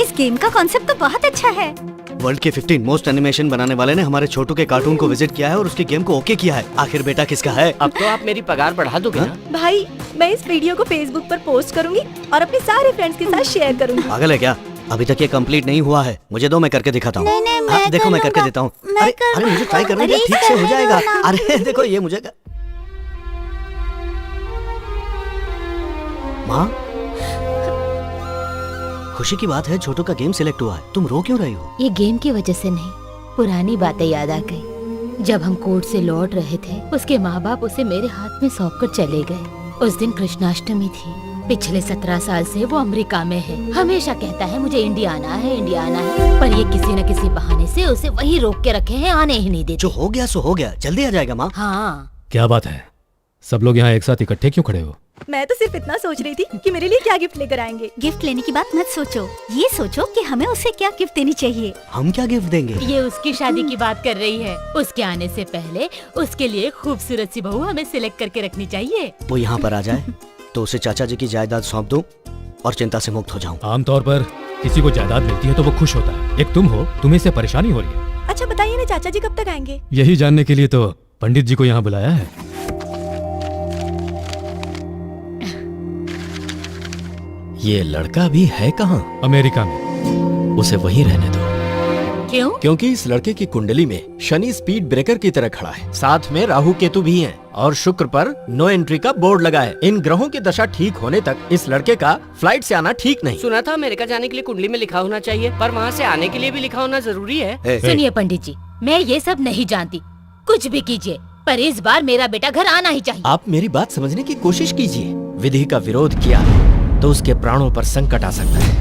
इस गेम का कॉन्सेप्ट तो बहुत अच्छा है। वर्ल्ड के 15 मोस्ट एनिमेशन बनाने वाले ने हमारे छोटू के कार्टून को विजिट किया है और उसके गेम को ओके किया है। आखिर बेटा किसका है? अब तो आप मेरी पगार बढ़ा दोगे ना? भाई मैं इस वीडियो को फेसबुक पर पोस्ट करूंगी और अपने सारे फ्रेंड्स के साथ शेयर करूंगी। पागल है क्या? अभी तक ये कंप्लीट नहीं हुआ है। मुझे दो, मैं करके दिखाता हूँ। नहीं, देखो मैं करके देता हूँ। अरे मुझे ट्राई करने दे, ठीक से हो जाएगा। अरे देखो ये मुझे माँ, खुशी की बात है छोटू का गेम सिलेक्ट हुआ है। तुम रो क्यों रही हो? ये गेम की वजह से नहीं, पुरानी बातें याद आ गई। जब हम कोर्ट से लौट रहे थे, उसके माँ बाप उसे मेरे हाथ में सौंप कर चले गए। उस दिन कृष्णाष्टमी थी। पिछले 17 साल से वो अमेरिका में है। हमेशा कहता है मुझे इंडिया आना है, इंडिया आना है, पर ये किसी न किसी बहाने से उसे वहीं रोक के रखे हैं, आने ही नहीं देते। जो हो गया सो हो गया, जल्दी आ जाएगा माँ। हाँ। क्या बात है, सब लोग यहाँ एक साथ इकट्ठे क्यों खड़े हो? मैं तो सिर्फ इतना सोच रही थी कि मेरे लिए क्या गिफ्ट लेकर आएंगे। गिफ्ट लेने की बात मत सोचो, ये सोचो कि हमें उसे क्या गिफ्ट देनी चाहिए। हम क्या गिफ्ट देंगे? ये उसकी शादी की बात कर रही है। उसके आने से पहले उसके लिए खूबसूरत सी बहू हमें सिलेक्ट करके रखनी चाहिए। वो यहाँ पर आ जाए तो उसे चाचा जी की जायदाद सौंप दूं और चिंता से मुक्त हो जाऊं। आमतौर पर किसी को जायदाद मिलती है तो वो खुश होता है। एक तुम हो, तुम्हें इससे परेशानी हो रही है। अच्छा बताइए ना चाचा जी कब तक आएंगे? यही जानने के लिए तो पंडित जी को यहाँ बुलाया है। ये लड़का भी है कहाँ? अमेरिका में। उसे वहीं रहने दो। क्यों? क्योंकि इस लड़के की कुंडली में शनि स्पीड ब्रेकर की तरह खड़ा है, साथ में राहु केतु भी हैं और शुक्र पर नो एंट्री का बोर्ड लगा है। इन ग्रहों की दशा ठीक होने तक इस लड़के का फ्लाइट से आना ठीक नहीं। सुना था अमेरिका जाने के लिए कुंडली में लिखा होना चाहिए, पर वहाँ से आने के लिए भी लिखा होना जरूरी है। सुनिए पंडित जी, मैं ये सब नहीं जानती, कुछ भी कीजिए, पर इस बार मेरा बेटा घर आना ही चाहिए। आप मेरी बात समझने की कोशिश कीजिए। विधि का विरोध किया तो उसके प्राणों पर संकट आ सकता है।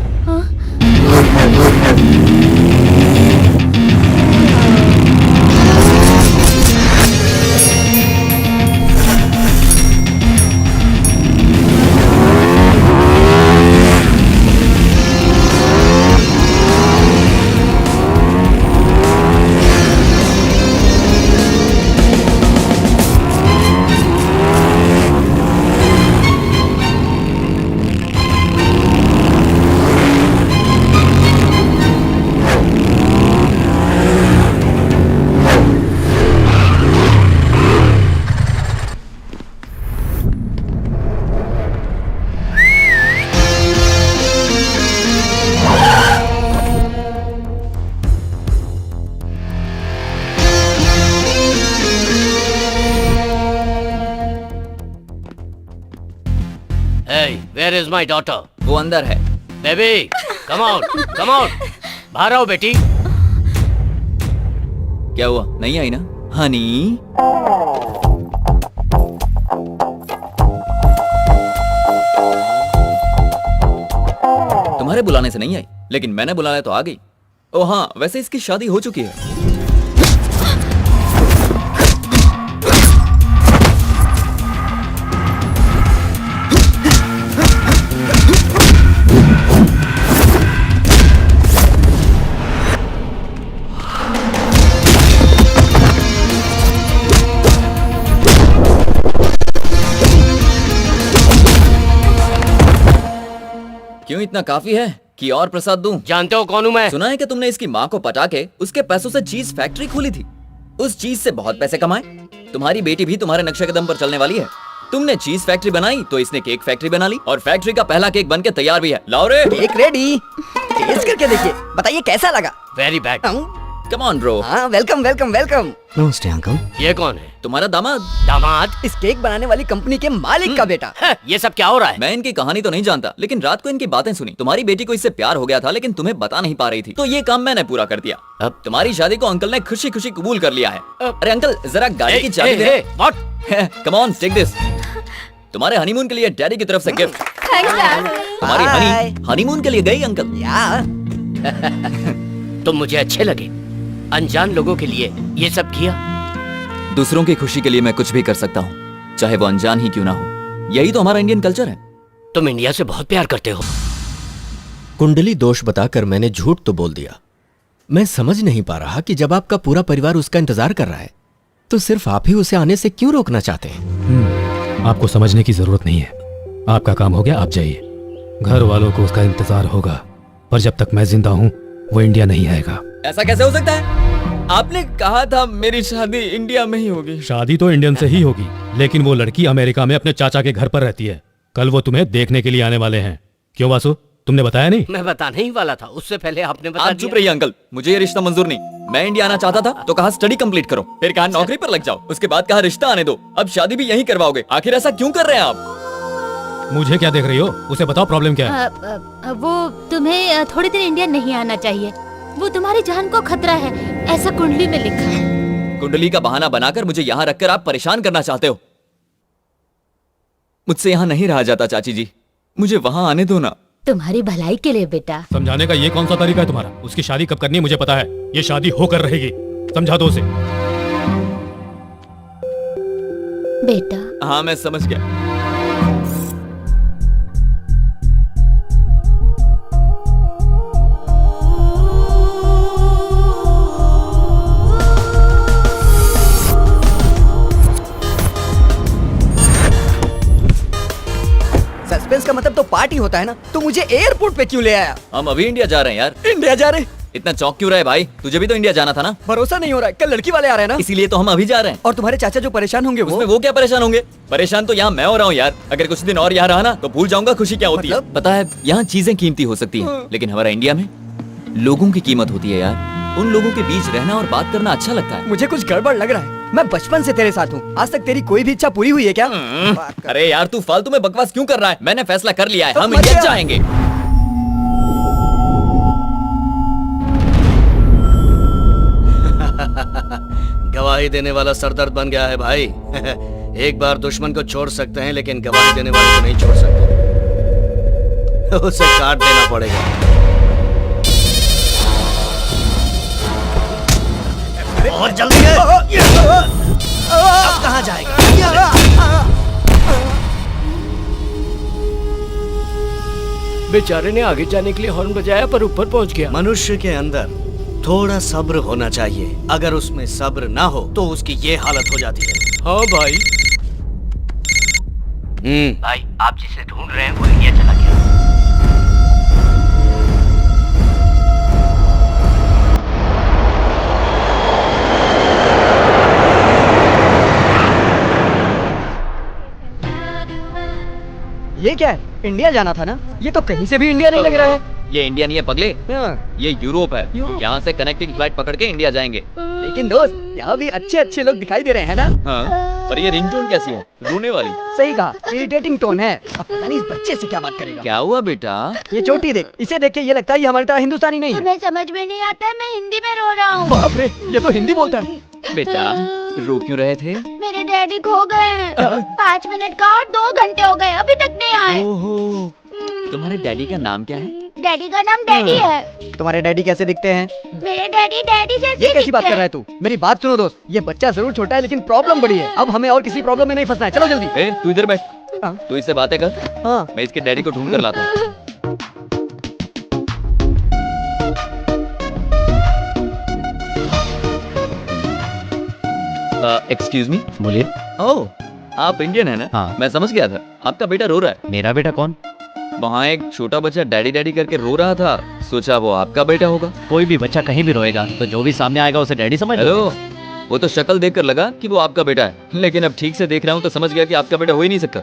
Hey, where is my daughter? वो अंदर है। Baby, come out, come out. बाहर आओ बेटी। क्या हुआ, नहीं आई ना? हनी तुम्हारे बुलाने से नहीं आई, लेकिन मैंने बुलाया तो आ गई। ओ हाँ, वैसे इसकी शादी हो चुकी है। क्यों, इतना काफी है कि और प्रसाद दूं? जानते हो कौन हूँ मैं? सुना है कि तुमने इसकी माँ को पटा के उसके पैसों से चीज फैक्ट्री खोली थी। उस चीज से बहुत पैसे कमाए। तुम्हारी बेटी भी तुम्हारे नक्शे कदम पर चलने वाली है। तुमने चीज फैक्ट्री बनाई तो इसने केक फैक्ट्री बना ली, और फैक्ट्री का पहला केक बनके तैयार भी है। लाओ रे। Cake ready. टेस्ट करके देखिए, बताइए कैसा लगा? Very bad. Come on bro. हाँ, वेलकम वेलकम वेलकम। नमस्ते अंकल। ये कौन है? तुम्हारा दामाद। दामाद? इस केक बनाने वाली कंपनी के मालिक का बेटा। ये सब क्या हो रहा है? मैं इनकी कहानी तो नहीं जानता, लेकिन रात को इनकी बातें सुनी। तुम्हारी बेटी को इससे प्यार हो गया था, लेकिन तुम्हें बता नहीं पा रही थी, तो ये काम मैंने पूरा कर दिया। अब तुम्हारी शादी को अंकल ने खुशी खुशी कबूल कर लिया है। अरे अंकल, जरा गाड़ी की चाबी दे। What? Come on, take this. तुम्हारे हनीमून के लिए डैडी की तरफ से गिफ्ट। तुम्हारी हनीमून के लिए गई अंकल। तुम मुझे अच्छे लगे। अनजान लोगों के लिए ये सब किया। दूसरों की खुशी के लिए मैं कुछ भी कर सकता हूँ, चाहे वो अनजान ही क्यों ना हो। यही तो हमारा इंडियन कल्चर है। तुम इंडिया से बहुत प्यार करते हो। कुंडली दोष बताकर मैंने झूठ तो बोल दिया। मैं समझ नहीं पा रहा कि जब आपका पूरा परिवार उसका इंतजार कर रहा है, तो सिर्फ आप ही उसे आने से क्यों रोकना चाहते हैं? आपको समझने की जरूरत नहीं है। आपका काम हो गया, आप जाइए। घर वालों को उसका इंतजार होगा, पर जब तक मैं जिंदा हूँ वो इंडिया नहीं आएगा। ऐसा कैसे हो सकता है? आपने कहा था मेरी शादी इंडिया में ही होगी। शादी तो इंडियन से ही होगी, लेकिन वो लड़की अमेरिका में अपने चाचा के घर पर रहती है। कल वो तुम्हें देखने के लिए आने वाले हैं। क्यों वासु, तुमने बताया नहीं? मैं बताने ही वाला था, उससे पहले आपने बता आप दिया। चुप रहिए अंकल, मुझे ये रिश्ता मंजूर नहीं। मैं इंडिया आना चाहता था तो कहा स्टडी कंप्लीट करो, फिर कहा नौकरी पर लग जाओ, उसके बाद कहा रिश्ता आने दो, अब शादी भी यहीं करवाओगे। आखिर ऐसा क्यों कर रहे हैं आप? मुझे क्या देख रही हो? उसे बताओ प्रॉब्लम क्या है। वो तुम्हें थोड़ी देर इंडिया नहीं आना चाहिए। वो तुम्हारी जान को खतरा है, ऐसा कुंडली में लिखा है। कुंडली का बहाना बनाकर मुझे यहाँ रखकर आप परेशान करना चाहते हो। मुझसे यहाँ नहीं रहा जाता चाची जी, मुझे वहाँ आने दो ना। तुम्हारी भलाई के लिए बेटा। समझाने का ये कौन सा तरीका है तुम्हारा? उसकी शादी कब करनी है मुझे पता है, ये शादी होकर रहेगी। समझा दो उसे। बेटा। हाँ मैं समझ गया। सस्पेंस का मतलब तो पार्टी होता है ना, तो मुझे एयरपोर्ट पे क्यों ले आया? हम अभी इंडिया जा रहे हैं यार। इंडिया जा रहे? इतना चौंक क्यों रहे भाई? तुझे भी तो इंडिया जाना था ना। भरोसा नहीं हो रहा है, कल लड़की वाले आ रहे हैं ना, इसीलिए तो हम अभी जा रहे हैं। और तुम्हारे चाचा जो परेशान होंगे उसमें वो क्या परेशान होंगे? परेशान तो यहाँ मैं हो रहा हूँ यार। अगर कुछ दिन और यहाँ रहा ना तो भूल जाऊंगा खुशी क्या होती है। पता है यहाँ चीजें कीमती हो सकती हैं, लेकिन हमारा इंडिया में लोगों की कीमत होती है यार। उन लोगों के बीच रहना और बात करना अच्छा लगता है। मुझे कुछ गड़बड़ लग रहा है। मैं बचपन से तेरे साथ हूँ, आज तक तेरी कोई भी इच्छा पूरी हुई है क्या? अरे यार तू फालतू में बकवास क्यों कर रहा है? मैंने फैसला कर लिया है, तो हम मजा- इंडिया जाएंगे। गवाही देने वाला सरदर्द बन गया है भाई। एक बार दुश्मन को छोड़ सकते हैं, लेकिन गवाही देने वाले को नहीं छोड़ सकते। उसे काट देना पड़ेगा। और जल्दी है। अब कहाँ जाएगा? बेचारे ने आगे जाने के लिए हॉर्न बजाया पर ऊपर पहुंच गया। मनुष्य के अंदर थोड़ा सब्र होना चाहिए। अगर उसमें सब्र ना हो तो उसकी ये हालत हो जाती है। हाँ भाई। भाई आप जिसे ढूंढ रहे हैं वो इंडिया चला गया। ये क्या है? इंडिया जाना था ना? ये तो कहीं से भी इंडिया नहीं लग रहा है। ये इंडिया नहीं है पगले, हाँ। ये यूरोप है। यहाँ से कनेक्टिंग फ्लाइट पकड़ के इंडिया जाएंगे। लेकिन दोस्त यहाँ भी अच्छे अच्छे लोग दिखाई दे रहे हैं ना? हाँ, पर ये रिंगटोन कैसी है? रोने वाली। सही कहा, इरिटेटिंग टोन है। अब पता नहीं इस बच्चे से क्या बात करेगा। क्या हुआ बेटा? ये चोटी देख, इसे देख के ये लगता है ये हमारी तरह हिंदुस्तानी नहीं है। तुम्हें समझ में नहीं आता, मैं हिंदी में रो रहा हूँ। बाप रे, ये तो हिंदी बोलता है। बेटा रो क्यों रहे थे? मेरे डैडी खो गए हैं। 5 मिनट का और 2 घंटे हो गए, अभी तक नहीं आए। ओहो, तुम्हारे डैडी का नाम क्या है? डैडी का नाम डैडी है। तुम्हारे डैडी कैसे दिखते हैं? मेरे डैडी डैडी जैसे ये कैसी बात कर रहा है तू? मेरी बात सुनो दोस्त, ये बच्चा जरूर छोटा है लेकिन प्रॉब्लम बड़ी है। अब हमें और किसी प्रॉब्लम में नहीं फंसना है, चलो जल्दी। ए, तू इधर बैठ। हाँ। तू इससे बातें कर, हाँ। मैं इसके डैडी को ढूंढ कर लाता हूँ। Excuse me. बोलिए। ओह, आप इंडियन है ना? हाँ। मैं समझ गया था। आपका बेटा रो रहा है। मेरा बेटा कौन? वहाँ एक छोटा बच्चा डैडी डैडी करके रो रहा था, सोचा वो आपका बेटा होगा। कोई भी बच्चा कहीं भी रोएगा तो जो भी सामने आएगा उसे डैडी समझ लो। हेलो, वो तो शक्ल देखकर लगा कि वो आपका बेटा है, लेकिन अब ठीक से देख रहा हूँ तो समझ गया कि आपका बेटा हो ही नहीं सकता।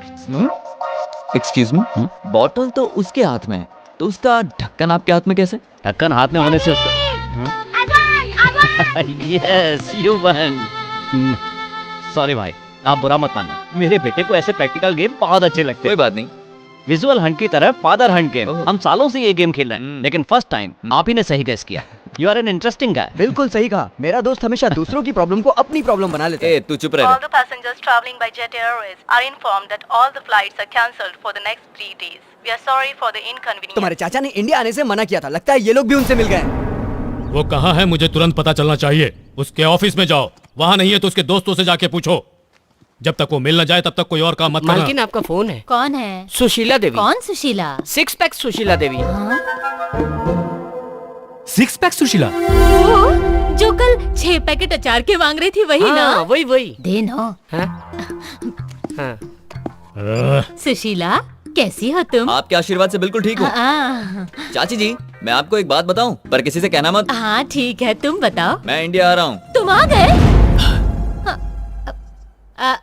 एक्सक्यूज मी, बॉटल तो उसके हाथ में है, तो उसका ढक्कन आपके हाथ में कैसे? ढक्कन हाथ में होने से उसका यस यू वन। सॉरी भाई, आप बुरा मत मानना, मेरे बेटे को ऐसे प्रैक्टिकल गेम बहुत अच्छे लगते कोई हैं। बात नहीं। विजुअल हंट की तरह फादर हंट गेम, ओह। हम सालों से ये गेम खेल रहे हैं, लेकिन फर्स्ट टाइम आप ही ने सही गेस किया। You are an interesting guy. बिल्कुल सही कहा, मेरा दोस्त हमेशा दूसरों की प्रॉब्लम को अपनी प्रॉब्लम बना लेता है। ए, तू चुप रह। All the passengers traveling by Jet Airways are informed that all the flights are cancelled for the next 3 days. We are sorry for the inconvenience. तुम्हारे चाचा ने इंडिया आने से मना किया था, लगता है ये लोग भी उनसे मिल गए। वो कहाँ है मुझे तुरंत पता चलना चाहिए। उसके ऑफिस में जाओ, वहाँ नहीं है तो उसके दोस्तों से जाके पूछो। जब तक वो मिल न जाए तब तक कोई और काम मत मालकिन करना। आपका फोन है। कौन है? सुशीला देवी। कौन सुशीला? 6 पैक सुशीला देवी। हाँ? 6 पैक सुशीला? वो जो कल 6 पैकेट अचार के मांग रही थी, वही ना? हाँ, वही वही। दे ना। हाँ? हाँ। सुशीला, कैसी हो तुम? आपके आशीर्वाद से बिल्कुल ठीक हूँ। चाची जी, मैं आपको एक बात बताऊं, पर किसी से कहना मत। हाँ ठीक है, तुम बताओ। मैं इंडिया आ रहा हूँ। तुम आ गए?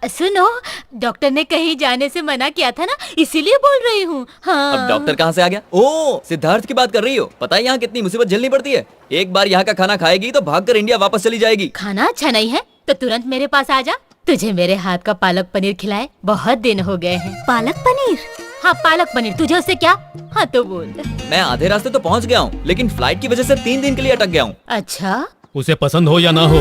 सुनो, डॉक्टर ने कहीं जाने से मना किया था ना, इसीलिए बोल रही हूँ। हाँ। अब डॉक्टर कहाँ से आ गया? ओह, सिद्धार्थ की बात कर रही हो। पता है यहाँ कितनी मुसीबत झेलनी पड़ती है। एक बार यहाँ का खाना खाएगी तो भागकर इंडिया वापस चली जाएगी। खाना अच्छा नहीं है तो तुरंत मेरे पास आ जा, तुझे मेरे हाथ का पालक पनीर खिलाए, बहुत दिन हो गए हैं। पालक पनीर? हाँ पालक पनीर, तुझे उससे क्या? हाँ तो बोल। मैं आधे रास्ते तो पहुँच गया हूँ, लेकिन फ्लाइट की वजह से 3 दिन के लिए अटक गया हूँ। अच्छा, उसे पसंद हो या ना हो,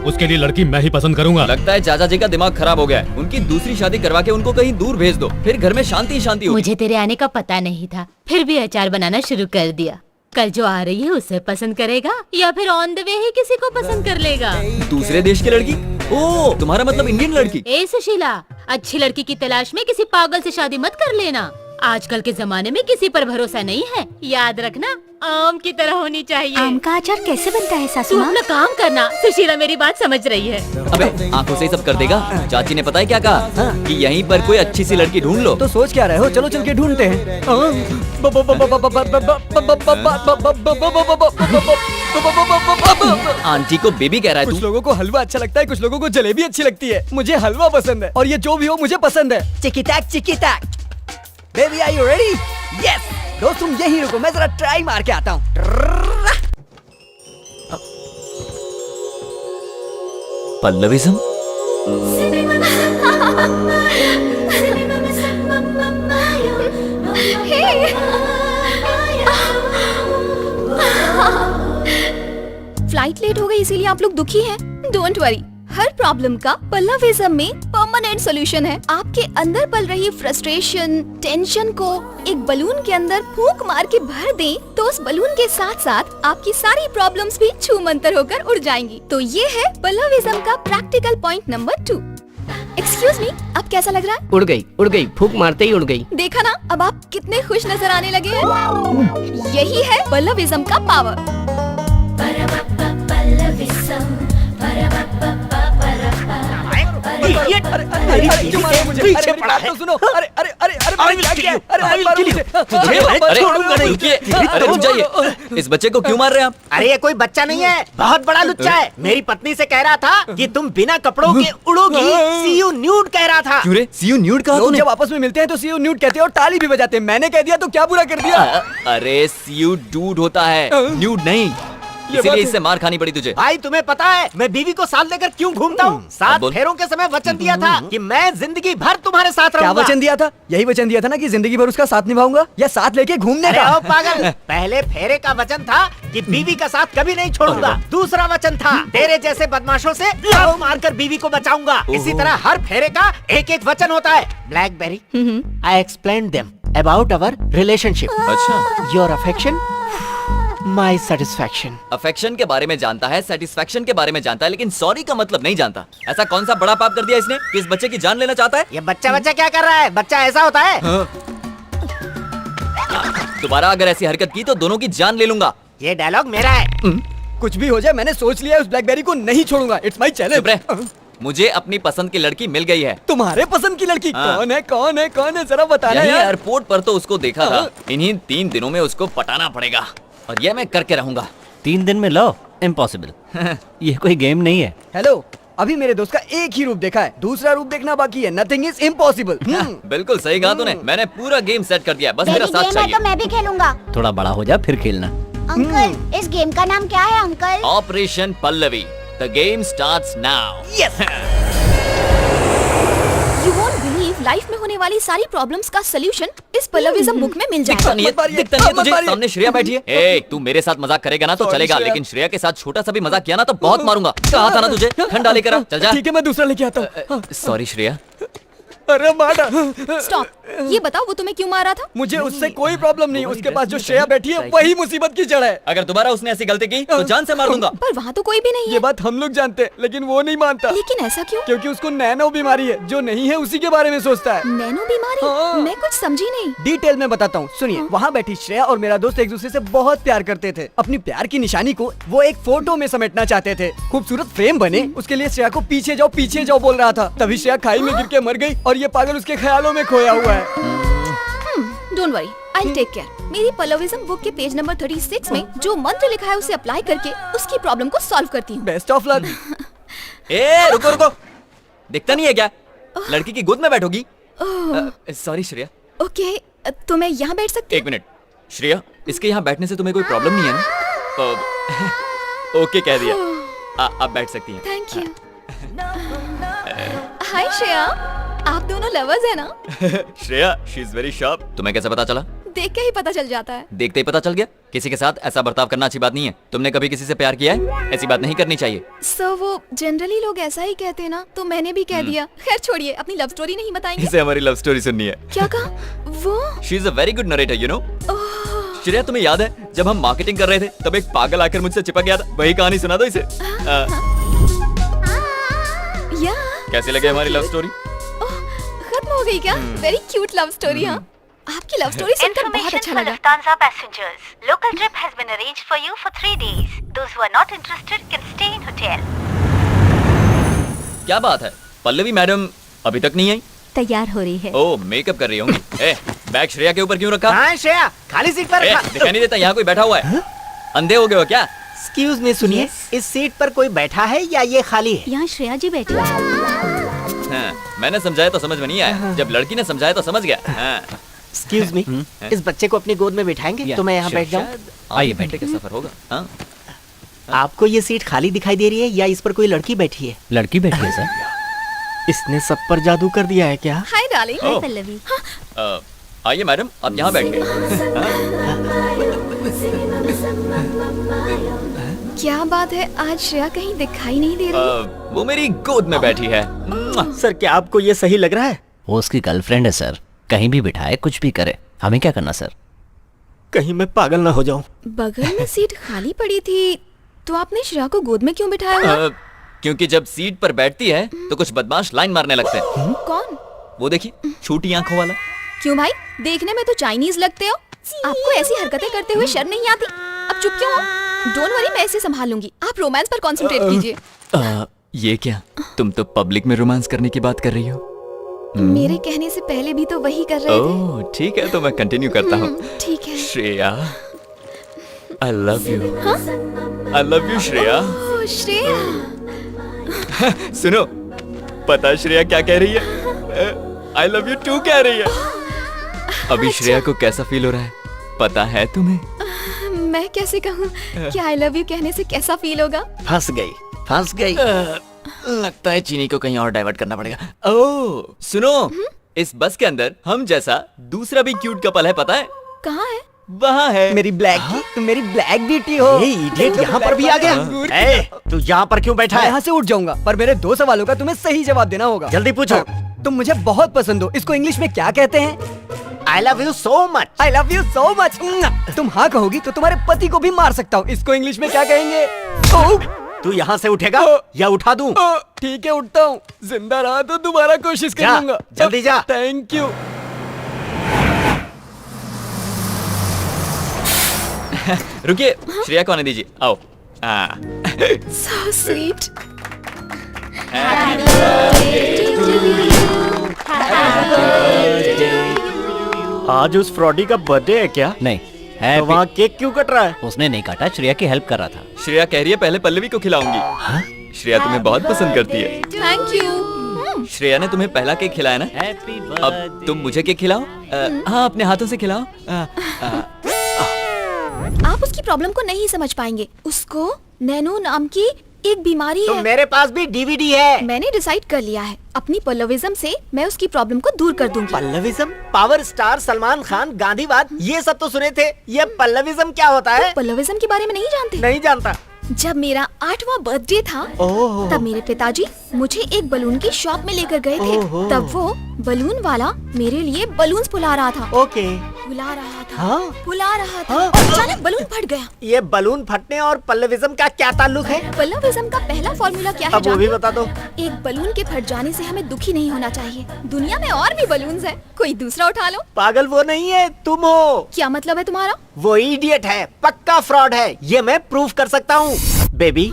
उसके लिए लड़की मैं ही पसंद करूंगा। लगता है चाचा जी का दिमाग खराब हो गया है। उनकी दूसरी शादी करवा के उनको कहीं दूर भेज दो, फिर घर में शांति ही शांति होगी। मुझे तेरे आने का पता नहीं था, फिर भी अचार बनाना शुरू कर दिया। कल जो आ रही है उसे पसंद करेगा या फिर ऑन द वे ही किसी को पसंद कर लेगा? दूसरे देश की लड़की? ओह, तुम्हारा मतलब इंडियन लड़की? ए सुशीला, अच्छी लड़की की तलाश में किसी पागल से शादी मत कर लेना। आजकल के जमाने में किसी पर भरोसा नहीं है, याद रखना। आम की तरह होनी चाहिए। आम का अचार कैसे बनता है सासू तू माँ? अपना काम करना। सुशीला मेरी बात समझ रही है। अबे आंखों से ही सब कर देगा। चाची ने पता है क्या कहा? कि यहीं पर कोई अच्छी सी लड़की ढूंढ लो। तो सोच क्या रहे हो? चलो चल के ढूंढते हैं। आंटी को बेबी कह रहा है कुछ तू? लोगों को हलवा अच्छा लगता है, कुछ लोगों को जलेबी अच्छी लगती है। मुझे हलवा पसंद है और ये जो भी हो मुझे पसंद है। चिकी टैक। Baby are you ready? Yes. दोस्त तुम यहीं रुको, मैं जरा ट्राई मार के आता हूँ। पल्लविज्म? फ्लाइट लेट हो गई इसीलिए आप लोग दुखी हैं। डोंट वरी, हर प्रॉब्लम का पल्लविज्म में परमानेंट सॉल्यूशन है। आपके अंदर पल रही फ्रस्ट्रेशन, टेंशन को एक बलून के अंदर फूंक मार के भर दें, तो उस बलून के साथ साथ आपकी सारी प्रॉब्लम्स भी छूमंतर होकर उड़ जाएंगी। तो ये है पल्लविज्म का practical point number 2। Excuse me, अब कैसा लग रहा है? उड़ गई, फूंक मारते ही उड़ गई। देखा ना, अब आप कितने खुश नजर आने लगे हैं। यही है पल्लविज्म का पावर। पीछे पड़ा है। सुनो, अरे रुक जाइए, इस बच्चे को क्यों मार रहे हैं आप? अरे ये कोई बच्चा नहीं है, बहुत बड़ा लुच्चा है। मेरी पत्नी से कह रहा था कि तुम बिना कपड़ों के उड़ोगी। सी यू न्यूड कह रहा था। क्यों रे? सी यू न्यूड कहा लोग तूने? जब आपस में मिलते हैं तो सी यू न्यूड कहते हैं और ताली भी बजाते हैं। मैंने कह दिया तो क्या बुरा कर दिया? अरे सी यू डूड होता है, न्यूड नहीं। इसीलिए इससे मार खानी पड़ी तुझे। भाई तुम्हें पता है मैं बीवी को साथ लेकर क्यों घूमता हूँ? 7 फेरों के समय वचन दिया था कि मैं जिंदगी भर तुम्हारे साथ क्या रहूंगा। वचन दिया था? यही वचन दिया था ना कि जिंदगी भर उसका साथ निभाऊंगा, या साथ लेके घूमने अरे का? ओ पागल, पहले फेरे का वचन था कि बीवी का साथ कभी नहीं छोड़ूंगा। दूसरा वचन था तेरे जैसे बदमाशों से लात मारकर बीवी को बचाऊंगा। इसी तरह हर फेरे का एक एक वचन होता है। BlackBerry, I explain them about our relationship. अच्छा, your affection, my satisfaction. Affection के बारे में जानता है, सेटिस्फैक्शन के बारे में जानता है, लेकिन सॉरी का मतलब नहीं जानता। ऐसा कौन सा बड़ा पाप कर दिया इसने कि इस बच्चे की जान लेना चाहता है? ये बच्चा क्या कर रहा है? बच्चा ऐसा होता है? दोबारा अगर ऐसी हरकत की तो दोनों की जान ले लूंगा। ये डायलॉग मेरा है। कुछ भी हो जाए, मैंने सोच लिया है, उस ब्लैकबेरी को नहीं छोड़ूंगा। It's my challenge. चुप रह। मुझे अपनी पसंद की लड़की मिल गई है। तुम्हारे पसंद की लड़की? हाँ। कौन है जरा बताना यहीं यार। एयरपोर्ट पर तो उसको देखा था। इन्हीं 3 दिनों में उसको पटाना पड़ेगा और ये मैं करके रहूंगा। 3 दिन में लो? इम्पॉसिबल। ये कोई गेम नहीं है। हेलो, अभी मेरे दोस्त का एक ही रूप देखा है, दूसरा रूप देखना बाकी है। Nothing is impossible. बिल्कुल सही कहा तूने। मैंने पूरा गेम सेट कर दिया, बस मेरा साथ चाहिए। तो मैं भी खेलूंगा। थोड़ा बड़ा हो जा फिर खेलना। अंकल, इस गेम का नाम क्या है uncle? Operation Pallavi. The game starts now. You won't believe, life में होने वाली सारी प्रॉब्लम्स का सलूशन इस पल्लविज्म बुक में मिल दिखता नहीं जाएगा। है, दिखता नहीं है तुझे? सामने श्रेया बैठी है। ए, तू मेरे साथ मजाक करेगा ना तो Sorry, चलेगा, श्रेया। लेकिन श्रेया के साथ छोटा सा भी मजाक किया ना तो बहुत मारूंगा। कहा था ना तुझे, ठंडा लेकर आ। चल जा। ठीक है, मैं दूसरा लेके आता हूँ। सॉरी श्रेया। अरे मारा। स्टॉप, ये बताओ वो तुम्हें क्यों मारा था? मुझे उससे कोई प्रॉब्लम नहीं, उसके पास जो श्रेया बैठी है वही मुसीबत की जड़ है। अगर दोबारा उसने ऐसी गलती की तो जान से मार दूंगा। पर वहाँ तो कोई भी नहीं ये है। बात हम लोग जानते हैं, लेकिन वो नहीं मानता। लेकिन ऐसा क्यों? क्योंकि उसको नैनो बीमारी है, जो नहीं है उसी के बारे में सोचता है। नैनो बीमारी? हाँ। मैं कुछ समझी नहीं। डिटेल में बताता हूँ, सुनिए। वहाँ बैठी श्रेया और मेरा दोस्त एक दूसरे से बहुत प्यार करते थे। अपनी प्यार की निशानी को वो एक फोटो में समेटना चाहते थे। खूबसूरत फ्रेम बने, उसके लिए श्रेया को पीछे जाओ बोल रहा था। तभी श्रेया खाई में गिर के मर गई और ये पागल उसके ख्यालों में खोया हुआ है। Don't worry, I take care. मेरी पल्लविज्म बुक के पेज नंबर 36 में जो मंत्र लिखा है उसे अप्लाई करके उसकी प्रॉब्लम को सॉल्व करती हूँ। Best of luck. ए रुको, दिखता नहीं है क्या? लड़की की गोद में बैठोगी? सॉरी श्रेया। ओके, तो मैं यहाँ बैठ सकती हूँ? 1 मिनट श्रेया, इसके यहाँ बैठने से तुम्हें कोई प्रॉब्लम नहीं है ना? ओके कह दिया, आप बैठ सकती हैं। Thank you. हाय श्रेया, आप दोनों लवर्स हैं ना? Shreya, she is very sharp. तुम्हें कैसे पता चला? देख के ही पता चल जाता है। देखते ही पता चल गया? किसी के साथ ऐसा बर्ताव करना अच्छी बात नहीं है। तुमने कभी किसी से प्यार किया है? ऐसी बात नहीं करनी चाहिए। सर वो जनरली लोग ऐसा ही कहते हैं ना, तो मैंने भी कह दिया। खैर छोड़िए, अपनी लव स्टोरी नहीं बताएंगे? इसे हमारी लव स्टोरी सुननी है। क्या कहा वो? She is a very good narrator, you know. Shreya, तुम्हें याद है जब हम मार्केटिंग कर रहे थे तब एक पागल आकर मुझसे चिपक गया था? वही कहानी सुना दो इसे। या कैसी लगी हमारी लव स्टोरी? खत्म हो गई क्या? Very cute love story. हाँ, आपकी लव स्टोरी सुनकर बहुत अच्छा लगा। Lufthansa passengers, local trip has been arranged for you for 3 days. Those who are not interested can stay in hotel. क्या बात है, पल्लवी मैडम अभी तक नहीं आई? तैयार हो रही है। ओह, मेकअप कर रही होंगी। बैग श्रेया के ऊपर क्यों रखा? हाँ श्रेया, खाली सीट पर रखा। दिखाई नहीं देता यहाँ कोई बैठा हुआ है? अंधे हो गए हो क्या? एक्सक्यूज मी, सुनिए। इस सीट पर कोई बैठा है या ये खाली है? यहाँ श्रेया जी बैठी है। हाँ, मैंने समझाया तो समझ में नहीं आया, जब लड़की ने समझाया तो समझ गया। हाँ। एक्सक्यूज मी, इस बच्चे को अपनी गोद में बिठाएंगे तो मैं यहाँ बैठ जाऊँ? आइए, बैठे का सफर होगा। हाँ? आपको ये सीट खाली दिखाई दे रही है या इस पर कोई लड़की बैठी है? लड़की बैठी है सर। इसने सब पर जादू कर दिया है क्या? Hi darling. ओह। पल्लवी, आइए मैडम, आप यहाँ बैठिए। क्या बात है, आज श्रेया कहीं दिखाई नहीं दे रही। वो मेरी गोद में बैठी है। सर, क्या आपको ये सही लग रहा है? वो उसकी गर्लफ्रेंड है सर, कहीं भी बिठाए कुछ भी करे, हमें क्या करना सर? कहीं मैं पागल ना हो जाऊं। बगल में सीट खाली पड़ी थी, तो आपने श्रेया को गोद में क्यों बिठाया हुआ? क्योंकि जब सीट पर बैठती है तो कुछ बदमाश लाइन मारने लगते हैं। कौन? वो देखिए, छोटी आंखों वाला। क्यों भाई, देखने में तो चाइनीज लगते हो। आपको ऐसी हरकतें करते हुए शर्म नहीं आती? अब चुप क्यों हो? डोंट वरी, मैं इसे संभाल लूंगी। आप रोमांस पर कंसंट्रेट कीजिए। ये क्या, तुम तो पब्लिक में रोमांस करने की बात कर रही हो? मेरे कहने से पहले भी तो वही कर रहे थे। ओह ठीक है, तो मैं कंटिन्यू करता हूँ। ठीक है। Shreya, I love you. I love you Shreya. Oh Shreya. सुनो, पता श्रेया क्या कह रही है? आई लव यू टू कह रही है। अभी श्रेया को कैसा फील हो रहा है पता है तुम्हें? मैं कैसे कहूँ कि आई लव यू कहने से कैसा फील होगा? फंस गई। लगता है चीनी को कहीं और डाइवर्ट करना पड़ेगा। ओह सुनो, इस बस के अंदर हम जैसा दूसरा भी क्यूट कपल है, पता है? कहाँ है? वहाँ है। मेरी ब्लैक ब्यूटी हो। ये इडियट यहाँ पर भी आ गया। तू यहाँ पर क्यों बैठा मैं है? यहाँ से उठ जाऊंगा, पर मेरे 2 सवालों का तुम्हें सही जवाब देना होगा। जल्दी पूछो। तुम मुझे बहुत पसंद हो, इसको इंग्लिश में क्या कहते हैं? आई love you so much. I love you so much. तुम हाँ कहोगी तो तुम्हारे पति को भी मार सकता हूँ, इसको इंग्लिश में क्या कहेंगे? तू यहाँ से उठेगा या उठा दूं? ठीक है, उठता हूँ। जिंदा रहा तो दोबारा कोशिश कर जा, लूंगा। जल्दी जा। Thank you. रुकिए, श्रेया को आने दीजिए। आओ। So sweet. आज उस फ्रॉडी का बर्थडे है क्या? नहीं तो वहाँ केक क्यों कट रहा है? उसने नहीं काटा, श्रेया की हेल्प कर रहा था। श्रेया कह रही है पहले पल्लवी को खिलाऊंगी। श्रेया तुम्हें बहुत पसंद करती है। Thank you. श्रेया ने तुम्हें पहला केक खिलाया ना? अब तुम मुझे केक खिलाओ। हाँ, अपने हाथों से खिलाओ। आप उसकी प्रॉब्लम को नहीं समझ पाएंगे। उसको नैनो नाम की एक बीमारी तो है। मेरे पास भी डीवीडी है। मैंने डिसाइड कर लिया है, अपनी पल्लविज्म से मैं उसकी प्रॉब्लम को दूर कर दूंगी। पल्लविज्म? पावर स्टार सलमान खान, गांधीवाद, ये सब तो सुने थे। ये पल्लविज्म क्या होता है? पल्लविज्म के बारे में नहीं जानते? नहीं जानता। जब मेरा 8वां बर्थडे था तब मेरे पिताजी मुझे एक बलून की शॉप में लेकर गए थे। तब वो बलून वाला मेरे लिए बलून्स फुला रहा था। ओके। फुला रहा था, हाँ? फुला रहा था और अचानक बलून फट गया। ये बलून फटने और पल्लविज्म का क्या ताल्लुक है? पल्लविज्म का पहला फॉर्मूला क्या है? अब वो भी बता दो। एक बलून के फट जाने से हमें दुखी नहीं होना चाहिए। दुनिया में और भी बलून्स हैं, कोई दूसरा उठा लो। पागल वो नहीं है, तुम हो। क्या मतलब है तुम्हारा? वो इडियट है, पक्का फ्रॉड है, ये मैं प्रूव कर सकता हूँ। बेबी,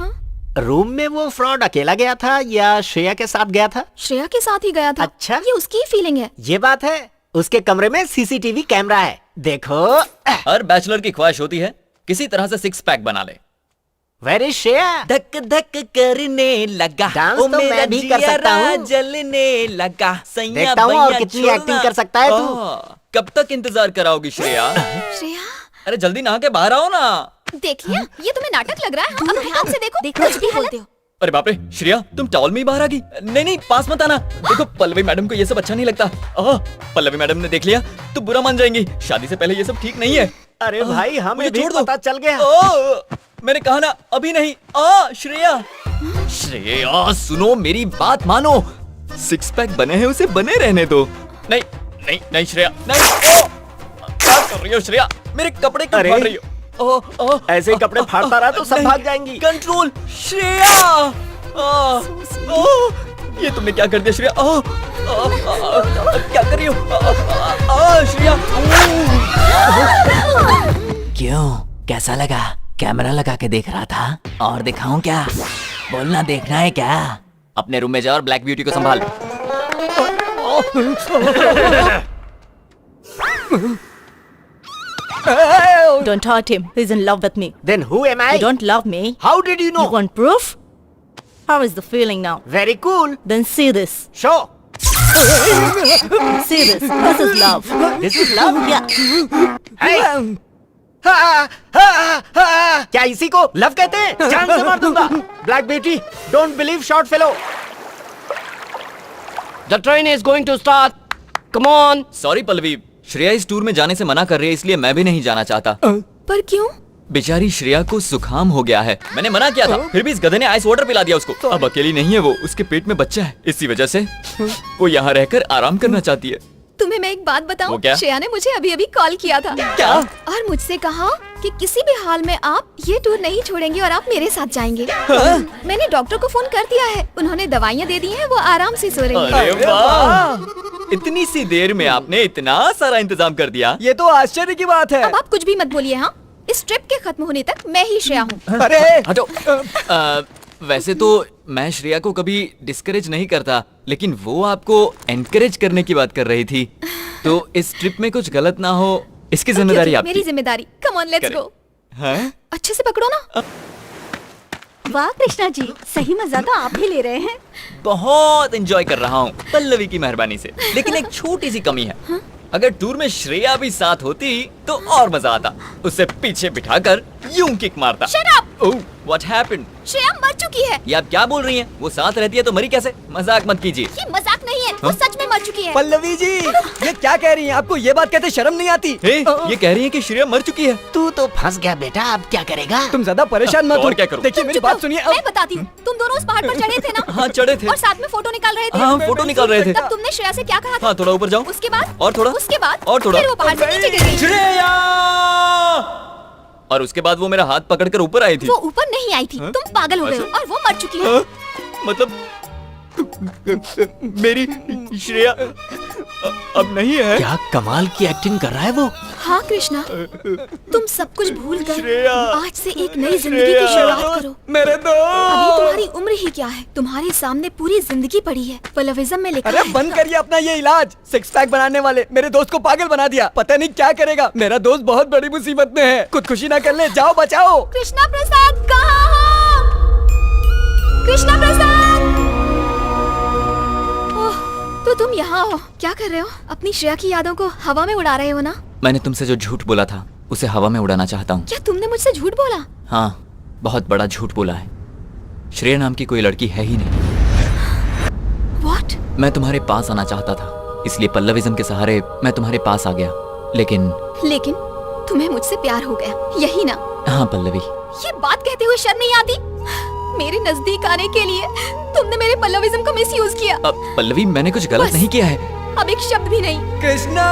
रूम में वो फ्रॉड अकेला गया था या श्रेया के साथ गया था? श्रेया के साथ ही गया था। अच्छा, ये उसकी फीलिंग है। ये बात है। उसके कमरे में सीसीटीवी कैमरा है, देखो। हर बैचलर की ख्वाहिश होती है किसी तरह से 6 पैक बना ले। Where is Shreya? धक धक करने लगा, डांस तो मैं भी कर सकता हूँ। जलने लगा, देखता हूँ और कितनी एक्टिंग कर सकता है तू। कब तक इंतजार कराओगी श्रेया? श्रेया, अरे जल्दी नहा के बाहर आओ ना। देख लिया, ये तुम्हें नाटक लग रहा है। अब ध्यान से देखो, कुछ भी बोलते हो। अरे बाप रे श्रेया, तुम टॉवल में ही बाहर आ गई। नहीं पास मत आना। देखो पल्लवी मैडम को ये सब अच्छा नहीं लगता। पल्लवी मैडम ने देख लिया तो बुरा मान जाएंगी। शादी से पहले ये सब ठीक नहीं है। अरे भाई, हमें भी पता चल गया। मैंने कहा ना अभी नहीं। श्रेया सुनो, मेरी बात मानो। 6 पैक बने हैं, उसे बने रहने दो। नहीं श्रेया, नहीं। क्या कर रही हो श्रेया? मेरे कपड़े क्यों फाड़ रही हो? ऐसे ही कपड़े फाड़ता रहा तो सब भाग जाएंगी। कंट्रोल श्रेया। ये तुमने क्या कर दिया श्रेया? क्या कर रही हो श्रेया? क्यों, कैसा लगा? कैमरा लगा के देख रहा था और दिखाऊं क्या? बोलना, देखना है क्या? अपने रूम में जा और ब्लैक ब्यूटी को संभाल। Don't hurt him. He's in love with me. Then who am I? You don't love me. How did you know? You want proof? How is the feeling now? Very cool. Then see this. Show. See this. This is love. This is love? Yeah. Hey. क्या इसी को love कहते हैं? जान से मार दूंगा। Black beauty, don't believe short fellow. The train is going to start. Come on. Sorry Pallavi, Shreya इस टूर में जाने से मना कर रही है, इसलिए मैं भी नहीं जाना चाहता। पर क्यों? बेचारी श्रेया को जुकाम हो गया है। मैंने मना किया था, फिर भी इस गधे ने आइस वाटर पिला दिया उसको। अब अकेली नहीं है वो, उसके पेट में बच्चा है। इसी वजह से वो यहाँ रहकर आराम करना चाहती है। तुम्हें मैं एक बात वो बताऊं? क्या? श्रेया ने मुझे अभी अभी कॉल किया था। क्या? और मुझसे कहा कि किसी भी हाल में आप ये टूर नहीं छोड़ेंगे और आप मेरे साथ जाएंगे। मैंने डॉक्टर को फोन कर दिया है, उन्होंने दवाइयाँ दे दी हैं, वो आराम से सो रही है। अरे वाह, इतनी सी देर में आपने इतना सारा इंतजाम कर दिया। ये तो आश्चर्य की बात है। अब आप कुछ भी मत बोलिए। हाँ, इस ट्रिप के खत्म होने तक मैं ही श्रेया हूँ। अरे हटो। वैसे तो मैं श्रेया को कभी डिस्करेज नहीं करता, लेकिन वो आपको एनकरेज करने की बात कर रही थी, तो इस ट्रिप में कुछ गलत ना हो इसकी जिम्मेदारी आपकी। मेरी जिम्मेदारी। Come on, let's go. अच्छे से पकड़ो ना। वाह कृष्णा जी, सही मजा तो आप ही ले रहे हैं। बहुत एंजॉय कर रहा हूँ पल्लवी की मेहरबानी से, लेकिन एक छोटी सी कमी है। अगर टूर में श्रेया भी साथ होती तो और मजा आता। उसे पीछे बिठाकर यूं किक मारता। Shut up! Oh, what happened? Shreya मर चुकी है। ये आप क्या बोल रही हैं? वो साथ रहती है तो मरी कैसे? मजाक मत कीजिए। ये मजाक नहीं है, वो सच में मर चुकी है। पल्लवी जी, ये क्या कह रही हैं? आपको ये बात कहते शर्म नहीं आती? ये कह रही है कि श्रेया मर चुकी है। तू तो फंस गया बेटा, अब क्या करेगा? तुम ज्यादा परेशान मत और हो। क्या करूं? देखिए मेरी बात सुनिए। मैं बताती हूँ। तुम दोनों उस पहाड़ पर चढ़े थे ना? हाँ चढ़े थे। और साथ में फोटो निकाल रहे थे। हाँ फोटो निकाल रहे थे। तब तुमने श्रेया से क्या कहा था? हाँ थोड़ा ऊपर जाओ। उसके बाद? और थोड़ा। उसके बाद? और थोड़ा। फिर वो पहाड़ से नीचे गिर गई। श्रेया! और उसके बाद वो मेरा हाथ पकड़कर ऊपर आई थी। वो ऊपर नहीं आई थी। तुम पागल हो गए हो और वो मर चुकी है। मतलब मेरी श्रेया अब नहीं है। क्या कमाल की एक्टिंग कर रहा है वो। हाँ कृष्णा, तुम सब कुछ भूल कर श्रेया, आज से एक नई जिंदगी की शुरुआत करो। मेरे अभी दोस्त। तुम्हारी उम्र ही क्या है, तुम्हारे सामने पूरी जिंदगी पड़ी है। पल्लविज्म में लिखा अरे है। बंद करिए अपना ये इलाज। 6 पैक बनाने वाले मेरे दोस्त को पागल बना दिया। पता नहीं क्या करेगा। मेरा दोस्त बहुत बड़ी मुसीबत में है। खुदकुशी ना कर ले, जाओ बचाओ। कृष्णा प्रसाद कहाँ हो? कृष्णा प्रसाद! ओह, तो तुम यहाँ हो। क्या कर रहे हो? अपनी श्रेया की यादों को हवा में उड़ा रहे हो ना? मैंने तुमसे जो झूठ बोला था उसे हवा में उड़ाना चाहता हूँ। क्या तुमने मुझसे झूठ बोला? हाँ, बहुत बड़ा झूठ बोला है। श्रेया नाम की कोई लड़की है ही नहीं। What? मैं तुम्हारे पास आना चाहता था, इसलिए पल्लविज्म के सहारे मैं तुम्हारे पास आ गया। लेकिन तुम्हें मुझसे प्यार हो गया, यही ना? हाँ पल्लवी, ये बात कहते हुए शर्म नहीं आती? मेरे नजदीक आने के लिए तुमने मेरे पल्लविज्म का मिसयूज किया। पल्लवी, मैंने कुछ गलत बस। नहीं किया है। अब एक शब्द भी नहीं। कृष्णा,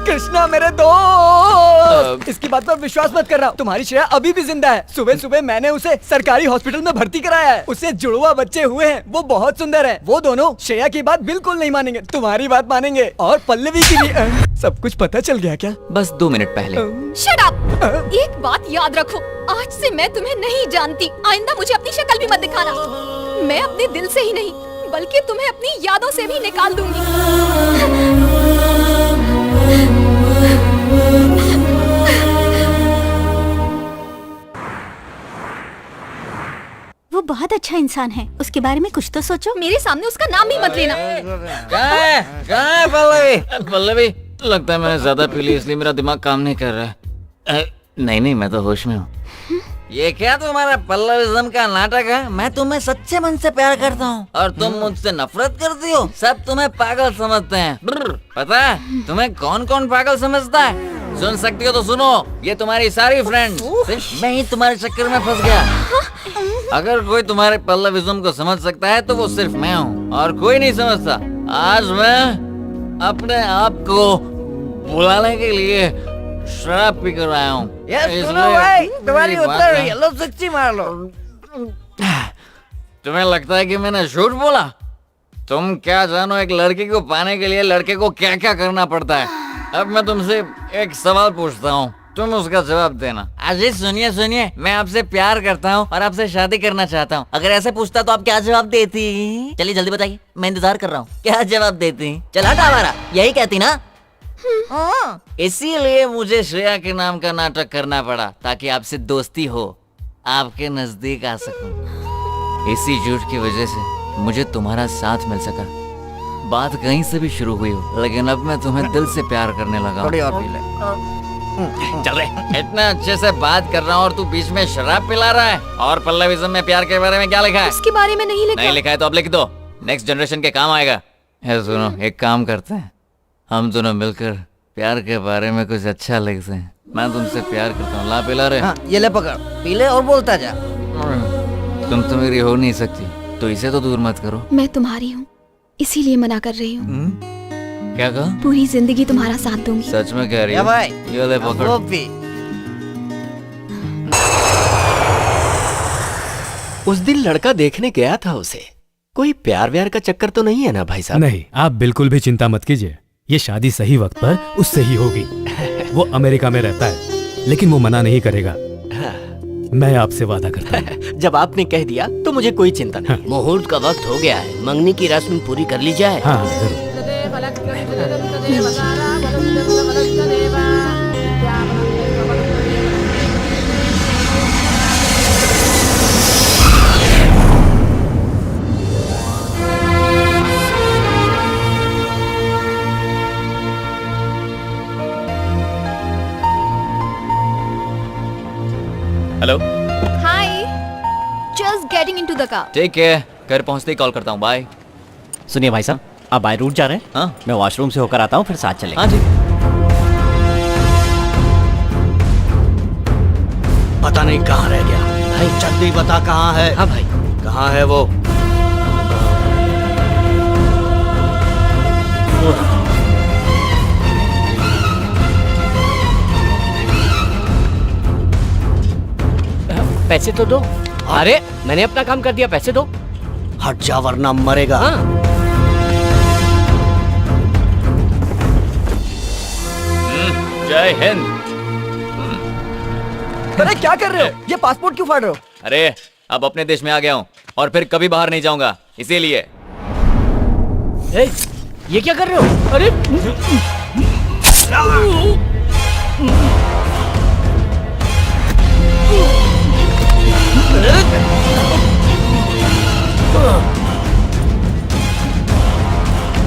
कृष्णा मेरे दोस्त, इसकी बात पर विश्वास मत कर रहा हूँ। तुम्हारी श्रेया अभी भी जिंदा है। सुबह सुबह मैंने उसे सरकारी हॉस्पिटल में भर्ती कराया है। उससे जुड़वा बच्चे हुए हैं, वो बहुत सुंदर है। वो दोनों श्रेया की बात बिल्कुल नहीं मानेंगे, तुम्हारी बात मानेंगे। और पल्लवी की भी सब कुछ पता चल गया क्या? बस 2 मिनट पहले। Shut up! एक बात याद रखो, आज से मैं तुम्हें नहीं जानती। आइंदा मुझे अपनी शक्ल भी मत दिखाना। मैं अपने दिल से ही नहीं बल्कि तुम्हें अपनी यादों से भी निकाल दूंगी। वो बहुत अच्छा इंसान है, उसके बारे में कुछ तो सोचो। मेरे सामने उसका नाम भी मत लेना। कहाँ है पल्लवी? पल्लवी, लगता है मैंने ज्यादा पी ली इसलिए मेरा दिमाग काम नहीं कर रहा है। नहीं, मैं तो होश में हूँ। ये क्या तुम्हारा पल्लविज्म का नाटक है? मैं तुम्हें सच्चे मन से प्यार करता हूँ और तुम मुझसे नफरत करती हो। सब तुम्हें पागल समझते हैं। पता है तुम्हें कौन कौन पागल समझता है? सुन सकती हो तो सुनो, ये तुम्हारी सारी फ्रेंड्स। सिर्फ मैं ही तुम्हारे चक्कर में फंस गया। अगर कोई तुम्हारे पल्लविज्म को समझ सकता है तो वो सिर्फ मैं हूँ और कोई नहीं समझता। आज मैं अपने आप को बुलाने के लिए शराब पी कर आया हूँ। तुम्हारी उत्तर रही है, लो सच्ची मार लो। तुम्हें लगता है कि मैंने झूठ बोला? तुम क्या जानो एक लड़की को पाने के लिए लड़के को क्या क्या करना पड़ता है। अब मैं तुमसे एक सवाल पूछता हूँ, तुम उसका जवाब देना। अजय सुनिए, मैं आपसे प्यार करता हूँ और आपसे शादी करना चाहता हूँ। अगर ऐसे पूछता तो आप क्या जवाब देती? चलिए जल्दी बताइए, मैं इंतजार कर रहा हूँ। क्या जवाब देती? चल हटा हमारा, यही कहती ना? इसीलिए मुझे श्रेया के नाम का नाटक करना पड़ा ताकि आपसे दोस्ती हो, आपके नजदीक आ सकूं। इसी झूठ की वजह से मुझे तुम्हारा साथ मिल सका। बात कहीं से भी शुरू हुई हो, लेकिन अब मैं तुम्हें दिल से प्यार करने लगा। थोड़ी और पी ले। चल रहे इतना अच्छे से बात कर रहा हूँ और तू बीच में शराब पिला रहा है। और पल्लविज्म में प्यार के बारे में क्या लिखा है? उसके बारे में नहीं लिखा। नहीं लिखा है तो अब लिख दो, नेक्स्ट जनरेशन के काम आएगा। सुनो, एक काम करते हैं, हम दोनों मिलकर प्यार के बारे में कुछ अच्छा लिखते हैं। मैं तुमसे प्यार करता हूँ। ला पिला रहे। हाँ, ये ले पकड़, पी ले और बोलता जा। तुम तो मेरी हो नहीं सकती, तो इसे तो दूर मत करो। मैं तुम्हारी हूँ, इसीलिए मना कर रही हूँ। क्या कहा? पूरी जिंदगी तुम्हारा साथ दूंगी। सच में कह रही या हो? भाई, ये ले पकड़। वो पी। उस दिन लड़का देखने गया था उसे। कोई प्यार व्यार का चक्कर तो नहीं है ना भाई साहब? नहीं, आप बिल्कुल भी चिंता मत कीजिए। ये शादी सही वक्त पर उससे ही होगी। वो अमेरिका में रहता है, लेकिन वो मना नहीं करेगा। मैं आपसे वादा करता हूँ। जब आपने कह दिया तो मुझे कोई चिंता नहीं। मुहूर्त का वक्त हो गया है, मंगनी की रस्म पूरी कर ली जाए। हाँ जरूर। Hello. Hi, just getting into the car. ठीक है, घर पहुंचते ही कॉल करता हूँ। बाय। सुनिए भाई साहब, आप बाय रूट जा रहे हैं? हाँ, मैं वॉशरूम से होकर आता हूँ, फिर साथ चलेंगे। हाँ जी। पता नहीं कहाँ रह गया भाई। जल्दी बता कहाँ है। हाँ भाई, कहाँ है वो? पैसे तो दो। अरे मैंने अपना काम कर दिया, पैसे दो। हट जा वरना मरेगा। हाँ। जय हिंद। अरे क्या कर रहे हो? ये पासपोर्ट क्यों फाड़ रहे हो? अरे अब अपने देश में आ गया हूँ और फिर कभी बाहर नहीं जाऊंगा, इसीलिए। ए, ये क्या कर रहे हो? अरे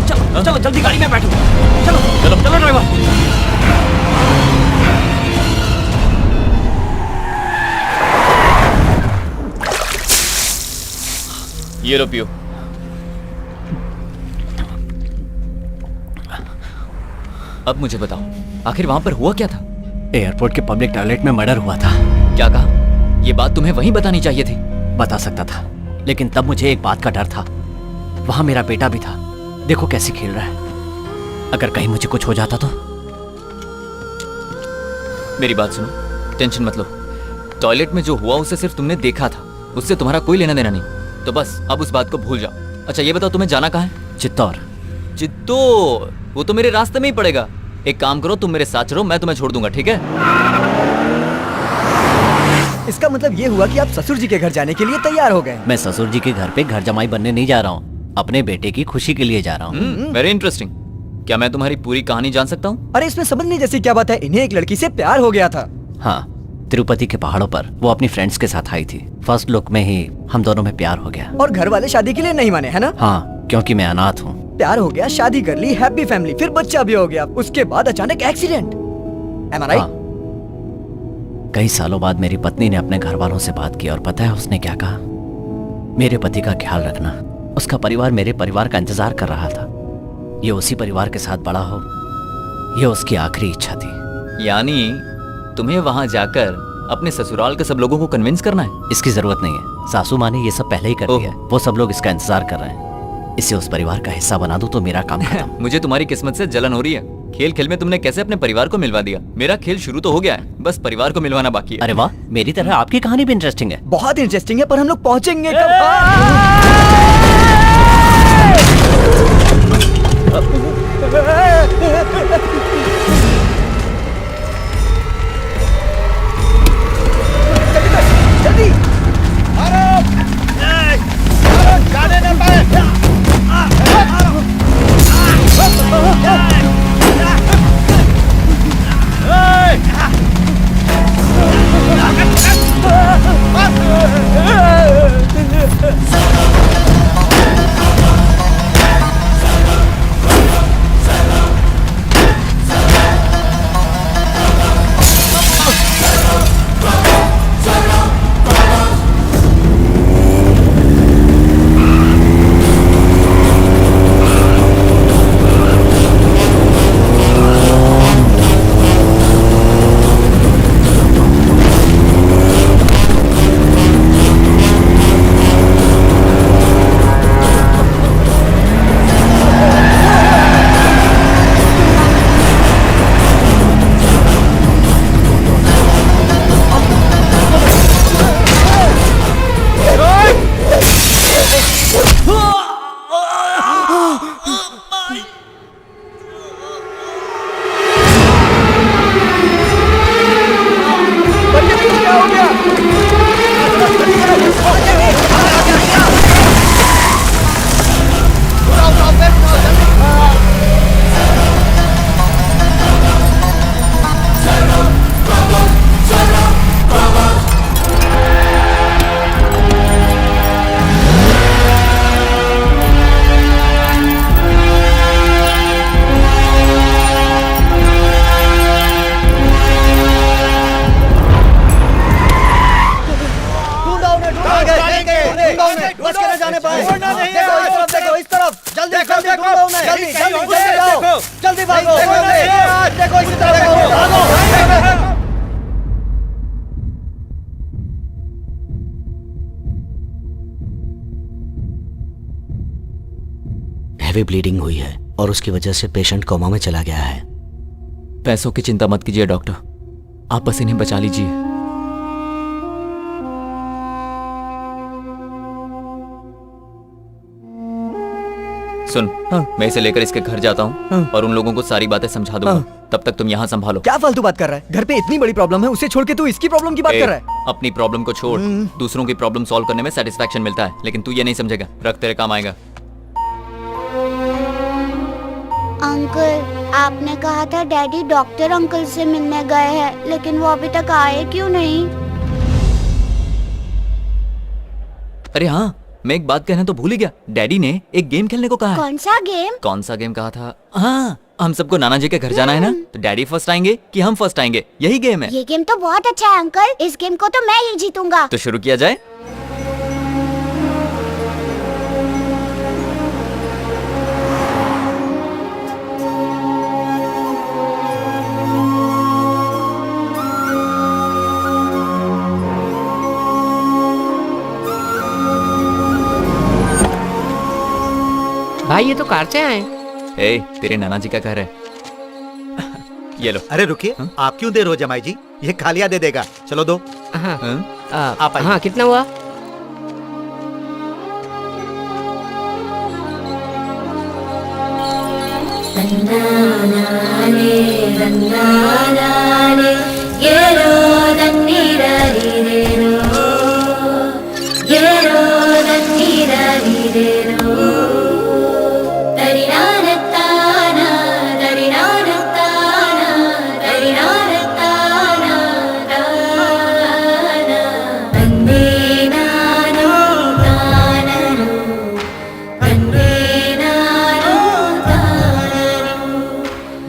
चलो चलो जल्दी गाड़ी में बैठो। चलो चलो चलो ड्राइवर। ये लो पियो। अब मुझे बताओ, आखिर वहां पर हुआ क्या था? एयरपोर्ट के पब्लिक टॉयलेट में मर्डर हुआ था। क्या कहा? ये बात तुम्हें वहीं बतानी चाहिए थी। बता सकता था, लेकिन तब मुझे एक बात का डर था, वहां मेरा बेटा भी था। देखो कैसे खेल रहा है, अगर कहीं मुझे कुछ हो जाता तो। मेरी बात सुनो, टेंशन मत लो। टॉयलेट में जो हुआ उसे सिर्फ तुमने देखा था, उससे तुम्हारा कोई लेना देना नहीं। तो बस अब उस बात को भूल जाओ। अच्छा ये बताओ, तुम्हें जाना कहाँ है? चित्तौड़। चित्तौड़? वो तो मेरे रास्ते में ही पड़ेगा। एक काम करो, तुम मेरे साथ चलो, मैं तुम्हें छोड़ दूंगा, ठीक है? इसका मतलब ये हुआ कि आप ससुर जी के घर जाने के लिए तैयार हो गए। मैं ससुर जी के घर पे घर जमाई बनने नहीं जा रहा हूँ, अपने बेटे की खुशी के लिए जा रहा हूँ। Very interesting. क्या मैं तुम्हारी पूरी कहानी जान सकता हूँ? अरे इसमें समझने जैसी क्या बात है, इन्हें एक लड़की से प्यार हो गया था। हाँ, तिरुपति के पहाड़ों पर वो अपनी फ्रेंड्स के साथ आई थी। फर्स्ट लुक में ही हम दोनों में प्यार हो गया। और घर वाले शादी के लिए नहीं माने, है ना? हाँ, क्योंकि मैं अनाथ हूँ। प्यार हो गया, शादी कर ली, हैप्पी फैमिली, फिर बच्चा भी हो गया। उसके बाद अचानक एक्सीडेंट। Am I right? कई सालों बाद मेरी पत्नी ने अपने घर वालों से बात की और पता है उसने क्या कहा? मेरे पति का ख्याल रखना। उसका परिवार मेरे परिवार का इंतजार कर रहा था। ये उसी परिवार के साथ बड़ा हो, ये उसकी आखिरी इच्छा थी। यानी तुम्हें वहां जाकर अपने ससुराल के सब लोगों को कन्विंस करना है? इसकी जरूरत नहीं है, सासू माँ ने ये सब पहले ही कर दिया है। वो सब लोग इसका इंतजार कर रहे हैं। इसे उस परिवार का हिस्सा बना दूं तो मेरा काम खत्म। मुझे तुम्हारी किस्मत से जलन हो रही है। खेल खेल में तुमने कैसे अपने परिवार को मिलवा दिया। मेरा खेल शुरू तो हो गया है, बस परिवार को मिलवाना बाकी है। अरे वाह, मेरी तरह आपकी कहानी भी इंटरेस्टिंग है। बहुत इंटरेस्टिंग है, पर हम लोग पहुंचेंगे कब? जल्दी जाने न पाए। जल्दी भागो, देखो इसी तरफ भागो। हैवी ब्लीडिंग हुई है और उसकी वजह से पेशेंट कोमा में चला गया है। पैसों की चिंता मत कीजिए डॉक्टर, आप बस इन्हें बचा लीजिए। सुन, मैं इसे लेकर इसके घर जाता हूँ और उन लोगों को सारी बातें समझा दूंगा। तब तक तुम यहाँ संभालो। क्या फालतू बात कर रहा है? घर पे इतनी बड़ी प्रॉब्लम है, उसे छोड़ के तू इसकी प्रॉब्लम की बात कर रहा है? अपनी प्रॉब्लम को छोड़, दूसरों की प्रॉब्लम सॉल्व करने में सेटिस्फैक्शन मिलता है, लेकिन तू ये नहीं समझेगा। रख, तेरे काम आएगा। अंकल, आपने कहा था डैडी डॉक्टर अंकल से मिलने गए हैं, लेकिन वो अभी तक आए क्यों नहीं? अरे हाँ, मैं एक बात कहना तो भूल ही गया। डैडी ने एक गेम खेलने को कहा है। कौन सा गेम? कौन सा गेम कहा था? हाँ, हम सबको नाना जी के घर जाना है ना, तो डैडी फर्स्ट आएंगे कि हम फर्स्ट आएंगे, यही गेम है। ये गेम तो बहुत अच्छा है अंकल, इस गेम को तो मैं ही जीतूंगा। तो शुरू किया जाए। भाई ये तो कार से आए। ए, तेरे नाना जी का घर है। ये लो। अरे रुकिए, आप क्यों दे रहे हो जमाई जी? ये खालिया दे देगा, चलो दो। हाँ आप आइए। हाँ, कितना हुआ?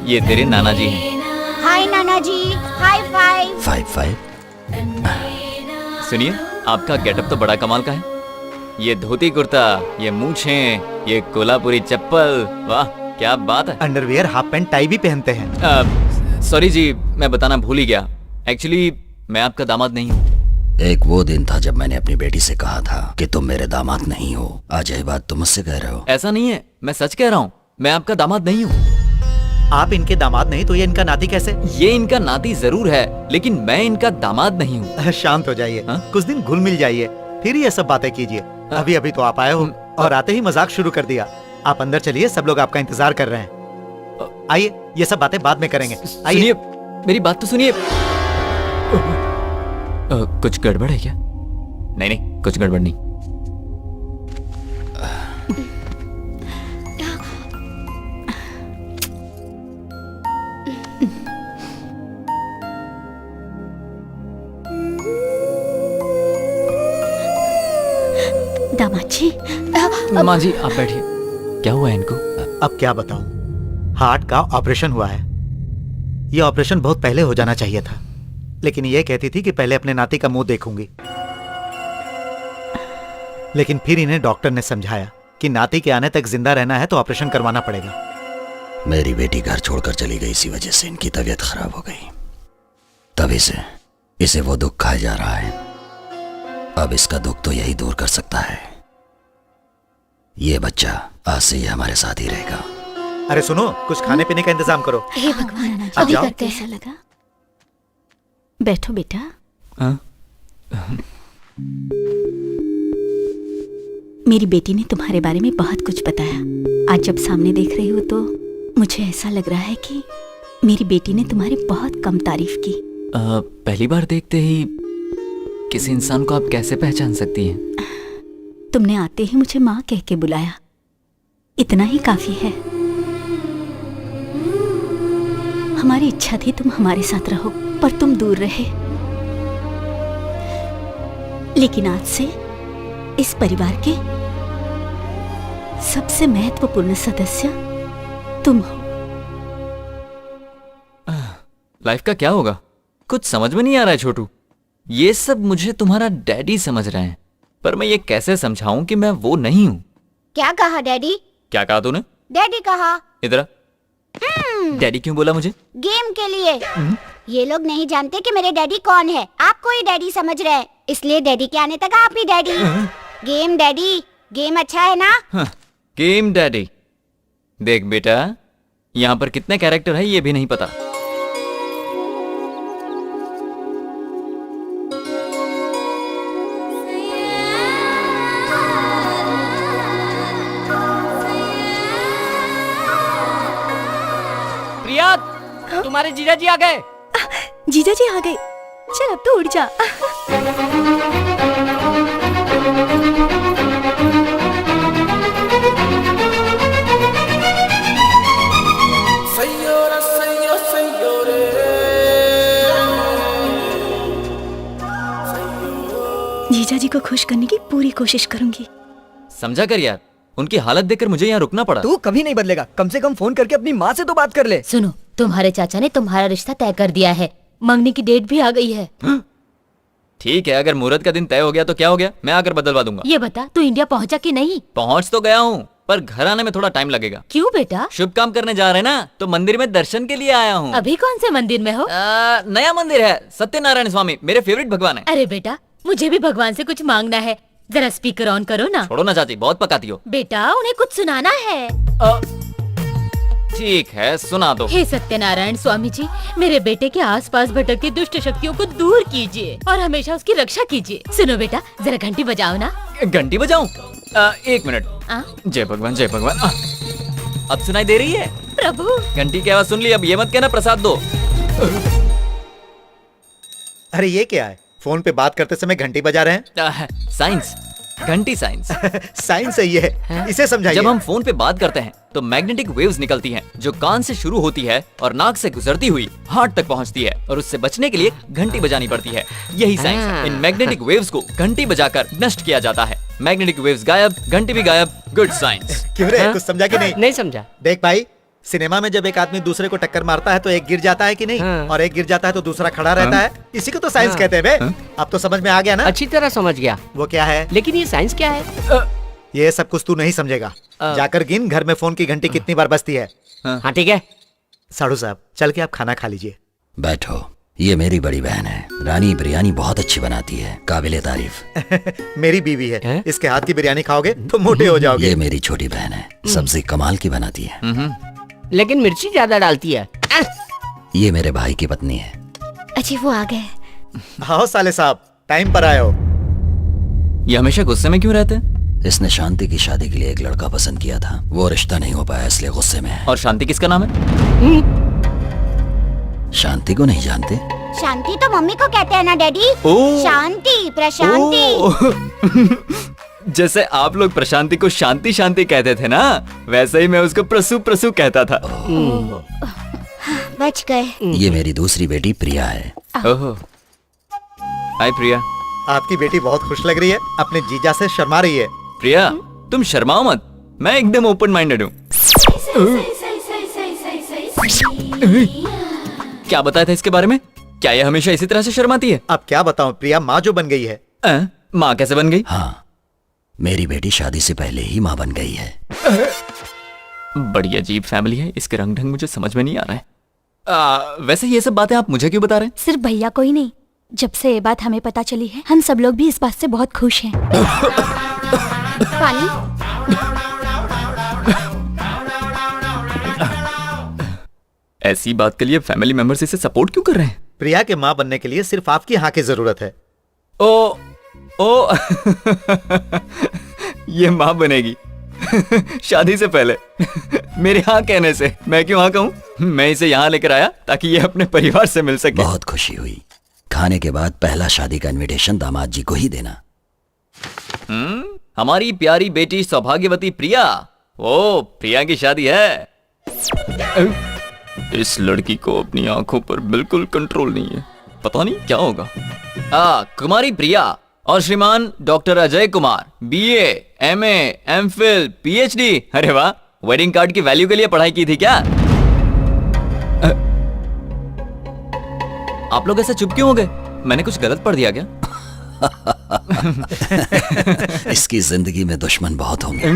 ये तेरे नाना जी हैं। हाय नाना जी, हाई फाइव। 5-5। सुनिए, आपका गेटअप तो बड़ा कमाल का है। ये धोती कुर्ता, ये मूछें, ये कोल्हापुरी चप्पल, वाह क्या बात है। अंडरवियर, हाफ पैंट, टाई भी पहनते हैं। सॉरी जी, मैं बताना भूल ही गया। एक्चुअली मैं आपका दामाद नहीं हूँ। एक वो दिन था जब मैंने अपनी बेटी से कहा था कि तुम मेरे दामाद नहीं हो। आज यही बात तुम मुझसे कह रहे हो। ऐसा नहीं है, मैं सच कह रहा हूँ, मैं आपका दामाद नहीं हूँ। आप इनके दामाद नहीं तो ये इनका नाती कैसे? ये इनका नाती जरूर है, लेकिन मैं इनका दामाद नहीं हूँ। शांत हो जाइए, कुछ दिन घुल मिल जाइए, फिर ये सब बातें कीजिए। अभी अभी तो आप आए हो और आते ही मजाक शुरू कर दिया। आप अंदर चलिए, सब लोग आपका इंतजार कर रहे हैं। आइए, ये सब बातें बाद में करेंगे। आइए, मेरी बात तो सुनिए। कुछ गड़बड़ है क्या? नहीं नहीं, कुछ गड़बड़ नहीं। दामाद जी। माँ जी आप बैठिए। क्या हुआ है इनको? अब क्या बताऊं, हार्ट का ऑपरेशन हुआ है। ये ऑपरेशन बहुत पहले हो जाना चाहिए था, लेकिन ये कहती थी कि पहले अपने नाती का मुंह देखूंगी। लेकिन फिर इन्हें डॉक्टर ने समझाया कि नाती के आने तक जिंदा रहना है तो ऑपरेशन करवाना पड़ेगा। मेरी बेटी घर छोड़कर चली गई, इसी वजह से इनकी तबीयत खराब हो गई। तभी से इसे वो दुख खाया जा रहा है। अब इसका दुख तो यही दूर कर सकता है। ये बच्चा आज से ये हमारे साथ ही रहेगा। अरे सुनो, कुछ खाने पीने का इंतजाम करो। हे भगवान, अब अभी जाओ। करते हैं। कैसा लगा? बैठो बेटा। मेरी बेटी ने तुम्हारे बारे में बहुत कुछ बताया। आज जब सामने देख रही हो तो मुझे ऐसा लग रहा है कि मेरी बेटी ने तुम्हारी बहुत कम तारीफ की। पहली बार देखते ही किसी इंसान को आप कैसे पहचान सकती हैं? तुमने आते ही मुझे माँ कह के बुलाया, इतना ही काफी है। हमारी इच्छा थी तुम हमारे साथ रहो, पर तुम दूर रहे। लेकिन आज से इस परिवार के सबसे महत्वपूर्ण सदस्य तुम हो। लाइफ का क्या होगा? कुछ समझ में नहीं आ रहा है छोटू। ये सब मुझे तुम्हारा डैडी समझ रहे हैं, पर मैं ये कैसे समझाऊं कि मैं वो नहीं हूँ। क्या कहा डैडी? क्या कहा तूने? डैडी कहा। इधर डैडी क्यों बोला मुझे? गेम के लिए। ये लोग नहीं जानते कि मेरे डैडी कौन है। आपको ही डैडी समझ रहे हैं, इसलिए डैडी के आने तक आप ही डैडी। गेम डैडी, गेम अच्छा है ना? Game daddy. देख बेटा, यहाँ पर कितने कैरेक्टर है ये भी नहीं पता। प्रिया, तुम्हारे जीजा जी आ गए। जीजा जी आ गए। चल अब तो उड़ जा। जीजा जी को खुश करने की पूरी कोशिश करूंगी। समझा कर यार, उनकी हालत देखकर मुझे यहाँ रुकना पड़ा। तू कभी नहीं बदलेगा। कम से कम फोन करके अपनी माँ से तो बात कर ले। सुनो, तुम्हारे चाचा ने तुम्हारा रिश्ता तय कर दिया है। मंगनी की डेट भी आ गई है। ठीक है, अगर मुहूर्त का दिन तय हो गया तो क्या हो गया, मैं आकर बदलवा दूंगा। ये बता, तू इंडिया पहुंचा कि नहीं? पहुंच तो गया हूँ, पर घर आने में थोड़ा टाइम लगेगा। क्यों बेटा? शुभ काम करने जा रहे हैं ना, तो मंदिर में दर्शन के लिए आया हूँ। अभी कौन से मंदिर में हो? नया मंदिर है, सत्यनारायण स्वामी, मेरे फेवरेट भगवान है। अरे बेटा, मुझे भी भगवान से कुछ मांगना है। जरा स्पीकर ऑन करो ना। छोड़ो ना चाची, बहुत पकाती हो। बेटा उन्हें कुछ सुनाना है। ठीक है, सुना दो। हे सत्यनारायण स्वामी जी, मेरे बेटे के आसपास भटकती दुष्ट शक्तियों को दूर कीजिए और हमेशा उसकी रक्षा कीजिए। सुनो बेटा, जरा घंटी बजाओ ना। घंटी बजाऊं? 1 मिनट। जय भगवान जय भगवान। अब सुनाई दे रही है? प्रभु, घंटी की आवाज सुन ली। अब ये मत कहना प्रसाद दो। अरे ये क्या है? फोन पे बात करते समय घंटी बजा रहे हैं? साइंस, घंटी साइंस। साइंस सही है, इसे समझाइए। जब हम फोन पे बात करते हैं तो मैग्नेटिक वेव्स निकलती हैं, जो कान से शुरू होती है और नाक से गुजरती हुई हार्ट तक पहुंचती है, और उससे बचने के लिए घंटी बजानी पड़ती है। यही साइंस है। इन मैग्नेटिक वेव्स को घंटी बजाकर नष्ट किया जाता है। मैग्नेटिक वेव्स गायब, घंटी भी गायब। Good science. क्यों रे, कुछ समझा कि नहीं? नहीं समझा। देख भाई, सिनेमा में जब एक आदमी दूसरे को टक्कर मारता है तो एक गिर जाता है कि नहीं? और एक गिर जाता है तो दूसरा खड़ा रहता है। इसी को तो साइंस कहते हैं बे। अब तो समझ में आ गया ना? अच्छी तरह समझ गया। वो क्या है? लेकिन ये साइंस क्या है? ये सब कुछ तू नहीं समझेगा। जाकर गिन घर में फोन की घंटी कितनी बार बजती है। हाँ ठीक है। साधु साहब, चल के आप खाना खा लीजिए। बैठो, ये मेरी बड़ी बहन है। रानी बिरयानी बहुत अच्छी बनाती है, काबिले तारीफ। मेरी बीवी है, इसके हाथ की बिरयानी खाओगे तो मोटे हो जाओगे। ये मेरी छोटी बहन है, सब्जी कमाल की बनाती है। लेकिन मिर्ची ज्यादा डालती है। ये मेरे भाई की पत्नी है। अच्छी, वो आ गए। आओ साले साहब, टाइम पर आए हो। ये हमेशा गुस्से में क्यों रहते हैं? इसने शांति की शादी के लिए एक लड़का पसंद किया था, वो रिश्ता नहीं हो पाया इसलिए गुस्से में है। और शांति किसका नाम है? शांति को नहीं जानते? शांति तो मम्मी को कहते हैं ना डैडी। शांति, प्रशांति। जैसे आप लोग प्रशांति को शांति शांति कहते थे ना, वैसे ही मैं उसको प्रसु प्रसु कहता था। बच गए। ये मेरी दूसरी बेटी प्रिया है। ओहो, हाय प्रिया। आपकी बेटी बहुत खुश लग रही है, अपने जीजा से शर्मा रही है। प्रिया, तुम शर्माओ मत, मैं एकदम ओपन माइंडेड हूँ। क्या बताया था इसके बारे में? क्या ये हमेशा इसी तरह से शर्माती है? अब क्या बताऊं, प्रिया माँ जो बन गई है। माँ कैसे बन गई? हाँ, मेरी बेटी शादी से पहले ही माँ बन गई है। बड़ी अजीब फैमिली है, इसके रंग ढंग मुझे समझ में नहीं आ रहा है। वैसे ये सब बातें आप मुझे क्यों बता रहे हैं? सिर्फ भैया को ही नहीं, जब से ये बात हमें पता चली है, हम सब लोग भी इस बात से बहुत खुश हैं। पानी। ऐसी बात के लिए फैमिली मेंबर्स इसे सपोर्ट क्यों कर रहे हैं? प्रिया के माँ बनने के लिए सिर्फ आपकी हाँ की जरूरत है। ओ ये माँ बनेगी शादी से पहले मेरे हाँ कहने से। मैं क्यों हाँ कहूँ? मैं इसे यहाँ लेकर आया ताकि ये अपने परिवार से मिल सके। बहुत खुशी हुई। खाने के बाद पहला शादी का इनविटेशन दामाद जी को ही देना। हमारी प्यारी बेटी सौभाग्यवती प्रिया। ओ, प्रिया की शादी है। इस लड़की को अपनी आंखों पर बिल्कुल कंट्रोल नहीं है, पता नहीं क्या होगा। कुमारी प्रिया और श्रीमान doctor Ajay Kumar, BA, MA, MPhil, PhD। अरे वाह, वेडिंग कार्ड की वैल्यू के लिए पढ़ाई की थी क्या? आप लोग ऐसे चुप क्यों हो गए? मैंने कुछ गलत पढ़ दिया क्या? इसकी जिंदगी में दुश्मन बहुत होंगे।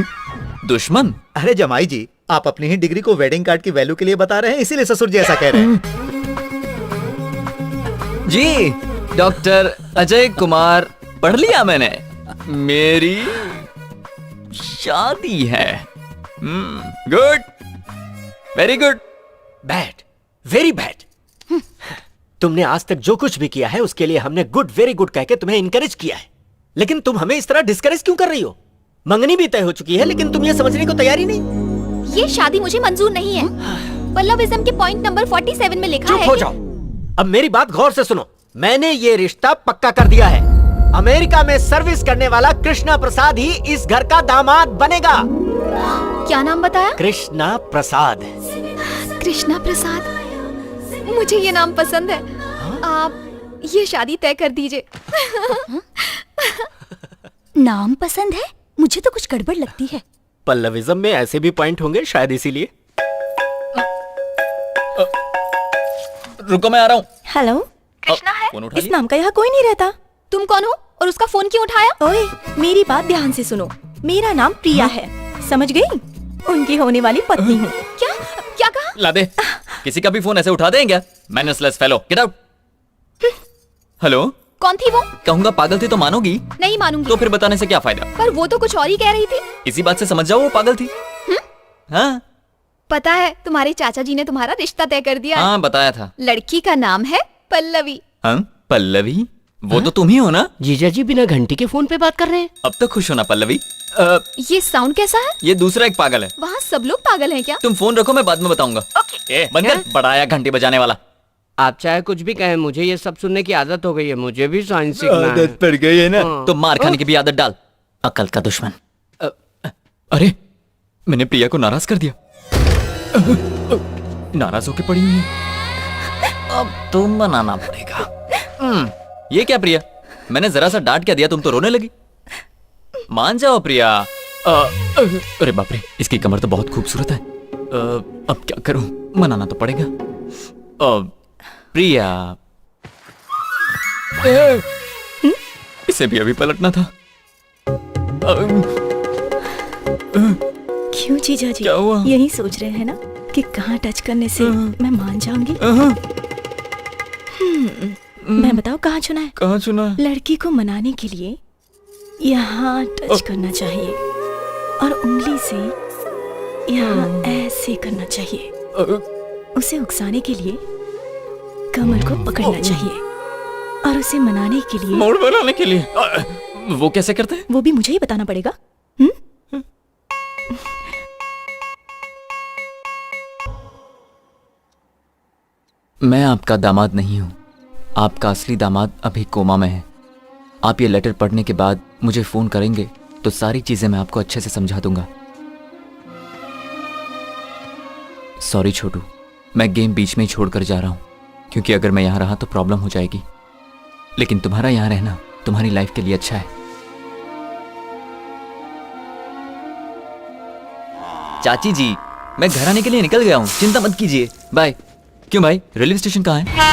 दुश्मन? अरे जमाई जी, आप अपनी ही डिग्री को वेडिंग कार्ड की वैल्यू के लिए बता रहे हैं, इसीलिए ससुर जी ऐसा कह रहे हैं। जी, डॉक्टर अजय कुमार पढ़ लिया मैंने। मेरी शादी है। Good, very good. Bad, very bad. तुमने आज तक जो कुछ भी किया है उसके लिए हमने गुड, वेरी गुड कह के तुम्हें इनकरेज किया है, लेकिन तुम हमें इस तरह डिस्करेज क्यों कर रही हो? मंगनी भी तय हो चुकी है, लेकिन तुम ये समझने को तैयार ही नहीं। ये शादी मुझे मंजूर नहीं है। पल्लविज्म के पॉइंट नंबर 47 में लिखा है। चुप हो जाओ। अब मेरी बात गौर से सुनो। मैंने ये रिश्ता पक्का कर दिया है। अमेरिका में सर्विस करने वाला कृष्णा प्रसाद ही इस घर का दामाद बनेगा। क्या नाम बताया? कृष्णा प्रसाद। कृष्णा प्रसाद, मुझे ये नाम पसंद है। आप ये शादी तय कर दीजिए। नाम पसंद है? मुझे तो कुछ गड़बड़ लगती है। पल्लविज्म में ऐसे भी पॉइंट होंगे, शायद इसीलिए। रुको, मैं आ रहा हूँ। हेलो, कृष्णा है? इस नाम का यहाँ कोई नहीं रहता। तुम कौन हो और उसका फोन क्यों उठाया? ओए, मेरी बात ध्यान से सुनो। मेरा नाम प्रिया है, समझ गई? उनकी होने वाली पत्नी हूँ। क्या कहा? ला दे, किसी का भी फोन ऐसे उठा दें क्या? मैनर्सलेस फेलो, गेट आउट। हेलो, कौन थी वो? कहूंगा पागल थी तो मानोगी? नहीं मानूंगी। तो फिर बताने से क्या फायदा? पर वो तो कुछ और ही कह रही थी। इसी बात से समझ जाओ वो पागल थी। हाँ पता है तुम्हारे चाचा जी ने तुम्हारा रिश्ता तय कर दिया है। हाँ बताया था। लड़की का नाम है पल्लवी। हाँ पल्लवी? वो तो तुम ही हो ना? जीजा जी बिना घंटी के फोन पे बात कर रहे हैं। अब तो खुश हो ना पल्लवी? ये साउंड कैसा है? ये दूसरा एक पागल है। वहाँ सब लोग पागल हैं क्या? तुम फोन रखो, मैं बाद में बताऊंगा। ओके। बंद कर, बड़ा आया घंटी बजाने वाला। आप चाहे कुछ भी कहें, मुझे ये सब सुनने की आदत हो गई है। मुझे भी साइंस सीखना है। आदत पड़ गई है ना? हाँ। तो मार खाने की भी आदत डाल, अकल का दुश्मन। अरे मैंने प्रिया को नाराज कर दिया। नाराज होके पड़ी हुई है। अब तुम बनाना पड़ेगा। ये क्या प्रिया, मैंने जरा सा डांट क्या दिया, तुम तो रोने लगी। मान जाओ प्रिया। अरे बाप रे, इसकी कमर तो बहुत खूबसूरत है। अब क्या करूं, मनाना तो पड़ेगा। प्रिया, इसे भी अभी पलटना था। क्यों जीजा जी? क्या हुआ? यही सोच रहे हैं ना कि कहाँ टच करने से मैं मान जाऊंगी? मैं बताओ कहाँ चुना है? कहाँ चुना? लड़की को मनाने के लिए यहाँ टच करना चाहिए और उंगली से यहाँ ऐसे करना चाहिए। उसे उकसाने के लिए कमर को पकड़ना चाहिए और उसे मनाने के लिए मोड़ बनाने के लिए। वो कैसे करते हैं? वो भी मुझे ही बताना पड़ेगा। मैं आपका दामाद नहीं हूं, आपका असली दामाद अभी कोमा में है। आप ये लेटर पढ़ने के बाद मुझे फोन करेंगे तो सारी चीजें मैं आपको अच्छे से समझा दूंगा। सॉरी छोटू, मैं गेम बीच में ही छोड़कर जा रहा हूं, क्योंकि अगर मैं यहां रहा तो प्रॉब्लम हो जाएगी। लेकिन तुम्हारा यहां रहना तुम्हारी लाइफ के लिए अच्छा है। चाची जी, मैं घर आने के लिए निकल गया हूं, चिंता मत कीजिए। बाय। क्यों भाई, रेलवे स्टेशन कहाँ है?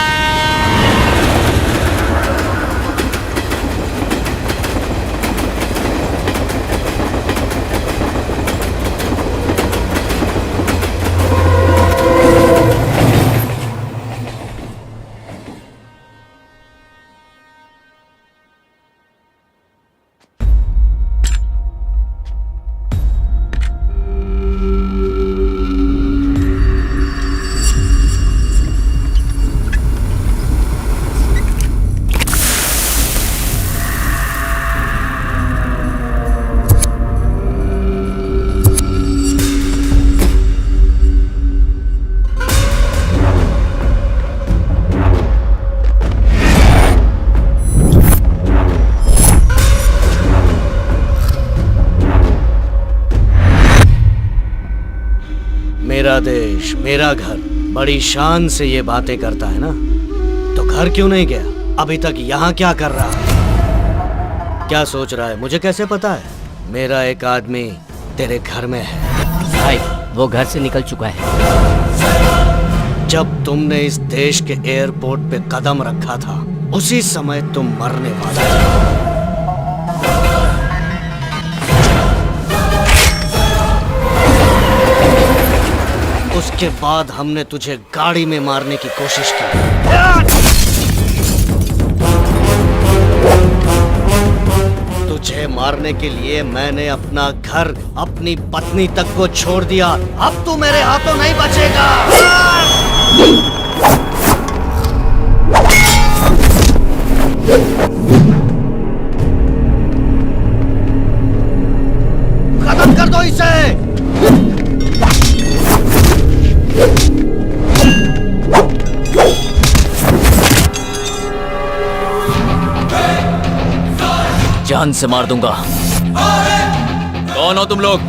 मेरा देश, मेरा घर, बड़ी शान से ये बातें करता है ना, तो घर क्यों नहीं गया? अभी तक यहाँ क्या कर रहा है? क्या सोच रहा है? मुझे कैसे पता है? मेरा एक आदमी तेरे घर में है। भाई, वो घर से निकल चुका है। जब तुमने इस देश के एयरपोर्ट पे कदम रखा था, उसी समय तुम मरने वाला था। उसके बाद हमने तुझे गाड़ी में मारने की कोशिश की। तुझे मारने के लिए मैंने अपना घर, अपनी पत्नी तक को छोड़ दिया। अब तू मेरे हाथों नहीं बचेगा। खत्म कर दो इसे। जान से मार दूंगा। कौन हो तुम लोग?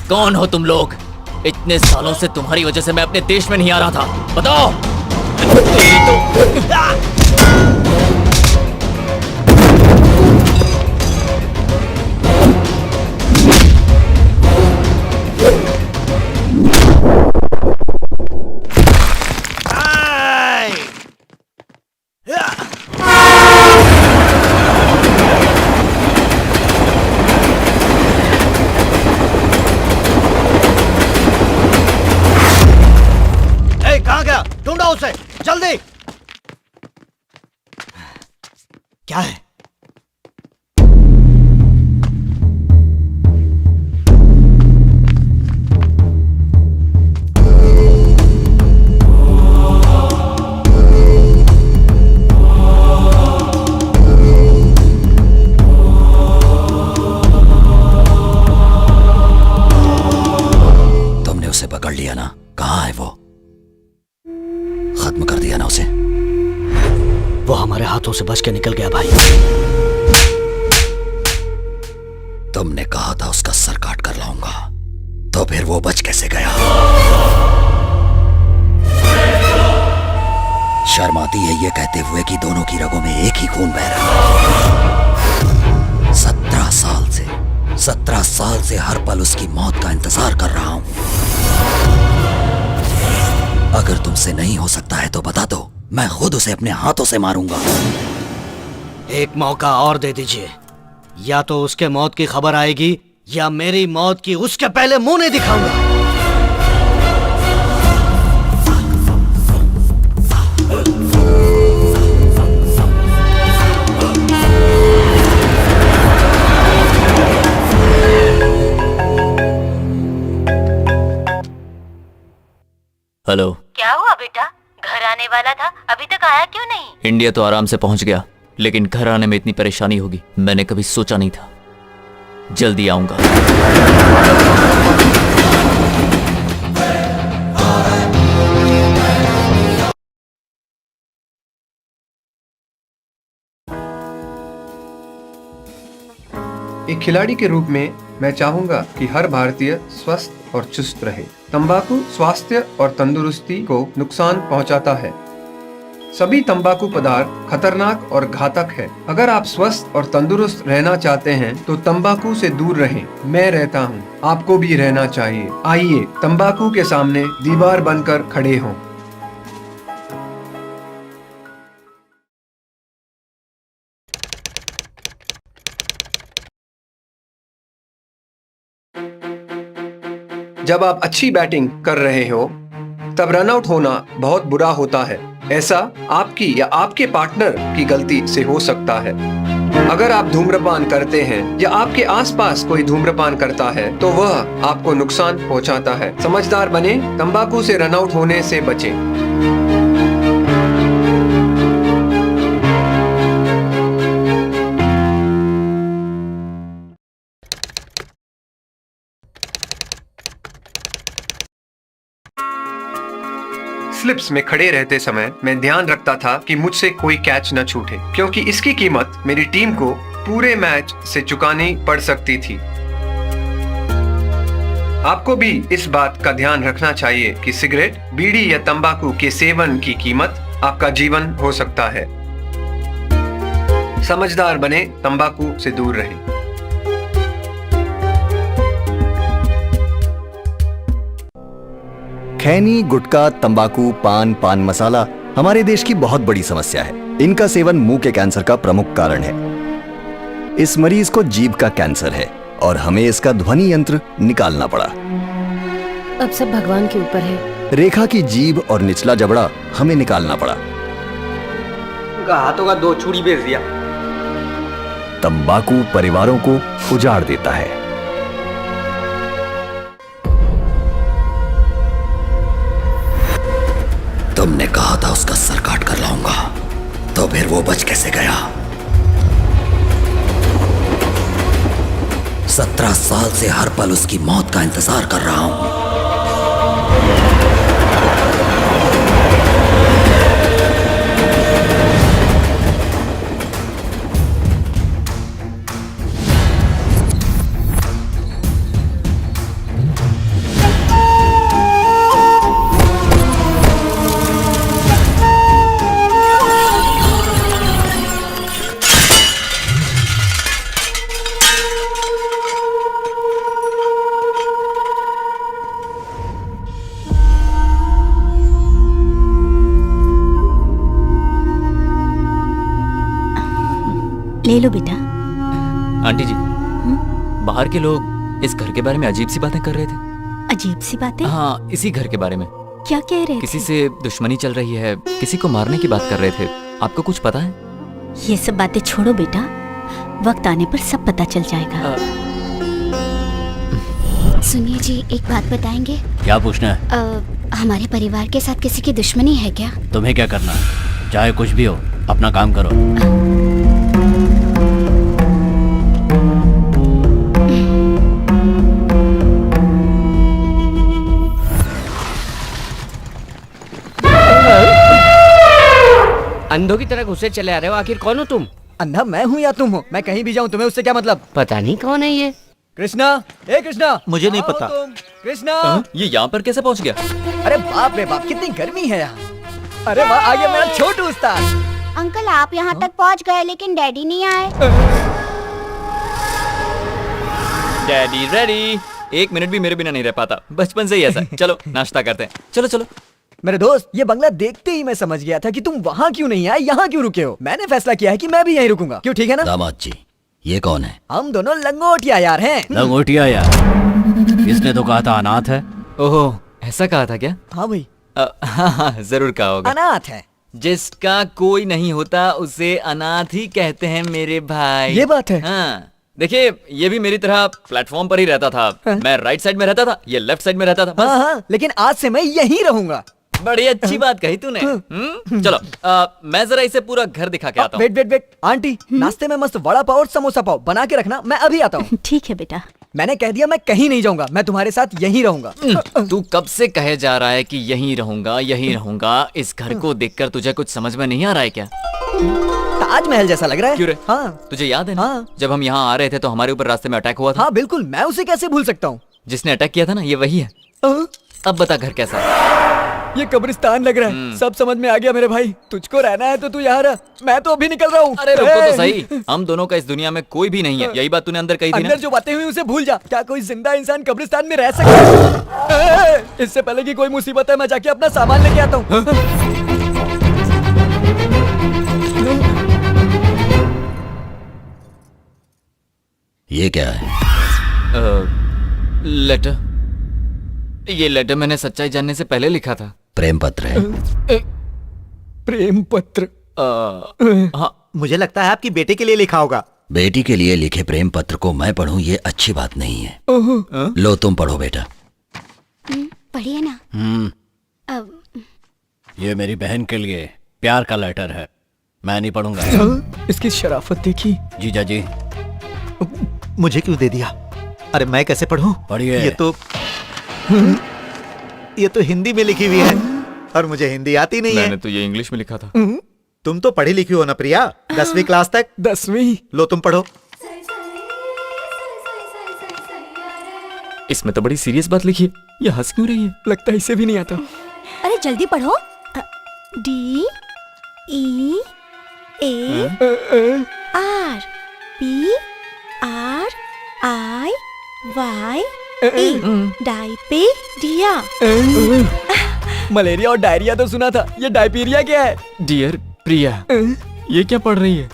कौन हो तुम लोग? इतने सालों से तुम्हारी वजह से मैं अपने देश में नहीं आ रहा था। बताओ। तेरी तो कहाँ गया? ढूंढो उसे जल्दी। क्या है? तुमने उसे पकड़ लिया ना? कहाँ है वो? खत्म कर दिया ना उसे? वो हमारे हाथों से बच के निकल गया भाई। तुमने कहा था उसका सर काट कर लाऊंगा, तो फिर वो बच कैसे गया? शर्म आती है ये कहते हुए कि दोनों की रगों में एक ही खून बह रहा है। 17 साल से हर पल उसकी मौत का इंतजार कर रहा हूं। अगर तुमसे नहीं हो सकता है तो बता दो, मैं खुद उसे अपने हाथों से मारूंगा। एक मौका और दे दीजिए, या तो उसके मौत की खबर आएगी या मेरी मौत की उसके पहले मुंह नहीं दिखाऊंगा। हेलो। क्या हुआ बेटा? घर आने वाला था, अभी तक आया क्यों नहीं? इंडिया तो आराम से पहुंच गया, लेकिन घर आने में इतनी परेशानी होगी मैंने कभी सोचा नहीं था। जल्दी आऊंगा। एक खिलाड़ी के रूप में मैं चाहूंगा कि हर भारतीय स्वस्थ और चुस्त रहे। तंबाकू स्वास्थ्य और तंदुरुस्ती को नुकसान पहुंचाता है। सभी तंबाकू पदार्थ खतरनाक और घातक है। अगर आप स्वस्थ और तंदुरुस्त रहना चाहते हैं तो तंबाकू से दूर रहें। मैं रहता हूं, आपको भी रहना चाहिए। आइए तंबाकू के सामने दीवार बनकर खड़े हों। जब आप अच्छी बैटिंग कर रहे हो तब रनआउट होना बहुत बुरा होता है। ऐसा आपकी या आपके पार्टनर की गलती से हो सकता है। अगर आप धूम्रपान करते हैं या आपके आसपास कोई धूम्रपान करता है तो वह आपको नुकसान पहुंचाता है। समझदार बने, तंबाकू से रनआउट होने से बचें। स्लिप्स में खड़े रहते समय मैं ध्यान रखता था कि मुझसे कोई कैच न छूटे, क्योंकि इसकी कीमत मेरी टीम को पूरे मैच से चुकानी पड़ सकती थी। आपको भी इस बात का ध्यान रखना चाहिए कि सिगरेट, बीड़ी या तंबाकू के सेवन की कीमत आपका जीवन हो सकता है। समझदार बने, तंबाकू से दूर रहें। खैनी, गुटखा, तंबाकू, पान मसाला हमारे देश की बहुत बड़ी समस्या है। इनका सेवन मुंह के कैंसर का प्रमुख कारण है। इस मरीज को जीभ का कैंसर है और हमें इसका ध्वनि यंत्र निकालना पड़ा। अब सब भगवान के ऊपर है। रेखा की जीभ और निचला जबड़ा हमें निकालना पड़ा। उनका हाथों का 2 चूड़ी बेच दिया। तंबाकू परिवारों को उजाड़ देता है। तुमने कहा था उसका सर काट कर लाऊंगा, तो फिर वो बच कैसे गया? 17 साल से हर पल उसकी मौत का इंतजार कर रहा हूं। ले लो बेटा। आंटी जी, बाहर के लोग इस घर के बारे में अजीब सी बातें कर रहे थे। अजीब सी बातें? हाँ, इसी घर के बारे में। क्या कह रहे किसी थे? से दुश्मनी चल रही है, किसी को मारने की बात कर रहे थे। आपको कुछ पता है? ये सब बातें छोड़ो बेटा, वक्त आने पर सब पता चल जाएगा। सुनिए जी, एक बात बताएंगे? क्या पूछना है? हमारे परिवार के साथ किसी की दुश्मनी है क्या? तुम्हें क्या करना है? चाहे कुछ भी हो, अपना काम करो। अंधों की तरह घुसे चले आ रहे हो, आखिर कौन हो तुम? अंधा मैं हूँ या तुम हो? मैं कहीं भी जाऊँ तुम्हें उससे क्या मतलब? पता नहीं कौन है ये। कृष्णा, ए कृष्णा, मुझे नहीं पता। कृष्णा, ये यहाँ पर कैसे पहुँच गया? अरे बाप रे बाप, कितनी गर्मी है यहाँ। अरे वाह, आ गया मेरा छोटू उस्ताद। अंकल आप यहाँ तक पहुँच गए लेकिन डैडी नहीं आए। Daddy ready. 1 मिनट भी मेरे बिना नहीं रह पाता, बचपन से ही ऐसा। चलो नाश्ता करते हैं, चलो चलो। मेरे दोस्त, ये बंगला देखते ही मैं समझ गया था कि तुम वहाँ क्यों नहीं आए, यहाँ क्यों रुके हो। मैंने फैसला किया है कि मैं भी यहीं रुकूंगा। क्यों, ठीक है ना? दामाद जी, ये कौन है? हम दोनों लंगोटिया यार हैं। लंगोटिया यार? इसने तो कहा था अनाथ है। ओहो, ऐसा कहा था क्या? हाँ भाई। हाँ, जरूर कहा होगा। अनाथ है। जिसका कोई नहीं होता उसे अनाथ ही कहते हैं मेरे भाई। ये बात है। हाँ, देखिए, ये भी मेरी तरह प्लेटफॉर्म पर ही रहता था। मैं राइट साइड में रहता था, ये लेफ्ट साइड में रहता था। हाँ हाँ, लेकिन आज से मैं यहीं रहूंगा। बड़ी अच्छी बात कही तूने। चलो, मैं जरा इसे पूरा घर दिखा के आता हूँ। वेट वेट वेट, आंटी, नाश्ते में मस्त वड़ा पाव और समोसा पाव बना के रखना, मैं अभी आता हूँ। ठीक है बेटा। मैंने कह दिया, मैं कहीं नहीं जाऊंगा, मैं तुम्हारे साथ यहीं रहूंगा। तू कब से कहे जा रहा है कि यहीं रहूंगा, यहीं रहूंगा? इस घर को देखकर तुझे कुछ समझ में नहीं आ रहा है क्या? ताजमहल जैसा लग रहा है। क्यों रे? हाँ। तुझे याद है ना? हाँ। जब हम यहाँ आ रहे थे तो हमारे ऊपर रास्ते में अटैक हुआ था। हाँ बिल्कुल, मैं उसे कैसे भूल सकता हूँ। जिसने अटैक किया था ना, ये वही है। अब बता घर कैसा है? ये कब्रिस्तान लग रहा है। सब समझ में आ गया मेरे भाई। तुझको रहना है तो तू यहाँ रह, मैं तो अभी निकल रहा हूँ। अरे रुको तो सही, हम दोनों का इस दुनिया में कोई भी नहीं है। यही बात तूने अंदर कही थी ना? अंदर जो बातें हुई उसे भूल जा। क्या कोई जिंदा इंसान कब्रिस्तान में रह सकता है? इससे पहले कि कोई मुसीबत है, मैं जाके अपना सामान लेके आता हूँ। ये क्या है? लेटर। ये लेटर मैंने सच्चाई जानने से पहले लिखा था। प्रेम पत्र है। प्रेम पत्र? हाँ, मुझे लगता है आपकी बेटे के लिए लिखा होगा। बेटी के लिए लिखे प्रेम पत्र को मैं पढ़ूं, ये अच्छी बात नहीं है। लो तुम पढ़ो बेटा। पढ़िए ना। ये मेरी बहन के लिए प्यार का लेटर है, मैं नहीं पढ़ूंगा। इसकी शराफत देखी। जीजा जी, मुझे क्यों दे दिया? अरे मैं कैसे पढ़ूं? पढ़िए। ये तो हिंदी में लिखी हुई है और मुझे हिंदी आती नहीं है। मैंने तो ये इंग्लिश में लिखा था। तुम तो पढ़ी लिखी हो ना प्रिया, 10वीं क्लास तक। 10वीं? लो तुम पढ़ो। इसमें तो बड़ी सीरियस बात लिखी है, ये हंस क्यों रही है? लगता है इसे भी नहीं आता। अरे जल्दी पढ़ो। D E A R P R I Y E डायपेरिया। मलेरिया और डायरिया तो सुना था, ये डायपीरिया क्या है? डियर प्रिया, ये क्या पढ़ रही है?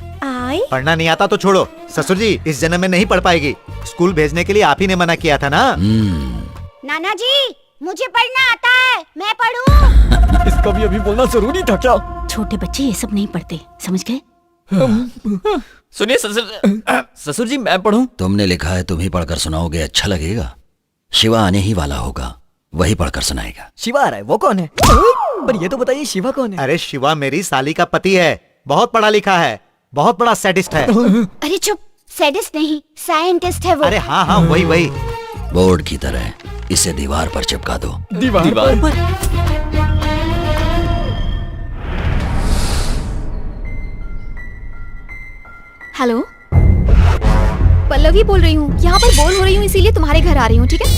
पढ़ना नहीं आता तो छोड़ो। ससुर जी इस जन्म में नहीं पढ़ पाएगी। स्कूल भेजने के लिए आप ही ने मना किया था ना। नाना जी, मुझे पढ़ना आता है, मैं पढ़ूं। इसका भी अभी बोलना जरूरी था क्या? छोटे बच्चे ये सब नहीं पढ़ते, समझ गए? सुनिए ससुर जी, मैं पढ़ूं? तुमने लिखा है, तुम ही पढ़कर सुनाओगे, अच्छा लगेगा। शिवा आने ही वाला होगा, वही पढ़कर सुनाएगा। शिवा आ रहा है? वो कौन है? पर ये तो बताइए, शिवा कौन है? अरे शिवा मेरी साली का पति है, बहुत पढ़ा लिखा है, बहुत बड़ा सैडिस्ट है। अरे चुप, सैडिस्ट नहीं, साइंटिस्ट है वो। अरे हाँ हाँ, वही वही। बोर्ड की तरह इसे दीवार पर चिपका दो। दीवार पर? हेलो, पल्लवी बोल रही हूँ। यहाँ पर बोर हो रही हूँ, इसीलिए तुम्हारे घर आ रही हूँ, ठीक है?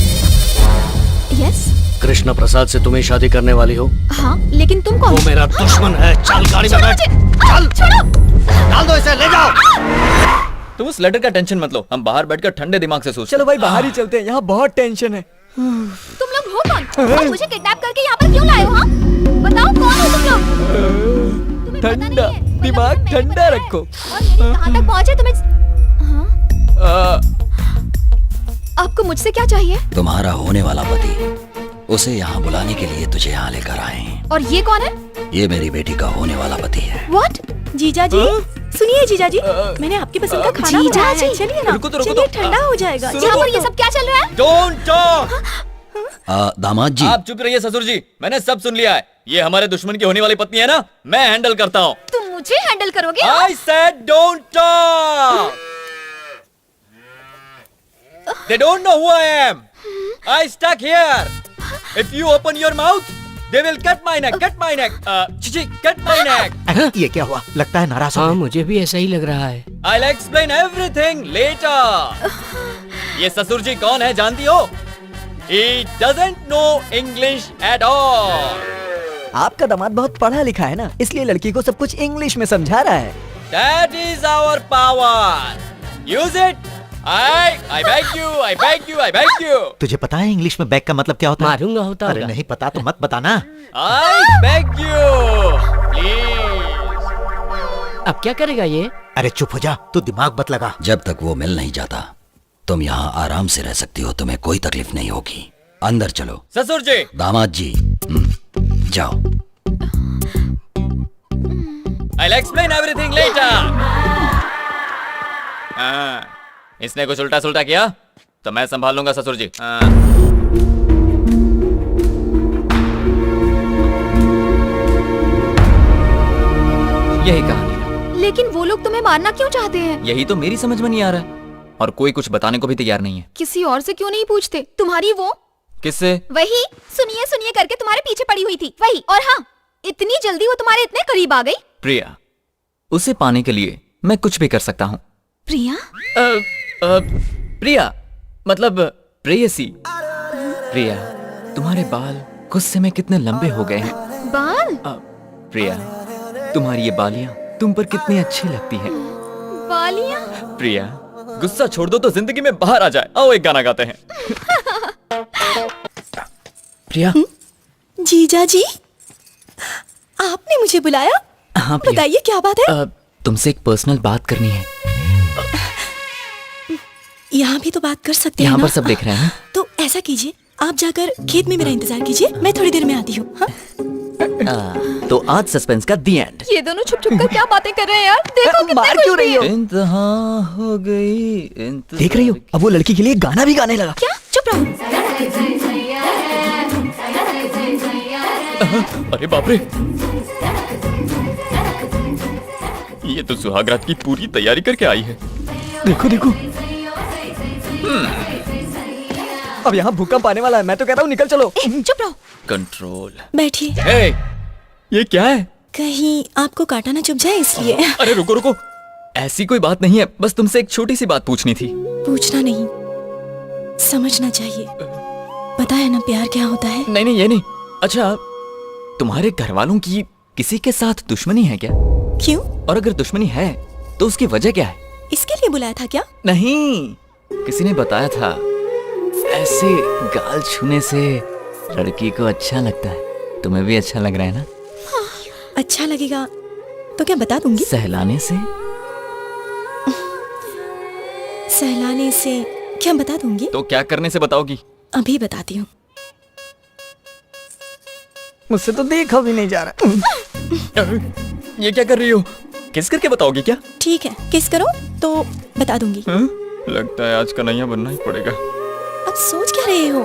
यस। कृष्णा प्रसाद से तुम्हें शादी करने वाली हो? हाँ, लेकिन तुम कौन? वो मेरा दुश्मन है। चल गाड़ी में बैठ। चल, डाल दो इसे, ले जाओ। तुम उस लेटर का टेंशन मत लो, हम बाहर बैठकर ठंडे दिमाग से सोचते। चलो भाई बाहर ही चलते हैं, यहाँ बहुत टेंशन है। तुम लोग हो कौन? और मुझे किडनैप करके यहाँ पर क्यों लाए हो? हाँ? बताओ कौन हो तुम लोग? तुम्हें पता नहीं है, दिमाग ठंडा रखो। कहाँ तक पहुँचे तुम्हें? हाँ? आपको मुझसे क्या चाहिए? तुम्हारा होने वाला पति, उसे यहाँ बुलाने के लिए तुझे यहाँ लेकर आए हैं। और ये कौन है? ये मेरी बेटी का होने वाला पति है। What? जीजा जी, सुनिए जीजा जी, मैंने आपकी पसंद का खाना बनाया है। चलिए ना, चलिए ठंडा हो जाएगा। यहाँ पर ये सब क्या चल रहा है? Don't talk. दामाद जी, आप चुप रहिए ससुर जी, मैंने सब सुन लिया है। ये हमारे दुश्मन की होने वाली पत्नी है ना, मैं हैंडल करता हूँ। तुम मुझे हैंडल करोगे? I said don't talk. They don't know who I am. I stuck here. If you open your mouth, they will cut my neck. Cut my neck. Chichi, cut my neck. ये क्या हुआ? लगता है नाराज हो हाँ गए। मुझे भी ऐसा ही लग रहा है। I'll explain everything later. ये ससुर जी कौन है जानती हो? He doesn't know English at all. आपका दामाद बहुत पढ़ा लिखा है ना, इसलिए लड़की को सब कुछ इंग्लिश में समझा रहा है। That is our power. Use it. I beg you, I beg you, I beg you. तुझे पता है इंग्लिश में बैग का मतलब क्या होता है? मारूंगा होता अरे होगा। नहीं पता तो मत बताना। I beg you, please. अब क्या करेगा ये? अरे चुप हो जा, तू दिमाग मत लगा। जब तक वो मिल नहीं जाता, तुम यहाँ आराम से रह सकती हो, तुम्हें कोई तकलीफ नहीं होगी। अंदर चलो। ससुर जी। दामाद जी, जाओ। I'll explain everything later. इसने कुछ उल्टा सुल्टा किया तो मैं संभाल लूंगा ससुर जी। यही कहानी है। लेकिन वो लोग तुम्हें मारना क्यों चाहते हैं? यही तो मेरी समझ में नहीं आ रहा है, और कोई कुछ बताने को भी तैयार नहीं है। किसी और से क्यों नहीं पूछते? तुम्हारी वो किससे? वही सुनिए सुनिए करके तुम्हारे पीछे पड़ी हुई थी, वही। और हाँ, इतनी जल्दी वो तुम्हारे इतने करीब आ गई। प्रिया, उसे पाने के लिए मैं कुछ भी कर सकता हूँ। प्रिया? प्रिया मतलब प्रेयसी। प्रिया, तुम्हारे बाल गुस्से में कितने लंबे हो गए हैं। बाल? प्रिया, तुम्हारी ये बालियां तुम पर कितनी अच्छी लगती हैं। बालियां? प्रिया, गुस्सा छोड़ दो तो जिंदगी में बाहर आ जाए। आओ एक गाना गाते हैं। प्रिया। जीजा जी, आपने मुझे बुलाया? हाँ प्रिया। बताइए क्या बात है? तुमसे एक पर्सनल बात करनी है। यहाँ भी तो बात कर सकते हैं यहाँ ना? पर सब देख रहे हैं। तो ऐसा कीजिए, आप जाकर खेत में मेरा इंतजार कीजिए, मैं थोड़ी देर में आती हूँ। हाँ? तो आज सस्पेंस का दी एंड। ये दोनों छुप छुप कर क्या बातें कर रहे हैं यार? देखो कितने मार क्यों रही हो? इंतहा हो गई। देख रही हो, अब वो लड़की के लिए गाना भी गाने लगा। क्या? चुप रहो। अरे बाप रे, ये तो सुहागरात की पूरी तैयारी करके आई है। देखो देखो, अब यहाँ भूकंप आने वाला है। मैं तो कहता हूँ निकल चलो। चुप रहो। कंट्रोल। बैठिए। ये क्या है? कहीं आपको काटा ना चुभ जाए इसलिए। अरे रुको रुको, ऐसी कोई बात नहीं है, बस तुमसे एक छोटी सी बात पूछनी थी। पूछना नहीं, समझना चाहिए। पता है ना प्यार क्या होता है? नहीं नहीं, ये नहीं। अच्छा, तुम्हारे घर वालों की किसी के साथ दुश्मनी है क्या? क्यों? और अगर दुश्मनी है तो उसकी वजह क्या है? इसके लिए बुलाया था क्या? नहीं, किसी ने बताया था ऐसे गाल छूने से लड़की को अच्छा लगता है। तुम्हें भी अच्छा लग रहा है ना? हाँ, अच्छा लगेगा तो क्या बता दूंगी। सहलाने से? सहलाने से क्या बता दूंगी? तो क्या करने से बताओगी? अभी बताती हूँ। मुझसे तो देखा भी नहीं जा रहा। ये क्या कर रही हो? किस करके बताओगी क्या? ठीक है, किस करो तो बता दूंगी। लगता है आज कन्हैया बनना ही पड़ेगा। अब सोच क्या रहे हो?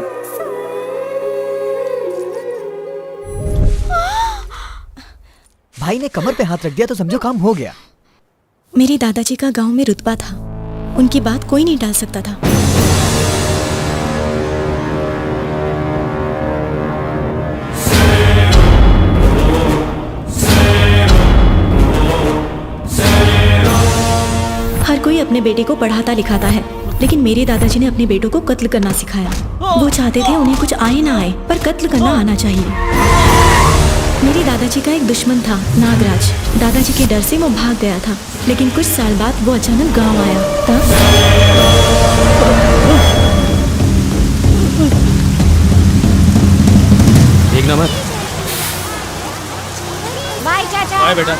भाई ने कमर पे हाथ रख दिया तो समझो काम हो गया। मेरे दादाजी का गांव में रुतबा था, उनकी बात कोई नहीं टाल सकता था। हर कोई अपने बेटे को पढ़ाता लिखाता है, लेकिन मेरे दादाजी ने अपने बेटों को कत्ल करना सिखाया। वो चाहते थे उन्हें कुछ आए ना आए, पर कत्ल करना आना चाहिए। मेरे दादाजी का एक दुश्मन था, नागराज। दादाजी के डर से वो भाग गया था, लेकिन कुछ साल बाद वो अचानक गांव आया। तब देखना मत। बाय चाचा। बाय बेटा।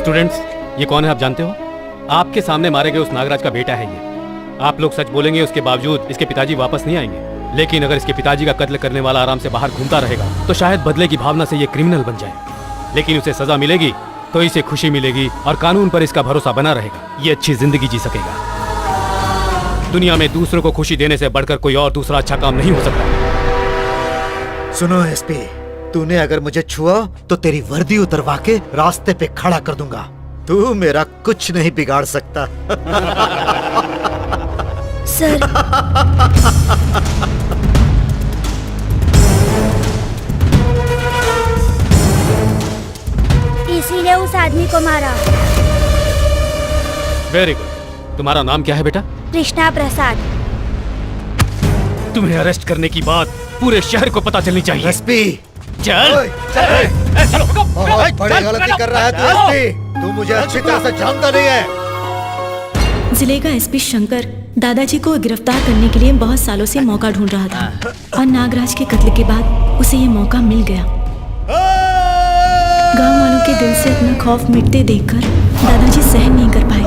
स्टूडेंट्स, ये कौन है आप जानते हो? आपके सामने मारे गए उस नागराज का बेटा है ये। आप लोग सच बोलेंगे, उसके बावजूद इसके पिताजी वापस नहीं आएंगे। लेकिन अगर इसके पिताजी का कत्ल करने वाला आराम से बाहर घूमता रहेगा तो शायद बदले की भावना से ये क्रिमिनल बन जाए। लेकिन उसे सजा मिलेगी तो इसे खुशी मिलेगी और कानून पर इसका भरोसा बना रहेगा। ये अच्छी जिंदगी जी सकेगा। दुनिया में दूसरों को खुशी देने से बढ़कर कोई और दूसरा अच्छा काम नहीं हो सकता। सुनो एसपी, तूने अगर मुझे छुआ तो तेरी वर्दी उतरवा के रास्ते पे खड़ा कर दूंगा। तू मेरा कुछ नहीं बिगाड़ सकता। सर, इसी ने उस आदमी को मारा। Very good. तुम्हारा नाम क्या है बेटा? कृष्णा प्रसाद। तुम्हें अरेस्ट करने की बात पूरे शहर को पता चलनी चाहिए। एसपी, चल चलो, बहुत बड़ी गलती कर रहा है तू एसपी। तू मुझे अच्छी तरह से जानता नहीं है। जिले का एसपी शंकर दादाजी को गिरफ्तार करने के लिए बहुत सालों से मौका ढूंढ रहा था और नागराज के कत्ल के बाद उसे ये मौका मिल गया। गांव वालों के दिल से अपना खौफ मिटते देखकर दादाजी सहन नहीं कर पाए।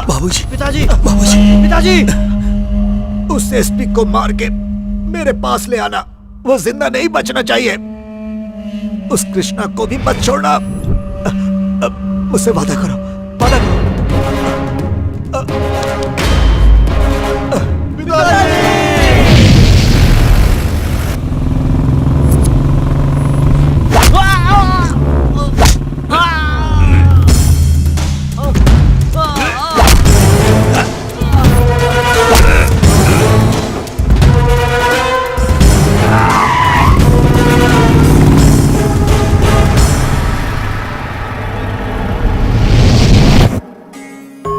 बाबूजी, पिताजी, बाबूजी, पिताजी, उस एसपी को मार के मेरे पास ले आना। वो जिंदा नहीं बचना चाहिए। उस कृष्णा को भी मत छोड़ना। मुझसे वादा करो, वादा करो।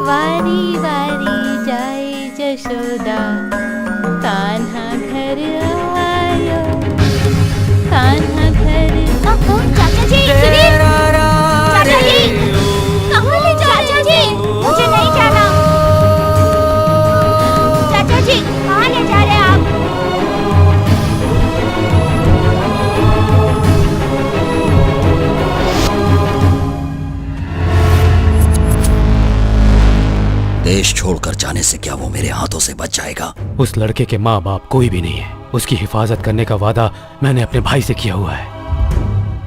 वारी वारी जाए जशोदा, कान्हा घर आयो, कान्हा घर। चाचा जी, सुनिए। चाचा जी, कहाँ ले जा रहे हैं? चाचा जी, मुझे नहीं जाना। चाचा जी, कहाँ ले जा रहे हैं आप? देश छोड़कर जाने से क्या वो मेरे हाथों से बच जाएगा? उस लड़के के माँ बाप कोई भी नहीं है। उसकी हिफाजत करने का वादा मैंने अपने भाई से किया हुआ है।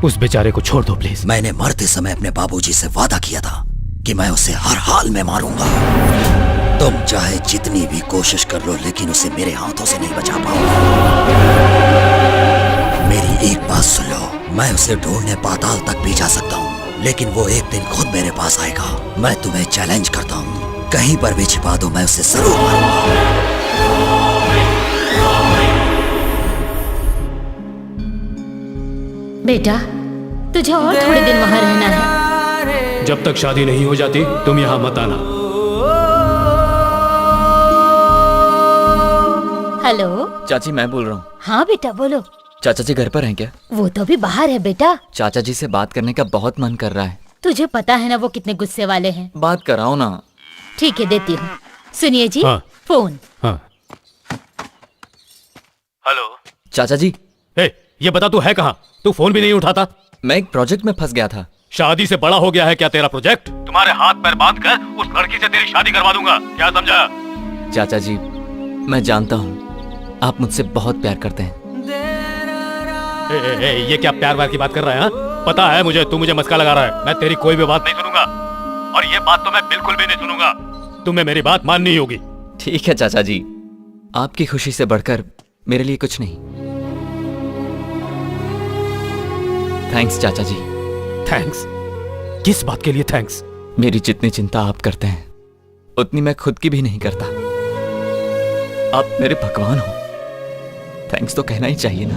उस बेचारे को छोड़ दो प्लीज। मैंने मरते समय अपने बाबूजी से वादा किया था कि मैं उसे हर हाल में मारूंगा। तुम चाहे जितनी भी कोशिश कर लो, लेकिन उसे मेरे हाथों से नहीं बचा पाओगे। मेरी एक बात सुन लो, मैं उसे ढूंढने पाताल तक भी जा सकता हूँ, लेकिन वो एक दिन खुद मेरे पास आएगा। मैं तुम्हें चैलेंज करता हूँ, कहीं पर भी छिपा दो, मैं उसे जरूर मारूंगा। बेटा, तुझे और थोड़े दिन वहाँ रहना है। जब तक शादी नहीं हो जाती तुम यहाँ मत आना। हेलो चाची, मैं बोल रहा हूँ। हाँ बेटा बोलो। चाचा जी घर पर हैं क्या? वो तो भी बाहर है बेटा। चाचा जी से बात करने का बहुत मन कर रहा है। तुझे पता है ना वो कितने गुस्से वाले हैं। बात कराओ ना। ठीक है, देती हूँ। सुनिए जी। हाँ। फोन। हाँ। हेलो चाचा जी। ये बता तू है कहाँ? तू फोन भी नहीं उठाता। मैं एक प्रोजेक्ट में फंस गया था। शादी से बड़ा हो गया है क्या तेरा प्रोजेक्ट? तुम्हारे हाथ पैर बांध कर उस लड़की से तेरी शादी करवा दूंगा, क्या समझा? चाचा जी, मैं जानता हूँ आप मुझसे बहुत प्यार करते हैं। ये क्या प्यार व्यार की बात कर रहा है? हाँ? पता है मुझे, तू मुझे मस्का लगा रहा है। मैं तेरी कोई भी बात नहीं सुनूंगा, और ये बात तो मैं बिल्कुल भी नहीं सुनूंगा। तुम्हें मेरी बात माननी होगी। ठीक है चाचा जी, आपकी खुशी से बढ़कर मेरे लिए कुछ नहीं। थैंक्स चाचा जी। थैंक्स? किस बात के लिए थैंक्स? मेरी जितनी चिंता आप करते हैं उतनी मैं खुद की भी नहीं करता। आप मेरे भगवान हो, थैंक्स तो कहना ही चाहिए ना।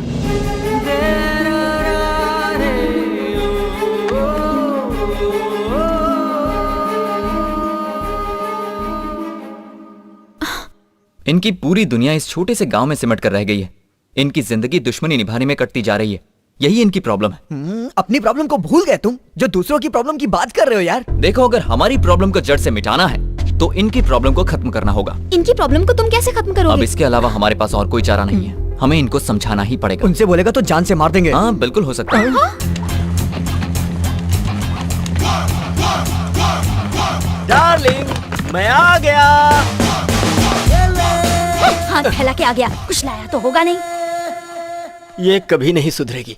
इनकी पूरी दुनिया इस छोटे से गांव में सिमट कर रह गई है। इनकी जिंदगी दुश्मनी निभाने में कटती जा रही है। यही इनकी प्रॉब्लम है। अपनी प्रॉब्लम को भूल गए तुम, जो दूसरों की प्रॉब्लम की बात कर रहे हो यार। देखो, अगर हमारी प्रॉब्लम को जड़ से मिटाना है तो इनकी प्रॉब्लम को खत्म करना होगा। इनकी प्रॉब्लम को तुम कैसे खत्म करोगे? अब इसके अलावा हमारे पास और कोई चारा नहीं है। हमें इनको समझाना ही पड़ेगा। उनसे बोलेगा तो जान से मार देंगे। हाँ बिल्कुल हो सकता है। डार्लिंग मैं आ गया। हाथ फैला के आ गया, कुछ लाया तो होगा नहीं। ये कभी नहीं सुधरेगी।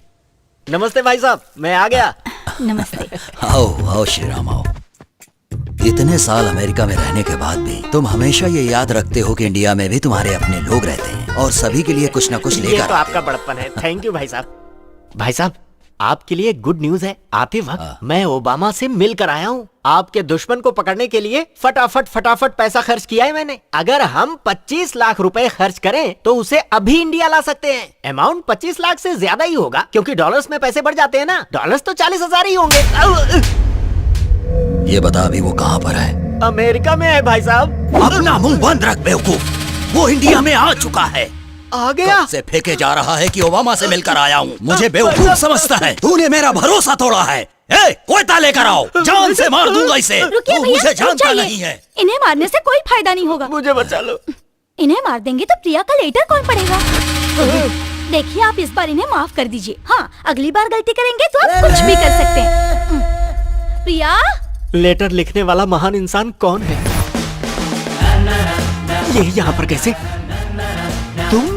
नमस्ते भाई साहब, मैं आ गया। नमस्ते। आओ आओ श्री राम आओ। इतने साल अमेरिका में रहने के बाद भी तुम हमेशा ये याद रखते हो कि इंडिया में भी तुम्हारे अपने लोग रहते हैं और सभी के लिए कुछ न कुछ ये लेकर तो आपका बड़प्पन है। थैंक यू भाई साहब। भाई साहब, आपके लिए गुड न्यूज है। आते वक्त मैं ओबामा से मिलकर आया हूँ। आपके दुश्मन को पकड़ने के लिए फटाफट पैसा खर्च किया है मैंने। अगर हम 25 लाख रुपए खर्च करें तो उसे अभी इंडिया ला सकते हैं। अमाउंट 25 लाख से ज्यादा ही होगा क्योंकि डॉलर्स में पैसे बढ़ जाते हैं ना। डॉलर्स तो 40,000 ही होंगे। ये बता अभी वो कहाँ पर है? अमेरिका में है भाई साहब। अपना मुंह बंद रख बेवकूफ, वो इंडिया में आ चुका है। आ गया? से फेंके जा रहा है कि ओबामा से मिलकर आया हूँ। मुझे बेवकूफ समझता है। तूने मेरा भरोसा तोड़ा है। कोयता लेकर आओ, जान से मार दूंगा इसे। रुकिए तू भैया, मुझे रुक जानता जाइए। नहीं है। इन्हें मारने से कोई फायदा नहीं होगा। मुझे बचा लो। इन्हें मार देंगे तो प्रिया का लेटर कौन पढ़ेगा? देखिए आप इस बार इन्हें माफ कर दीजिए। हाँ, अगली बार गलती करेंगे तो आप कुछ भी कर सकते हैं। प्रिया, लेटर लिखने वाला महान इंसान कौन है? ये यहाँ पर कैसे? तुम?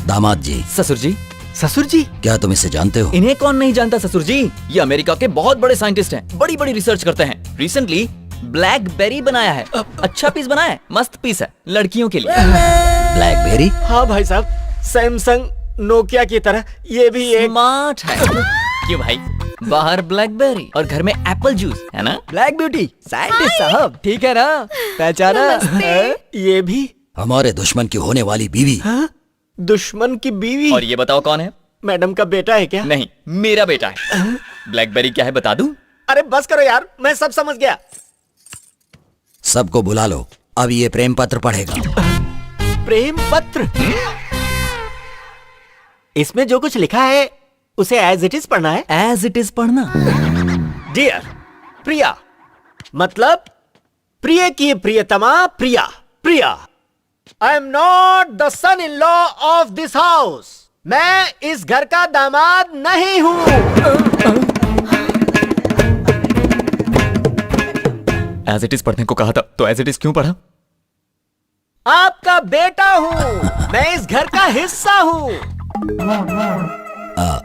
दामाद जी। ससुर जी। ससुर जी? क्या तुम इसे जानते हो? इन्हें कौन नहीं जानता ससुर जी। ये अमेरिका के बहुत बड़े साइंटिस्ट हैं, बड़ी बड़ी रिसर्च करते हैं। रिसेंटली ब्लैकबेरी बनाया है। अच्छा पीस बनाया है, मस्त पीस है लड़कियों के लिए। ब्लैकबेरी? हाँ भाई साहब, सैमसंग नोकिया की तरह ये भी एक स्मार्ट है। क्यों भाई? बाहर ब्लैकबेरी और घर में एप्पल जूस है ना। ब्लैक ब्यूटी साइंटिस्ट साहब, ठीक है ना? पहचाना? ये भी हमारे दुश्मन की होने वाली बीवी। दुश्मन की बीवी? और ये बताओ कौन है? मैडम का बेटा है क्या? नहीं, मेरा बेटा है। ब्लैकबेरी क्या है बता दूं? अरे बस करो यार, मैं सब समझ गया। सबको बुला लो, अब ये प्रेम पत्र पढ़ेगा। प्रेम पत्र? इसमें जो कुछ लिखा है उसे एज इट इज पढ़ना है? एज इट इज पढ़ना। डियर प्रिया, मतलब प्रिय की प्रियतमा Priya. Priya, I am not the son in law of this house. मैं इस घर का दामाद नहीं हूँ। एज इट इज पढ़ने को कहा था तो एज इट इज क्यों पढ़ा? आपका बेटा हूँ मैं, इस घर का हिस्सा हूँ।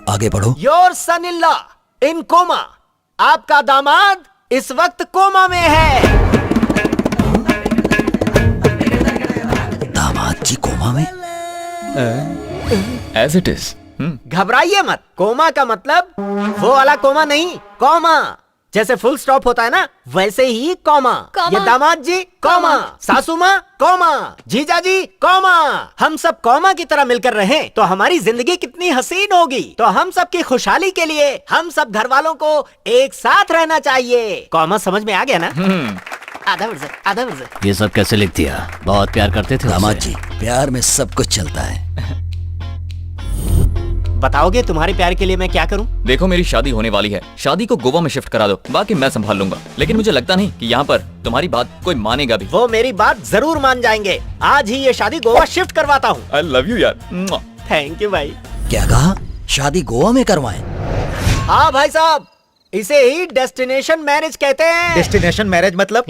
आगे पढ़ो। Your son in law in coma. आपका दामाद इस वक्त कोमा में है। दामाद जी कोमा में? As it is. घबराइए मत। कोमा का मतलब वो वाला कोमा नहीं, कॉमा। जैसे फुल स्टॉप होता है ना, वैसे ही कॉमा। ये दामाद जी कॉमा, सासू माँ कॉमा, जीजा जी कॉमा। हम सब कॉमा की तरह मिलकर रहें तो हमारी जिंदगी कितनी हसीन होगी। तो हम सब की खुशहाली के लिए हम सब घर वालों को एक साथ रहना चाहिए। कॉमा समझ में आ गया ना? आधा वर्जन, आधा वर्जन। ये सब कैसे लिख दिया? बहुत प्यार करते थे दामाद जी। प्यार में सब कुछ चलता है। बताओगे तुम्हारे प्यार के लिए मैं क्या करूं? देखो मेरी शादी होने वाली है, शादी को गोवा में शिफ्ट करा दो, बाकी मैं संभाल लूंगा। लेकिन मुझे लगता नहीं कि यहाँ पर तुम्हारी बात कोई मानेगा भी। वो मेरी बात जरूर मान जाएंगे। आज ही ये शादी गोवा शिफ्ट करवाता हूँ। आई लव यू यार। थैंक यू भाई। क्या कहा? शादी गोवा में करवाएं? हाँ भाई साहब, इसे ही डेस्टिनेशन मैरिज कहते हैं। डेस्टिनेशन मैरिज मतलब?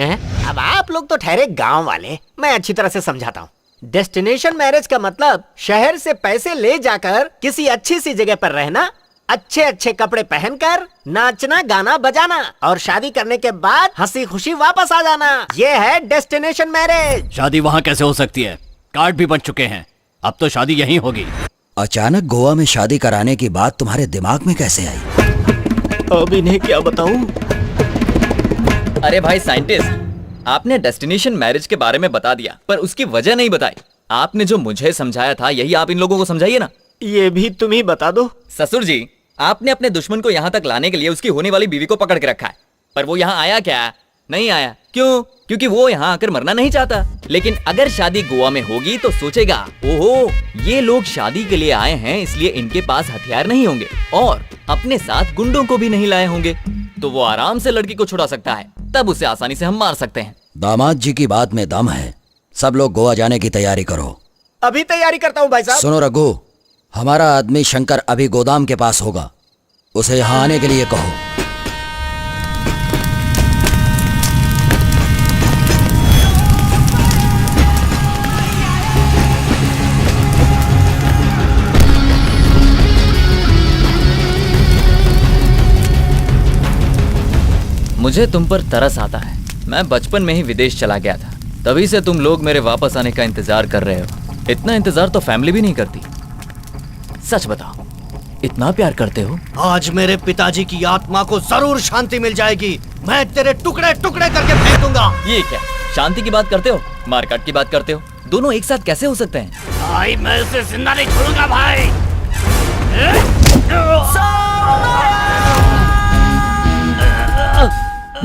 अब आप लोग तो ठहरे गांव वाले, मैं अच्छी तरह से समझाता हूँ। डेस्टिनेशन मैरिज का मतलब शहर से पैसे ले जाकर किसी अच्छी सी जगह पर रहना, अच्छे अच्छे कपड़े पहनकर नाचना गाना बजाना और शादी करने के बाद हंसी खुशी वापस आ जाना। ये है डेस्टिनेशन मैरिज। शादी वहाँ कैसे हो सकती है? कार्ड भी बन चुके हैं, अब तो शादी यहीं होगी। अचानक गोवा में शादी कराने की बात तुम्हारे दिमाग में कैसे आई? अब इन्हें क्या बताऊं? अरे भाई साइंटिस्ट, आपने डेस्टिनेशन मैरिज के बारे में बता दिया पर उसकी वजह नहीं बताई। आपने जो मुझे समझाया था यही आप इन लोगों को समझाइए ना। ये भी तुम ही बता दो। ससुर जी, आपने अपने दुश्मन को यहाँ तक लाने के लिए उसकी होने वाली बीवी को पकड़ के रखा है, पर वो यहाँ आया क्या? नहीं आया। क्यों? क्योंकि वो यहाँ आकर मरना नहीं चाहता। लेकिन अगर शादी गोवा में होगी तो सोचेगा, ओहो ये लोग शादी के लिए आए हैं इसलिए इनके पास हथियार नहीं होंगे और अपने साथ गुंडों को भी नहीं लाए होंगे, तो वो आराम से लड़की को छुड़ा सकता है। तब उसे आसानी से हम मार सकते हैं। दामाद जी की बात में दम है। सब लोग गोवा जाने की तैयारी करो। अभी तैयारी करता हूँ भाई साहब। सुनो रघु, हमारा आदमी शंकर अभी गोदाम के पास होगा, उसे यहाँ आने के लिए कहो। मुझे तुम पर तरस आता है। मैं बचपन में ही विदेश चला गया था, तभी से तुम लोग मेरे वापस आने का इंतजार कर रहे हो। इतना इंतजार तो फैमिली भी नहीं करती। सच बताओ, इतना प्यार करते हो? आज मेरे पिताजी की आत्मा को जरूर शांति मिल जाएगी। मैं तेरे टुकड़े टुकड़े करके फेंक दूंगा। ये क्या शांति की बात करते हो, मारकाट की बात करते हो? दोनों एक साथ कैसे हो सकते हैं? भाई मैं उसे जिंदा नहीं छोड़ूंगा भाई।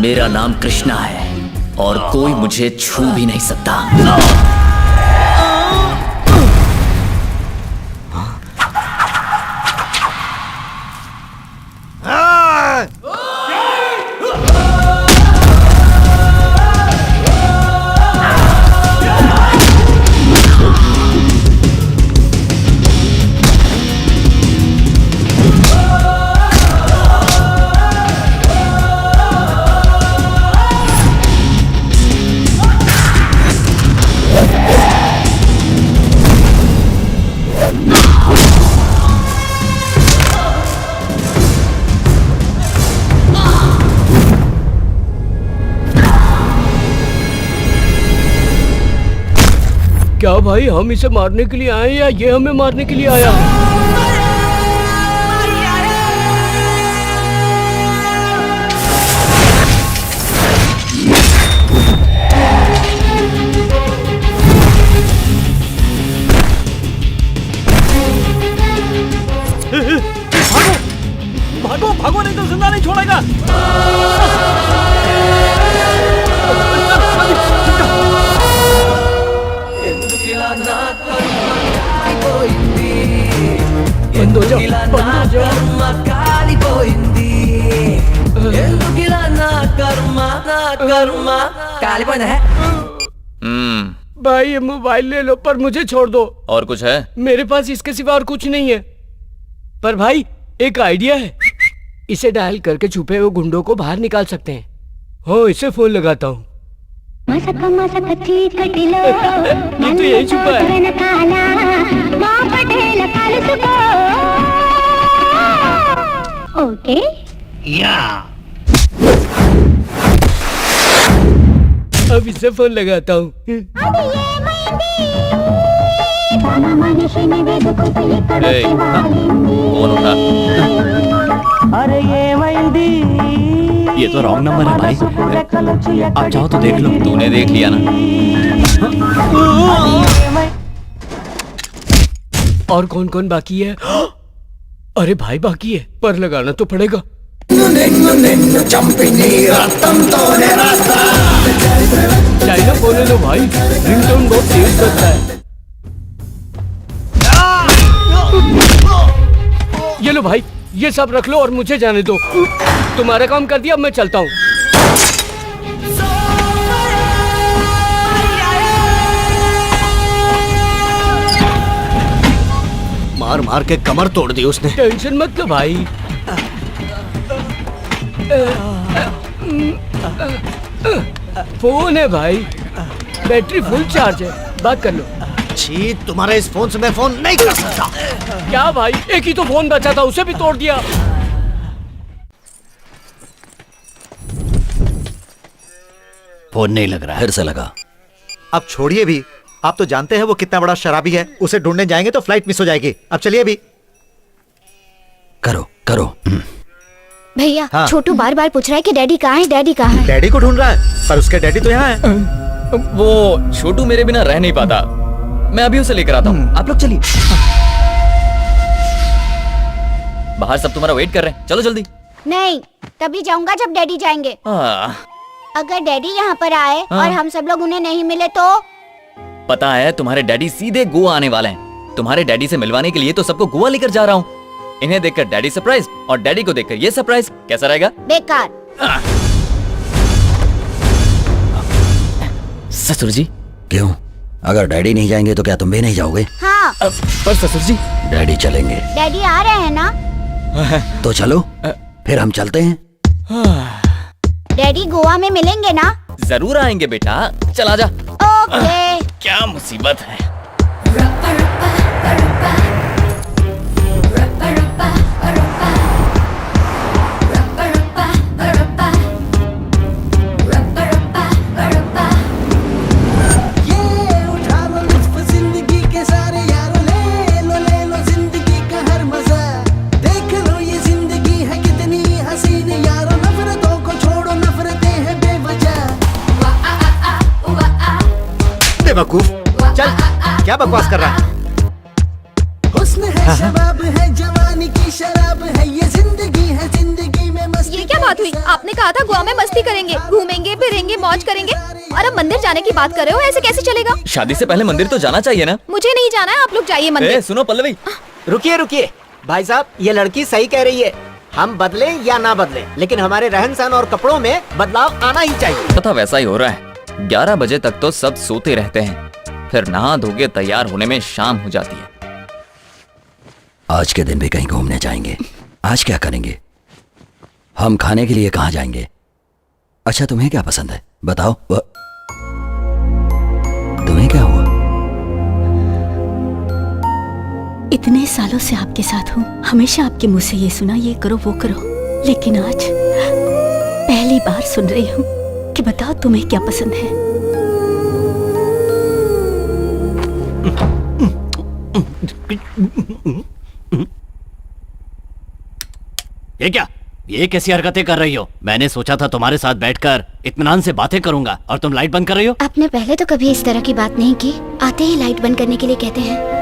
मेरा नाम कृष्णा है और कोई मुझे छू भी नहीं सकता। क्या भाई हम इसे मारने के लिए आए या ये हमें मारने के लिए आया? भागो भागो, नहीं तो जिंदा नहीं छोड़ेगा। बंद हो जाओ, बंद हो जाओ। भाई ये मोबाइल ले लो, पर मुझे छोड़ दो। और कुछ है? मेरे पास इसके सिवा और कुछ नहीं है। पर भाई एक आइडिया है, इसे डायल करके छुपे हुए गुंडों को बाहर निकाल सकते हैं। हो, इसे फोन लगाता हूँ। ये तो यही छुपा है। ओके या अब इसे फोन लगाता हूँ। फोन उठा। ये तो रॉन्ग नंबर है भाई, आप चाहो तो देख लो। तूने देख लिया ना? और कौन कौन बाकी है? अरे भाई बाकी है, पर लगाना तो पड़ेगा। चाइना बोले लो भाई, रिंगटोन बहुत तेज करता है। ये लो भाई, ये सब रख लो और मुझे जाने दो। तुम्हारा काम कर दिया, अब मैं चलता हूँ। मार मार के कमर तोड़ दी उसने। टेंशन मत लो भाई। फोन है भाई, बैटरी फुल चार्ज है, बात कर लो। छी, तुम्हारे इस फोन से मैं फोन नहीं कर सकता। क्या भाई, एक ही तो फोन बचा था, उसे भी तोड़ दिया। फोन नहीं लग रहा है। फिर से लगा। अब छोड़िए भी, आप तो जानते हैं वो कितना बड़ा शराबी है। उसे ढूंढने जाएंगे तो फ्लाइट मिस हो जाएगी। अब चलिए भी। करो करो। भैया, हाँ। छोटू बार बार पूछ रहा है कि डैडी कहाँ है, डैडी कहाँ है। डैडी को ढूंढ रहा है, पर उसके डैडी तो यहाँ है। वो छोटू मेरे बिना रह नहीं पाता, मैं अभी उसे लेकर आता हूँ। आप लोग चलिए। बाहर सब तुम्हारा वेट कर रहे हैं, चलो जल्दी। नहीं, तभी जाऊंगा जब डैडी जाएंगे। अगर डैडी यहाँ पर आए और हम सब लोग उन्हें नहीं मिले तो? पता है तुम्हारे डैडी सीधे गोवा आने वाले हैं। तुम्हारे डैडी से मिलवाने के लिए तो सबको गोवा लेकर जा रहा हूँ। इन्हें देखकर डैडी सरप्राइज और डैडी को देखकर ये सरप्राइज, कैसा रहेगा? बेकार। ससुर जी। क्यों? अगर डैडी नहीं जाएंगे तो क्या तुम भी नहीं जाओगे? हाँ। पर ससुर जी, डैडी चलेंगे। डैडी आ रहे हैं ना? तो चलो, फिर हम चलते हैं। डैडी गोवा में मिलेंगे ना? जरूर आएंगे बेटा, चला जा। ओके। क्या मुसीबत है। बेवकूफ। चल, क्या बकवास कर रहा है? हुस्न है, शबाब है, जवानी की शराब है, ये जिंदगी है, जिंदगी में मस्ती। ये क्या बात हुई? आपने कहा था गोवा में मस्ती करेंगे, घूमेंगे फिरेंगे, मौज करेंगे, और अब मंदिर जाने की बात कर रहे हो। ऐसे कैसे चलेगा? शादी से पहले मंदिर तो जाना चाहिए ना। मुझे नहीं जाना है, आप लोग जाइए मंदिर। सुनो पल्लवी, रुकिए रुकिए भाई साहब, ये लड़की सही कह रही है। हम बदले या ना बदले, लेकिन हमारे रहन सहन और कपड़ों में बदलाव आना ही चाहिए। पता वैसा ही हो रहा है। 11 बजे तक तो सब सोते रहते हैं, फिर नहा धो के तैयार होने में शाम हो जाती है। आज के दिन भी कहीं घूमने जाएंगे। आज क्या करेंगे? हम खाने के लिए कहाँ जाएंगे? अच्छा, तुम्हें क्या पसंद है बताओ। तुम्हें क्या हुआ? इतने सालों से आपके साथ हूँ, हमेशा आपके मुंह से ये सुना, ये करो वो करो, लेकिन आज पहली बार सुन रही हूँ कि बताओ तुम्हें क्या पसंद है। ये क्या? ये कैसी हरकतें कर रही हो? मैंने सोचा था तुम्हारे साथ बैठकर इत्मीनान से बातें करूंगा और तुम लाइट बंद कर रही हो। आपने पहले तो कभी इस तरह की बात नहीं की। आते ही लाइट बंद करने के लिए कहते हैं।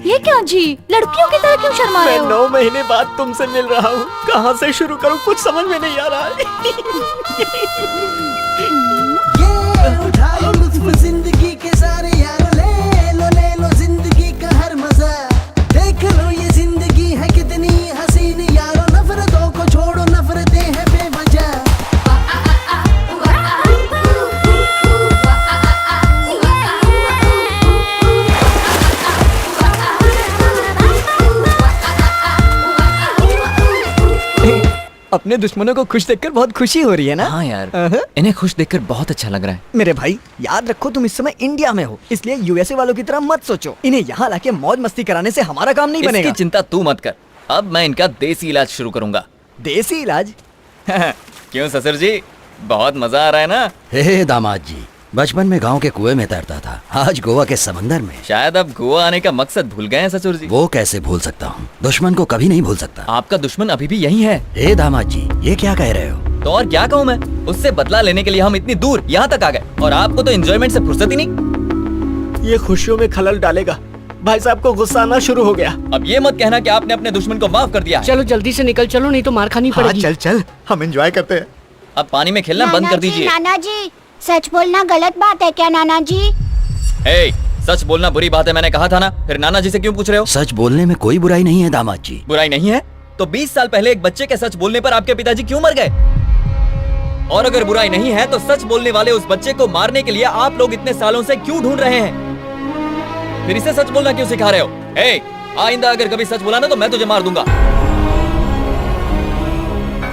ये क्या जी, लड़कियों की तरह क्यों शर्मा रहे हो? 9 महीने बाद तुमसे मिल रहा हूँ, कहाँ से शुरू करूँ कुछ समझ में नहीं आ रहा है। उठा लो लुत्फ जिंदगी के सारे यारो, ले लो जिंदगी का हर मजा। देख लो ये जिंदगी है कितनी हसीन यारो, नफरतों को छोड़ो, नफरतें हैं बेवजह। अपने दुश्मनों को खुश देखकर बहुत खुशी हो रही है ना? हाँ यार, इन्हें खुश देखकर बहुत अच्छा लग रहा है। मेरे भाई याद रखो, तुम इस समय इंडिया में हो, इसलिए यूएसए वालों की तरह मत सोचो। इन्हें यहाँ लाके मौज मस्ती कराने से हमारा काम नहीं बनेगा। इसकी चिंता तू मत कर, अब मैं इनका देसी इलाज शुरू करूंगा। देसी इलाज? क्यों ससुर जी, बहुत मजा आ रहा है ना? हे दामाद जी, बचपन में गांव के कुएं में तैरता था, आज गोवा के समंदर में। शायद अब गोवा आने का मकसद भूल गए हैं ससुर जी। वो कैसे भूल सकता हूँ? दुश्मन को कभी नहीं भूल सकता। आपका दुश्मन अभी भी यही है। हे दामाद जी, ये क्या कह रहे हो? तो और क्या कहूँ मैं? उससे बदला लेने के लिए हम इतनी दूर यहाँ तक आ गए, और आपको तो एंजॉयमेंट से फुर्सत ही नहीं। ये खुशियों में खलल डालेगा। भाई साहब को गुस्सा आना शुरू हो गया। अब ये मत कहना कि आपने अपने दुश्मन को माफ कर दिया। चलो जल्दी से निकल चलो, नहीं तो मार खानी पड़ेगी। चल चल, हम एंजॉय करते हैं। अब पानी में खेलना बंद कर दीजिए। नाना जी, सच बोलना गलत बात है क्या नाना जी? हे, सच बोलना बुरी बात है, मैंने कहा था ना। फिर नाना जी से क्यों पूछ रहे हो? सच बोलने में कोई बुराई नहीं है दामाद जी। बुराई नहीं है तो 20 साल पहले एक बच्चे के सच बोलने पर आपके पिताजी क्यों मर गए? और अगर बुराई नहीं है तो सच बोलने वाले उस बच्चे को मारने के लिए आप लोग इतने सालों से क्यों ढूंढ रहे हैं? फिर इसे सच बोलना क्यों सिखा रहे हो? हे, आइंदा अगर कभी सच बोला ना तो मैं तुझे मार दूंगा।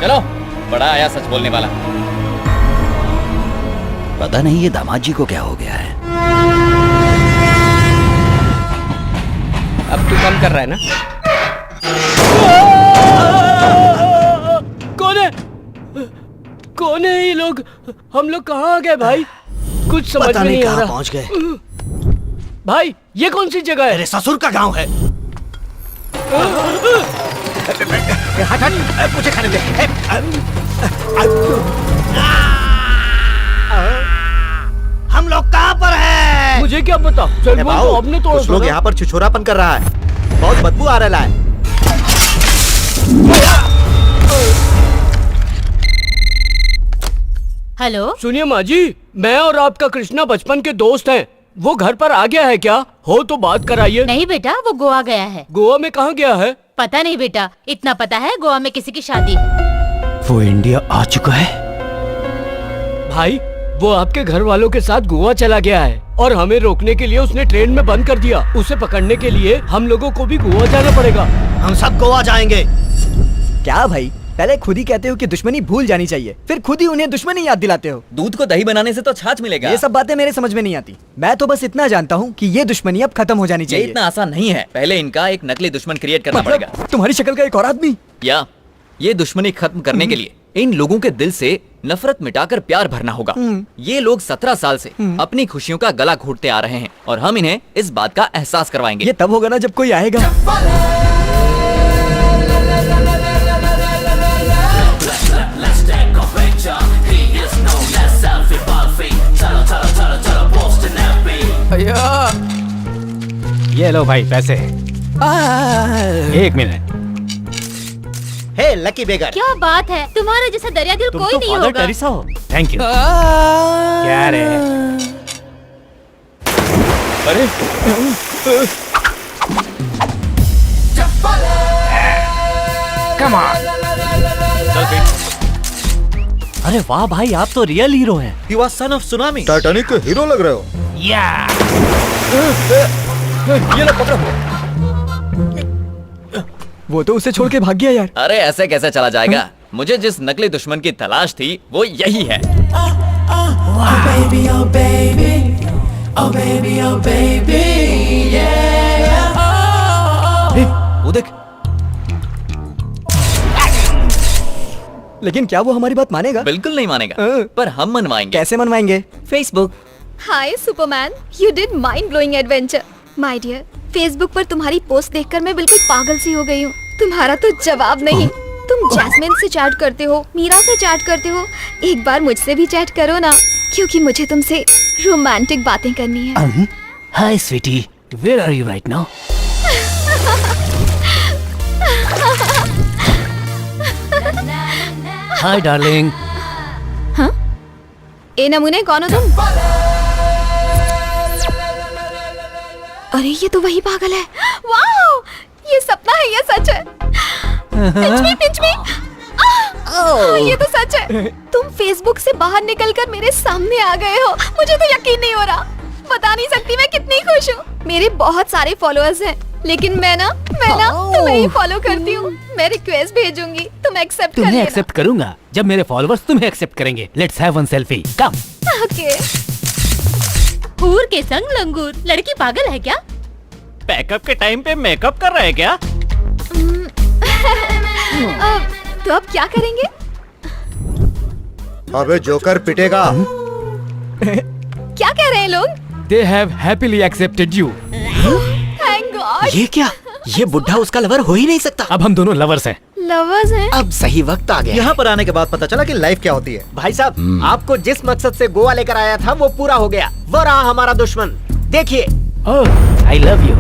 चलो, बड़ा आया सच बोलने वाला। पता नहीं ये दामाद जी को क्या हो गया है। अब तू कम कर रहा है ना? कौन है? कौन है ये लोग? हम लोग कहाँ आ गए भाई? कुछ समझ पता में नहीं आ कहाँ रहा। पहुंच गए। भाई ये कौन सी जगह है? मेरे ससुर का गांव है। हट हट, मुझे खाने दे। हम लोग कहाँ पर हैं? मुझे क्या पता? चल वो तो आपने तोड़ा कुछ लोग यहाँ पर छिछोरापन कर रहा है, बहुत बदबू आ रहा है। हेलो, सुनिए माँ जी, मैं और आपका कृष्णा बचपन के दोस्त हैं। वो घर पर आ गया है क्या? हो तो बात कराइए। नहीं बेटा, वो गोवा गया है। गोवा में कहाँ गया है? पता नहीं बेटा, इतना पता है गोवा में किसी की शादी है। वो इंडिया आ चुका है? भाई वो आपके घर वालों के साथ गोवा चला गया है और हमें रोकने के लिए उसने ट्रेन में बंद कर दिया। उसे पकड़ने के लिए हम लोगों को भी गोवा जाना पड़ेगा। हम सब गोवा जाएंगे। क्या भाई, पहले खुद ही कहते हो कि दुश्मनी भूल जानी चाहिए, फिर खुद ही उन्हें दुश्मनी याद दिलाते हो। दूध को दही बनाने से तो छाछ मिलेगा। ये सब बातें मेरे समझ में नहीं आती। मैं तो बस इतना जानता हूँ कि ये दुश्मनी अब खत्म हो जानी ये चाहिए। इतना आसान नहीं है। पहले इनका एक नकली दुश्मन क्रिएट करना पड़ेगा। तुम्हारी शक्ल का एक और आदमी? या ये दुश्मनी खत्म करने के लिए इन लोगों के दिल से नफरत मिटाकर प्यार भरना होगा। ये लोग 17 साल से अपनी खुशियों का गला घोटते आ रहे हैं और हम इन्हें इस बात का एहसास करवाएंगे। ये तब होगा ना जब कोई आएगा। ये लो भाई पैसे। 1 मिनट। हे लकी बेगर, क्या बात है, तुम्हारे जैसा दरिया दिल कोई नहीं फादर होगा। टेरेसा हो। Thank you. क्या रे? अरे कम ऑन। अरे वाह भाई, आप तो रियल हीरो हैं। He was son of tsunami. Titanic के हीरो लग रहे हो। या ये लो पकड़ो। वो तो उसे छोड़ के भाग गया यार। अरे ऐसे कैसे चला जाएगा? मुझे जिस नकली दुश्मन की तलाश थी वो यही है। वो देख। लेकिन क्या वो हमारी बात मानेगा? बिल्कुल नहीं मानेगा, पर हम मनवाएंगे। कैसे मनवाएंगे? Facebook. Hi Superman, you did mind blowing adventure. My dear, Facebook पर तुम्हारी पोस्ट देखकर मैं बिल्कुल पागल सी हो गई हूँ। तुम्हारा तो जवाब नहीं। तुम जैस्मिन से चैट करते हो, मीरा से चैट करते हो, एक बार मुझसे भी चैट करो ना, क्योंकि मुझे तुमसे रोमांटिक बातें करनी है। Hi sweety, where are you right now? Hi darling. हाँ? ए नमूने कौन हो तुम? अरे ये तो वही पागल है। वाओ, ये सपना है या सच है? पिंच मी। ये तो सच है। तुम फेसबुक से बाहर निकलकर मेरे सामने आ गए हो। मुझे तो यकीन नहीं हो रहा। बता नहीं सकती मैं कितनी खुश हूँ। मेरे बहुत सारे फॉलोअर्स हैं, लेकिन मैं ना तुम्हें ही फॉलो करती हूँ। मैं रिक्वेस्ट भेजूंगी, तुम एक्सेप्ट कर तुम्हें लेना। एक्सेप्ट करूंगा जब मेरे फॉलोअर्स तुम्हें एक्सेप्ट करेंगे। Let's have one selfie. Come. Okay. हूर के संग लंगूर, लड़की पागल है क्या? पैकअप के टाइम पे मेकअप कर रहे हैं क्या? तो अब क्या करेंगे? अबे जोकर पिटेगा। क्या कह रहे हैं लोग? They have happily accepted you. Thank God. ये क्या? ये बुढ़ा उसका लवर हो ही नहीं सकता। अब हम दोनों लवर्स हैं। लवर्स हैं? अब सही वक्त आ गया। यहाँ पर आने के बाद पता चला कि लाइफ क्या होती है। भाई साहब, आपको जिस मकसद से गोवा लेकर आया था वो पूरा हो गया। वो रहा हमारा दुश्मन। देखिए। Oh, I love you.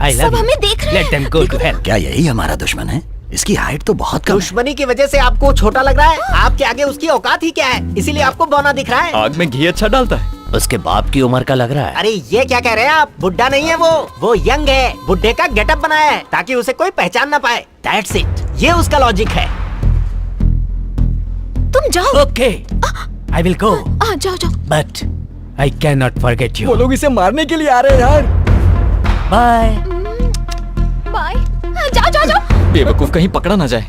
I love सब you. हमें देख रहे हैं। Let them go to hell. क्या यही हमारा दुश्मन है? इसकी हाइट तो बहुत कम है। दुश्मनी की वजह से आपको छोटा लग रहा है। आपके आगे उसकी औकात ही क्या है, इसीलिए आपको बौना दिख रहा है। आग में घी अच्छा डालता है। उसके बाप की उम्र का लग रहा है। अरे ये क्या कह रहे हैं आप? बुढ़ा नहीं है वो यंग है। बुढ़े का गेटअप बनाया है ताकि उसे कोई पहचान ना पाए। That's it. ये उसका लॉजिक है। तुम जाओ। Okay. I will go. जाओ। But I cannot forget you. वो लोग इसे मारने के लिए आ रहे हैं यार। Bye. बाय। जाओ। बेवकूफ कहीं पकड़ा ना जाए।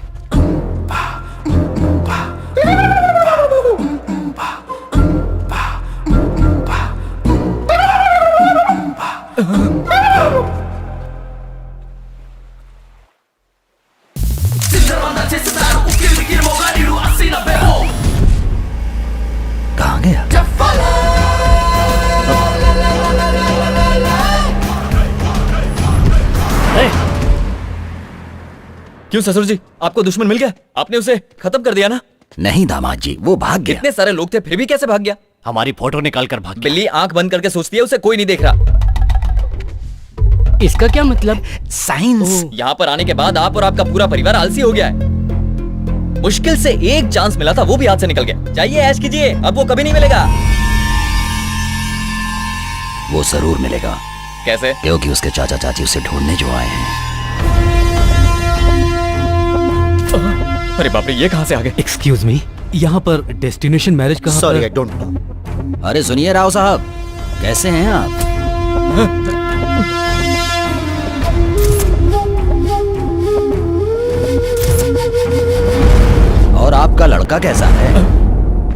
कहाँ गया? क्यों ससुर जी, आपको दुश्मन मिल गया? आपने उसे खत्म कर दिया ना? नहीं दामाद जी, वो भाग गया। इतने सारे लोग थे फिर भी कैसे भाग गया? हमारी फोटो निकाल कर भाग गया। बिल्ली आंख बंद करके सोचती है उसे कोई नहीं देख रहा। इसका क्या मतलब? साइंस। यहाँ पर आने के बाद आप और आपका पूरा परिवार आलसी हो गया है। मुश्किल से एक चांस मिला था, वो भी हाथ से निकल गया। जाइए ऐश कीजिए, अब वो कभी नहीं मिलेगा। वो जरूर मिलेगा। कैसे? क्योंकि उसके चाचा चाची उसे ढूंढने जो आए हैं। अरे बाप रे, ये कहाँ से आ गए? Excuse me, यहाँ पर डेस्टिनेशन मैरिज कहाँ पर? Sorry, I don't know. अरे सुनिए राव साहब, कैसे हैं आप? और आपका लड़का कैसा है?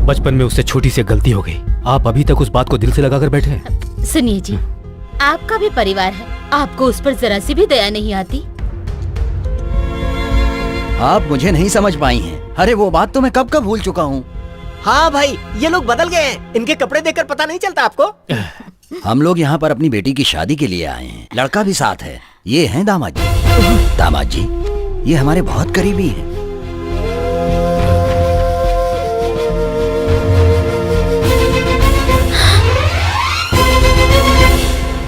बचपन में उससे छोटी सी गलती हो गई। आप अभी तक उस बात को दिल से लगाकर बैठे हैं। सुनिए जी, आपका भी परिवार है, आपको उस पर जरा सी भी दया नहीं आती? आप मुझे नहीं समझ पाई हैं। अरे वो बात तो मैं कब कब भूल चुका हूँ। हाँ भाई, ये लोग बदल गए हैं। इनके कपड़े देखकर पता नहीं चलता आपको? हम लोग यहाँ पर अपनी बेटी की शादी के लिए आए हैं। लड़का भी साथ है। ये हैं दामाद जी। दामाद जी, ये हमारे बहुत करीबी हैं।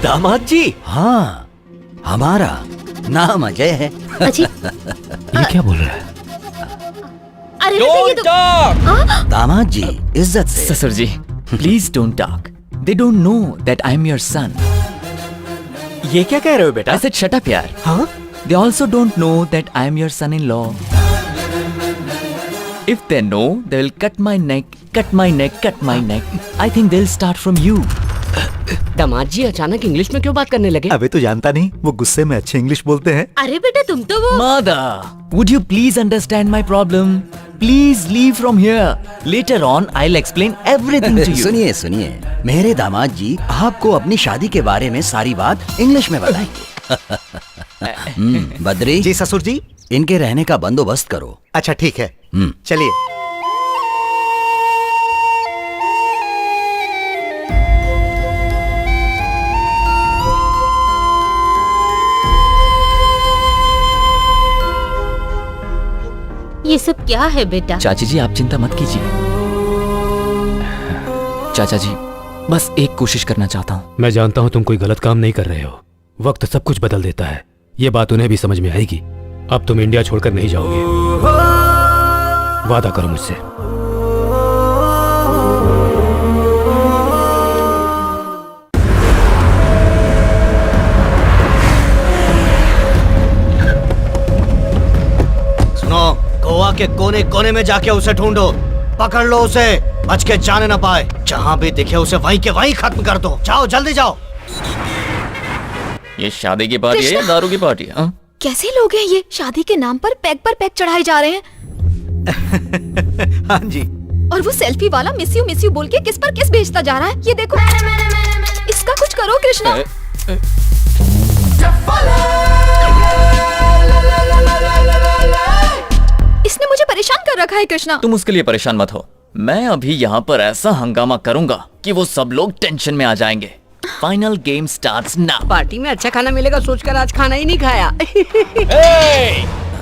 दामाद जी। हाँ, हमारा नाम अजय है। अजी ये क्या बोल रहा है? अरे ये तो दामाद जी इज्जत से। ससुर जी please don't talk, they don't know that I am your son. ये क्या कह रहे हो बेटा? I said shut up यार। हाँ? They also don't know that I am your son-in-law. If they know, they will cut my neck, cut my neck, cut my neck. I think they'll start from you. दामाद जी अचानक English में क्यों बात करने लगे? अबे तो जानता नहीं, वो गुस्से में अच्छे इंग्लिश बोलते हैं। अरे बेटा तुम तो वो Mother, would you please understand my problem? Please leave from here. Later on, I'll explain everything to you. सुनिए सुनिए, मेरे दामाद जी आपको अपनी शादी के बारे में सारी बात इंग्लिश में बताएंगे। बद्री जी ससुर जी। इनके रहने का बंदोबस्त करो। अच्छा ठीक है, चलिए। ये सब क्या है बेटा? चाची जी आप चिंता मत कीजिए। चाचा जी बस एक कोशिश करना चाहता हूँ। मैं जानता हूँ तुम कोई गलत काम नहीं कर रहे हो। वक्त सब कुछ बदल देता है, ये बात उन्हें भी समझ में आएगी। अब तुम इंडिया छोड़कर नहीं जाओगे, वादा करो मुझसे। सुनो, गोवा के कोने कोने में जाके उसे ढूंढो, पकड़ लो उसे, बच के जाने ना पाए। जहाँ भी दिखे उसे वहीं के वहीं खत्म कर दो। जाओ जल्दी जाओ। ये शादी की पार्टी है या दारू की पार्टी है? हाँ? कैसे लोग हैं ये, शादी के नाम पर पैक चढ़ाए जा रहे हैं। हाँ जी। और वो सेल्फी वाला मिस यू बोल के किस पर किस भेजता जा रहा है, ये देखो। इसका कुछ करो कृष्णा। इसने मुझे परेशान कर रखा है कृष्णा। तुम उसके लिए परेशान मत हो, मैं अभी यहाँ पर ऐसा हंगामा करूंगा कि वो सब लोग टेंशन में आ जाएंगे। Final game starts now. Party में अच्छा खाना मिलेगा सोचकर आज खाना ही नहीं खाया।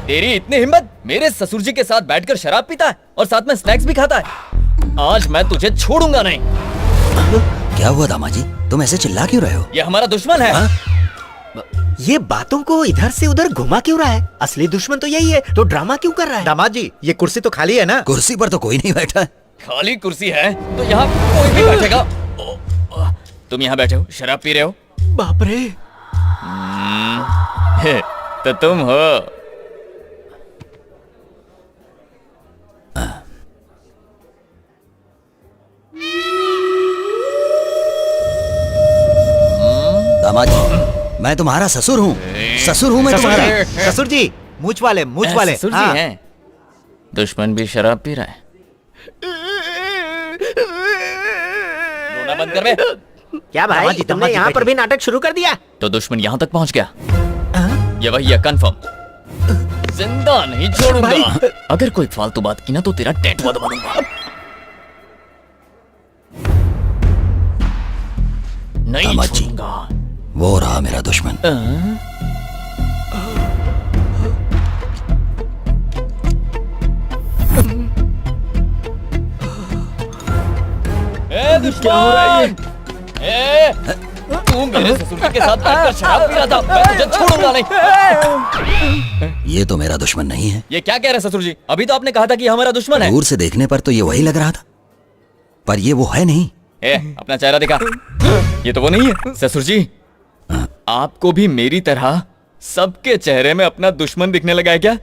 तेरी इतनी हिम्मत, मेरे ससुर जी के साथ बैठकर शराब पीता है और साथ में स्नैक्स भी खाता है। आज मैं तुझे छोड़ूंगा नहीं। क्या हुआ दामाद जी, तुम ऐसे चिल्ला क्यों रहे हो? ये हमारा दुश्मन है। ये बातों को इधर से उधर घुमा क्यों रहा है? असली दुश्मन तो यही है, तो ड्रामा क्यों कर रहा है? दामाद जी ये कुर्सी तो खाली है ना? कुर्सी पर तो कोई नहीं बैठा। खाली कुर्सी है तो यहाँ कोई भी बैठेगा। तुम यहाँ बैठे हो, शराब पी रहे हो। बाप रे। तो तुम हो। दामाद जी मैं तुम्हारा ससुर हूँ, ससुर हूँ मैं तुम्हारा। ससुर जी मूछ वाले ससुर जी हैं। दुश्मन भी शराब पी रहा है। रोना बंद कर बे। क्या भाई तुमने यहाँ पर भी नाटक शुरू कर दिया? तो दुश्मन यहाँ तक पहुँच गया। ये वही है कंफर्म, जिंदा नहीं छोड़ूंगा। अगर कोई फालतू बात की ना तो तेरा टैटू दबाऊंगा। नहीं छोड़ूंगा। वो रहा मेरा दुश्मन। दुश्मन, तू मेरे ससुर के साथ बैठकर शराब पी रहा था, मैं तुझे छोड़ूंगा नहीं। ये तो मेरा दुश्मन नहीं है। ये क्या कह रहे ससुर जी? अभी तो आपने कहा था कि हमारा दुश्मन है। दूर से देखने पर तो ये वही लग रहा था, पर ये वो है नहीं। अपना चेहरा दिखा। ये तो वो नहीं है। ससुर जी आपको भी मेरी तरह सबके चेहरे में अपना दुश्मन दिखने लगा है क्या?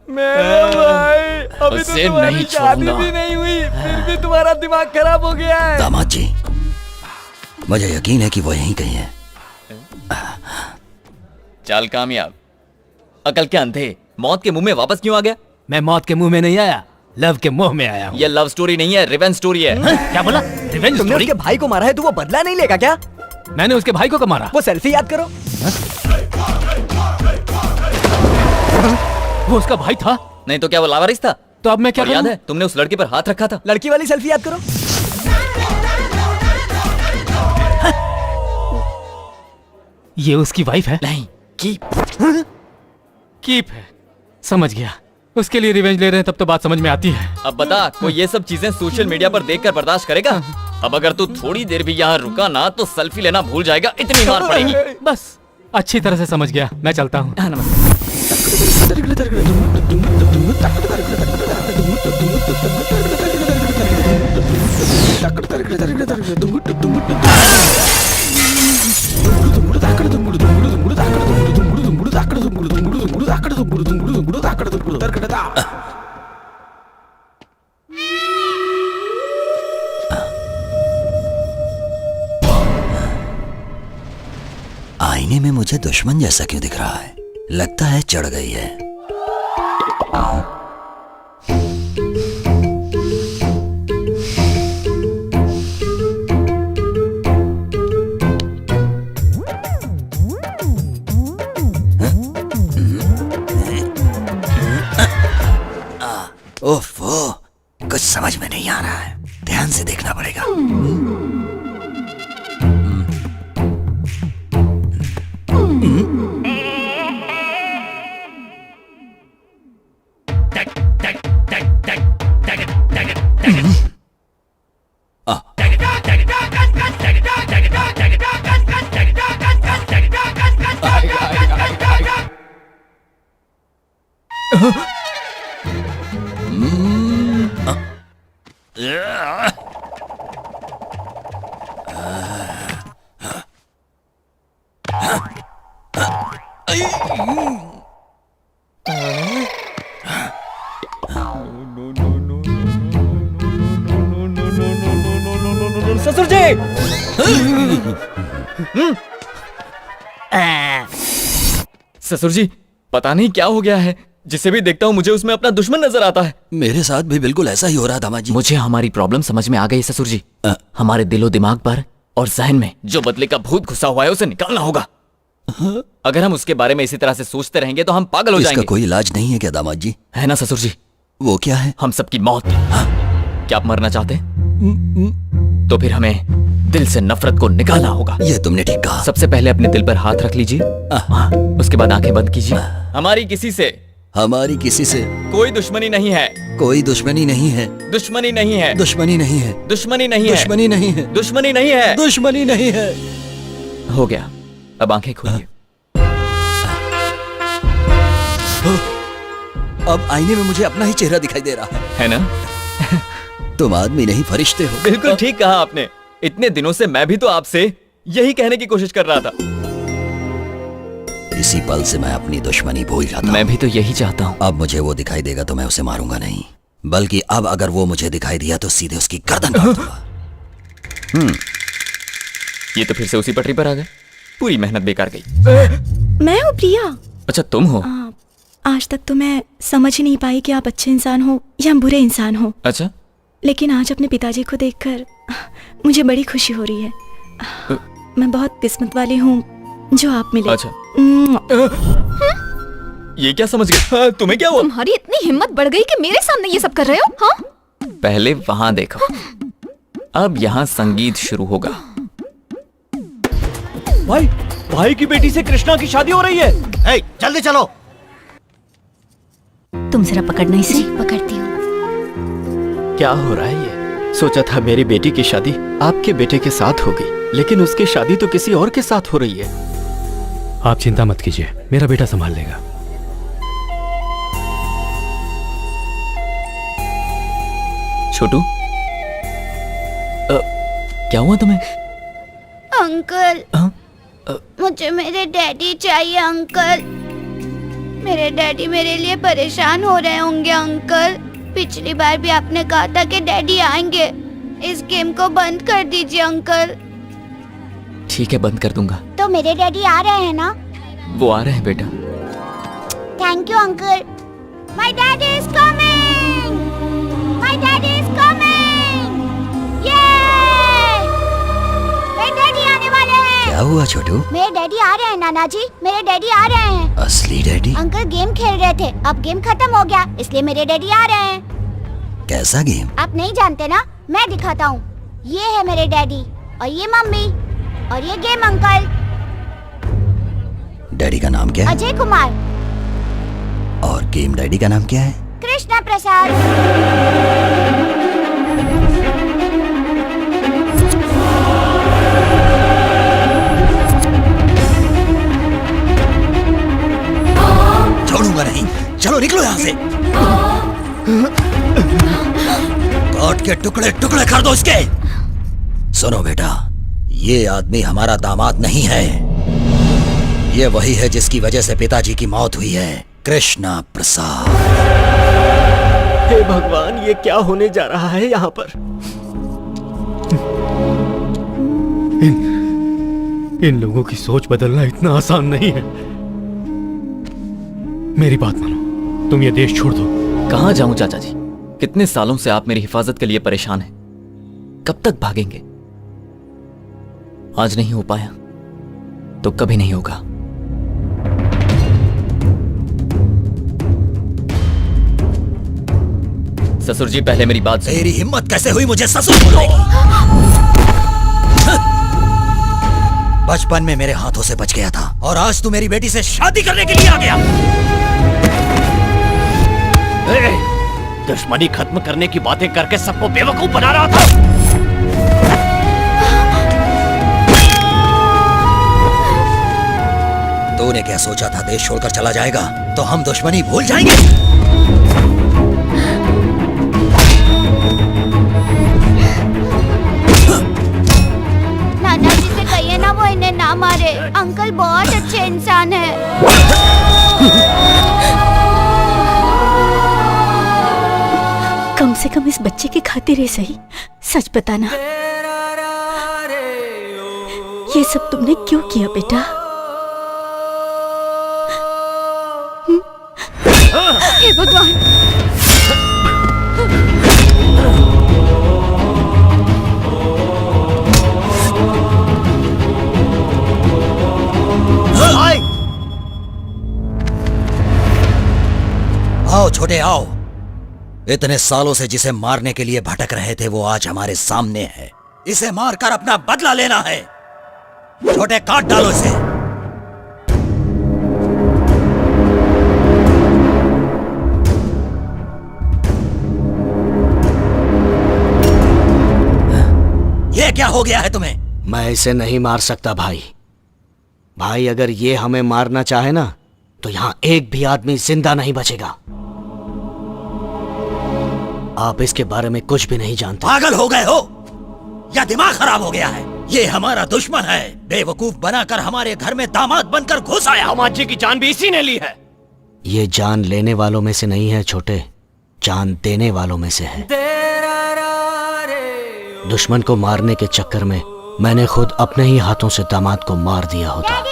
मेरा भाई, अभी तो उसे तुम्हारी नहीं शादी छोड़ूंगा। भी नहीं हुई, फिर भी तुम्हारा दिमाग खराब हो गया है। दामाद जी मुझे यकीन है कि वो यहीं कहीं है। चाल कामयाब। अकल के अंधे, मौत के मुंह में वापस क्यों आ गया? मैं मौत के मुंह में नहीं आया, लव के मुंह में आया हूँ। ये लव स्टोरी नहीं है, रिवेंज स्टोरी है। क्या बोला? रिवेंज तुमने स्टोरी? उसके भाई को मारा है तो वो बदला नहीं लेगा क्या? मैंने उसके भाई को कब मारा? वो सेल्फी याद करो। वो उसका भाई था? नहीं तो क्या वो लावारिस था? तो अब मैं क्या और याद करूं? है तुमने उस लड़के पर हाथ रखा था। लड़की वाली सेल्फी याद करो। ये उसकी वाइफ है? नहीं, कीप है। समझ गया, उसके लिए रिवेंज ले रहे हैं, तब तो बात समझ में आती है। अब बता, कोई ये सब चीजें सोशल मीडिया पर देखकर बर्दाश्त करेगा? अब अगर तू थोड़ी देर भी यहाँ रुका ना तो सेल्फी लेना भूल जाएगा, इतनी मार पड़ेगी। बस अच्छी तरह से समझ गया, मैं चलता हूँ। आईने में मुझे दुश्मन जैसा क्यों दिख रहा है? लगता है चढ़ गई है। ओफो, कुछ समझ में नहीं आ रहा है, ध्यान से देखना पड़ेगा। ससुर जी! ससुर जी, पता नहीं क्या हो गया है, जिसे भी देखता हूँ मुझे उसमें अपना दुश्मन नजर आता है। मेरे साथ भी बिल्कुल ऐसा ही हो रहा दामाद जी। मुझे हमारी प्रॉब्लम समझ में आ गई ससुर जी। हमारे दिलो दिमाग पर और जहन में जो बदले का भूत घुसा हुआ है उसे निकालना होगा। अगर हम उसके बारे में इसी तरह से सोचते रहेंगे तो हम पागल हो जाएंगे। इसका कोई इलाज नहीं है क्या दामाद जी? है ना ससुर जी? वो क्या है? हम सबकी मौत। क्या आप मरना चाहते हैं? तो फिर हमें दिल से नफरत को निकालना होगा। ये तुमने ठीक कहा। सबसे पहले अपने दिल पर हाथ रख लीजिए, उसके बाद आंखें बंद कीजिए। हमारी किसी से कोई दुश्मनी नहीं है। कोई दुश्मनी नहीं है। दुश्मनी नहीं है। दुश्मनी नहीं है। दुश्मनी नहीं है। दुश्मनी नहीं है। दुश्मनी नहीं है। दुश्मनी नहीं है। हो गया, अब आंखें खोलिए। अब आईने में मुझे अपना ही चेहरा दिखाई दे रहा है ना? तुम आदमी नहीं फरिश्ते हो। बिल्कुल ठीक कहा आपने। इतने दिनों से मैं भी तो आपसे यही कहने की कोशिश कर रहा था। इसी पल से मैं अपनी दुश्मनी भूल जाता। मैं भी तो यही चाहता हूँ। अब मुझे वो दिखाई देगा तो मैं उसे मारूंगा नहीं, बल्कि अब अगर वो मुझे दिखाई दिया तो सीधे उसकी गर्दन काट दूंगा। ये तो फिर से उसी पटरी पर आ गए। पूरी मेहनत बेकार गई। मैं हूँ प्रिया। अच्छा तुम हो? आज तक तो मैं समझ ही नहीं पाई कि आप अच्छे इंसान हो या बुरे इंसान हो। अच्छा, लेकिन आज अपने पिताजी को देखकर मुझे बड़ी खुशी हो रही है। मैं बहुत किस्मत वाली हूँ जो आप मिले। अच्छा। ये क्या समझ गए? तुम्हें क्या हुआ? तुम्हारी इतनी हिम्मत बढ़ गई कि मेरे सामने ये सब कर रहे हो? हाँ? पहले वहां देखो, अब यहाँ संगीत शुरू होगा। भाई की बेटी से कृष्णा की शादी हो रही है। ए, जल्दी चलो। तुम जरा पकड़ना इसे। पकड़ती हूँ। क्या हो रहा है ये? सोचा था मेरी बेटी की शादी आपके बेटे के साथ होगी, लेकिन उसकी शादी तो किसी और के साथ हो रही है। आप चिंता मत कीजिए, मेरा बेटा संभाल लेगा। छोटू, क्या हुआ तुम्हें? अंकल, मुझे मेरे डैडी चाहिए अंकल। मेरे डैडी मेरे लिए परेशान हो रहे होंगे अंकल। पिछली बार भी आपने कहा था कि डैडी आएंगे। इस गेम को बंद कर दीजिए अंकल। ठीक है, बंद कर दूंगा। तो मेरे डैडी आ रहे हैं ना? वो आ रहे हैं बेटा। Thank you uncle. My daddy is coming. My daddy is coming. ये मेरे डैडी आने वाले हैं। क्या हुआ छोटू? मेरे डैडी आ रहे हैं नाना जी, मेरे डैडी आ रहे हैं। असली डैडी? अंकल गेम खेल रहे थे, अब गेम खत्म हो गया, इसलिए मेरे डैडी आ रहे हैं। कैसा गेम? आप नहीं जानते ना, मैं दिखाता हूँ। ये है मेरे डैडी और ये मम्मी और ये गेम अंकल। डैडी का नाम क्या है? अजय कुमार। और गेम डैडी का नाम क्या है? कृष्णा प्रसाद। के टुकड़े टुकड़े कर दो इसके। सुनो बेटा, ये आदमी हमारा दामाद नहीं है। ये वही है जिसकी वजह से पिताजी की मौत हुई है, कृष्णा प्रसाद। हे भगवान, ये क्या होने जा रहा है यहाँ पर? इन लोगों की सोच बदलना इतना आसान नहीं है। मेरी बात मानो, तुम ये देश छोड़ दो। कहाँ जाऊं चाचा जी? कितने सालों से आप मेरी हिफाजत के लिए परेशान हैं। कब तक भागेंगे? आज नहीं हो पाया तो कभी नहीं होगा। ससुर जी, पहले मेरी बात सुनो। तेरी हिम्मत कैसे हुई मुझे ससुर बोलने की? बचपन में मेरे हाथों से बच गया था और आज तू मेरी बेटी से शादी करने के लिए आ गया। दुश्मनी खत्म करने की बातें करके सबको बेवकूफ बना रहा था। तूने क्या सोचा था देश छोड़कर चला जाएगा तो हम दुश्मनी भूल जाएंगे? नाना जी से कहिए ना वो इन्हें ना मारे। अंकल बहुत अच्छे इंसान है। कम से कम इस बच्चे की खातिर ही सही सच बताना, ये सब तुमने क्यों किया बेटा? हे भगवान! आओ छोटे आओ। इतने सालों से जिसे मारने के लिए भटक रहे थे वो आज हमारे सामने है। इसे मारकर अपना बदला लेना है। छोटे काट डालो इसे। ये क्या हो गया है तुम्हें? मैं इसे नहीं मार सकता भाई। भाई अगर ये हमें मारना चाहे ना तो यहाँ एक भी आदमी जिंदा नहीं बचेगा। आप इसके बारे में कुछ भी नहीं जानते। पागल हो गए हो या दिमाग खराब हो गया है? ये हमारा दुश्मन है। बेवकूफ बनाकर हमारे घर में दामाद बनकर घुस आया। दामाद जी की जान भी इसी ने ली है। ये जान लेने वालों में से नहीं है छोटे, जान देने वालों में से है। दुश्मन को मारने के चक्कर में मैंने खुद अपने ही हाथों से दामाद को मार दिया होता।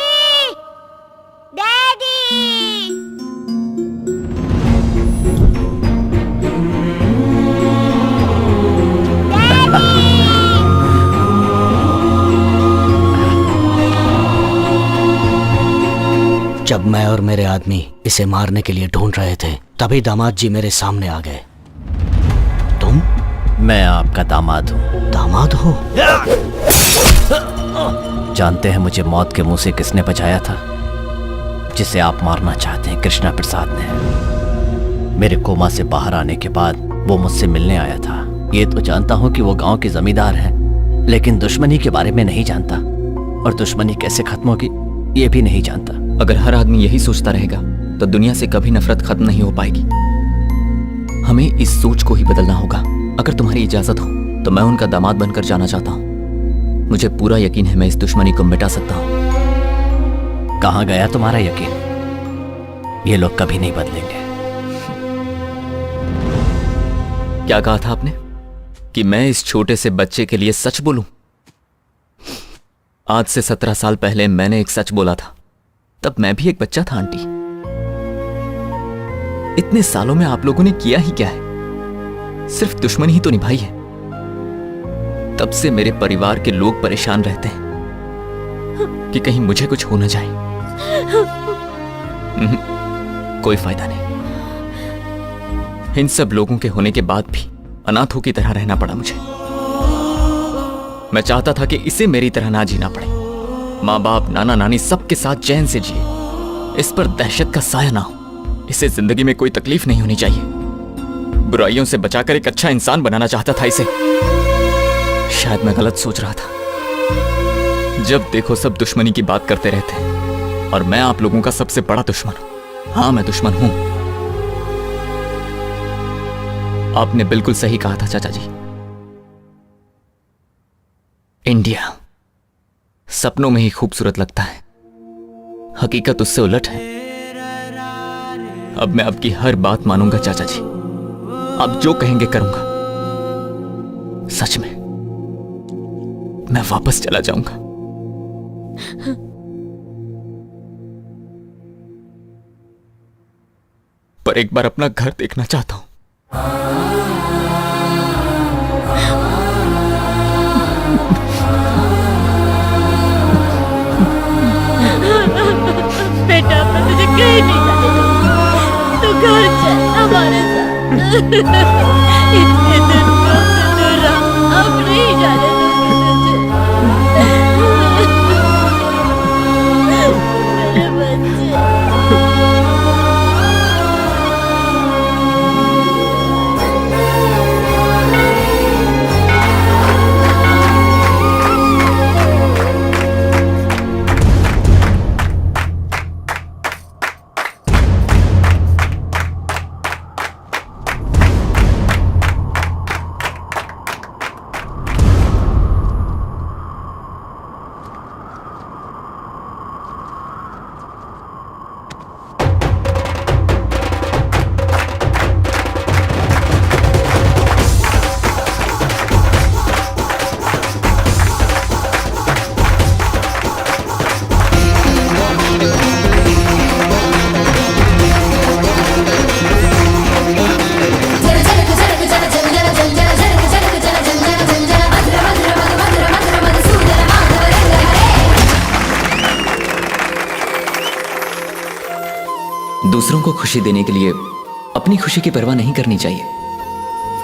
जब मैं और मेरे आदमी इसे मारने के लिए ढूंढ रहे थे तभी दामाद जी मेरे सामने आ गए। तुम? मैं आपका दामाद हूँ। दामाद हो? जानते हैं मुझे मौत के मुंह से किसने बचाया था? जिसे आप मारना चाहते हैं, कृष्णा प्रसाद ने। मेरे कोमा से बाहर आने के बाद वो मुझसे मिलने आया था। ये तो जानता हूँ कि वो गांव के जमींदार हैं, लेकिन दुश्मनी के बारे में नहीं जानता और दुश्मनी कैसे खत्म होगी ये भी नहीं जानता। अगर हर आदमी यही सोचता रहेगा तो दुनिया से कभी नफरत खत्म नहीं हो पाएगी। हमें इस सोच को ही बदलना होगा। अगर तुम्हारी इजाजत हो तो मैं उनका दामाद बनकर जाना चाहता हूँ। मुझे पूरा यकीन है मैं इस दुश्मनी को मिटा सकता हूँ। कहाँ गया तुम्हारा यकीन? ये लोग कभी नहीं बदलेंगे। क्या कहा था आपने कि मैं इस छोटे से बच्चे के लिए सच बोलूं? आज से 17 साल पहले मैंने एक सच बोला था। तब मैं भी एक बच्चा था आंटी। इतने सालों में आप लोगों ने किया ही क्या है? सिर्फ दुश्मनी ही तो निभाई है। तब से मेरे परिवार के लोग परेशान रहते हैं कि कहीं मुझे कुछ हो न जाए। कोई फायदा नहीं। इन सब लोगों के होने के बाद भी अनाथों की तरह रहना पड़ा मुझे। मैं चाहता था कि इसे मेरी तरह ना जीना पड़े। माँ बाप, नाना नानी सबके साथ चैन से जिए। इस पर दहशत का साया ना हो। इसे जिंदगी में कोई तकलीफ नहीं होनी चाहिए। बुराइयों से बचाकर एक अच्छा इंसान बनाना चाहता था इसे। शायद मैं गलत सोच रहा था। जब देखो सब दुश्मनी की बात करते रहते हैं और मैं आप लोगों का सबसे बड़ा दुश्मन हूं। हाँ, मैं दुश्मन हूं। आपने बिल्कुल सही कहा था चाचा जी। इंडिया सपनों में ही खूबसूरत लगता है, हकीकत उससे उलट है। अब मैं आपकी हर बात मानूंगा चाचा जी, आप जो कहेंगे करूंगा। सच में मैं वापस चला जाऊंगा। पर एक बार अपना घर देखना चाहता हूं। बेटा मैं तुझे कहीं नहीं जाने दूंगी, तू घर चल हमारे साथ। इतने दिन से दूर रहा, अब नहीं जाने दूंगी तुझे। मेरे दूसरों को खुशी देने के लिए अपनी खुशी की परवाह नहीं करनी चाहिए।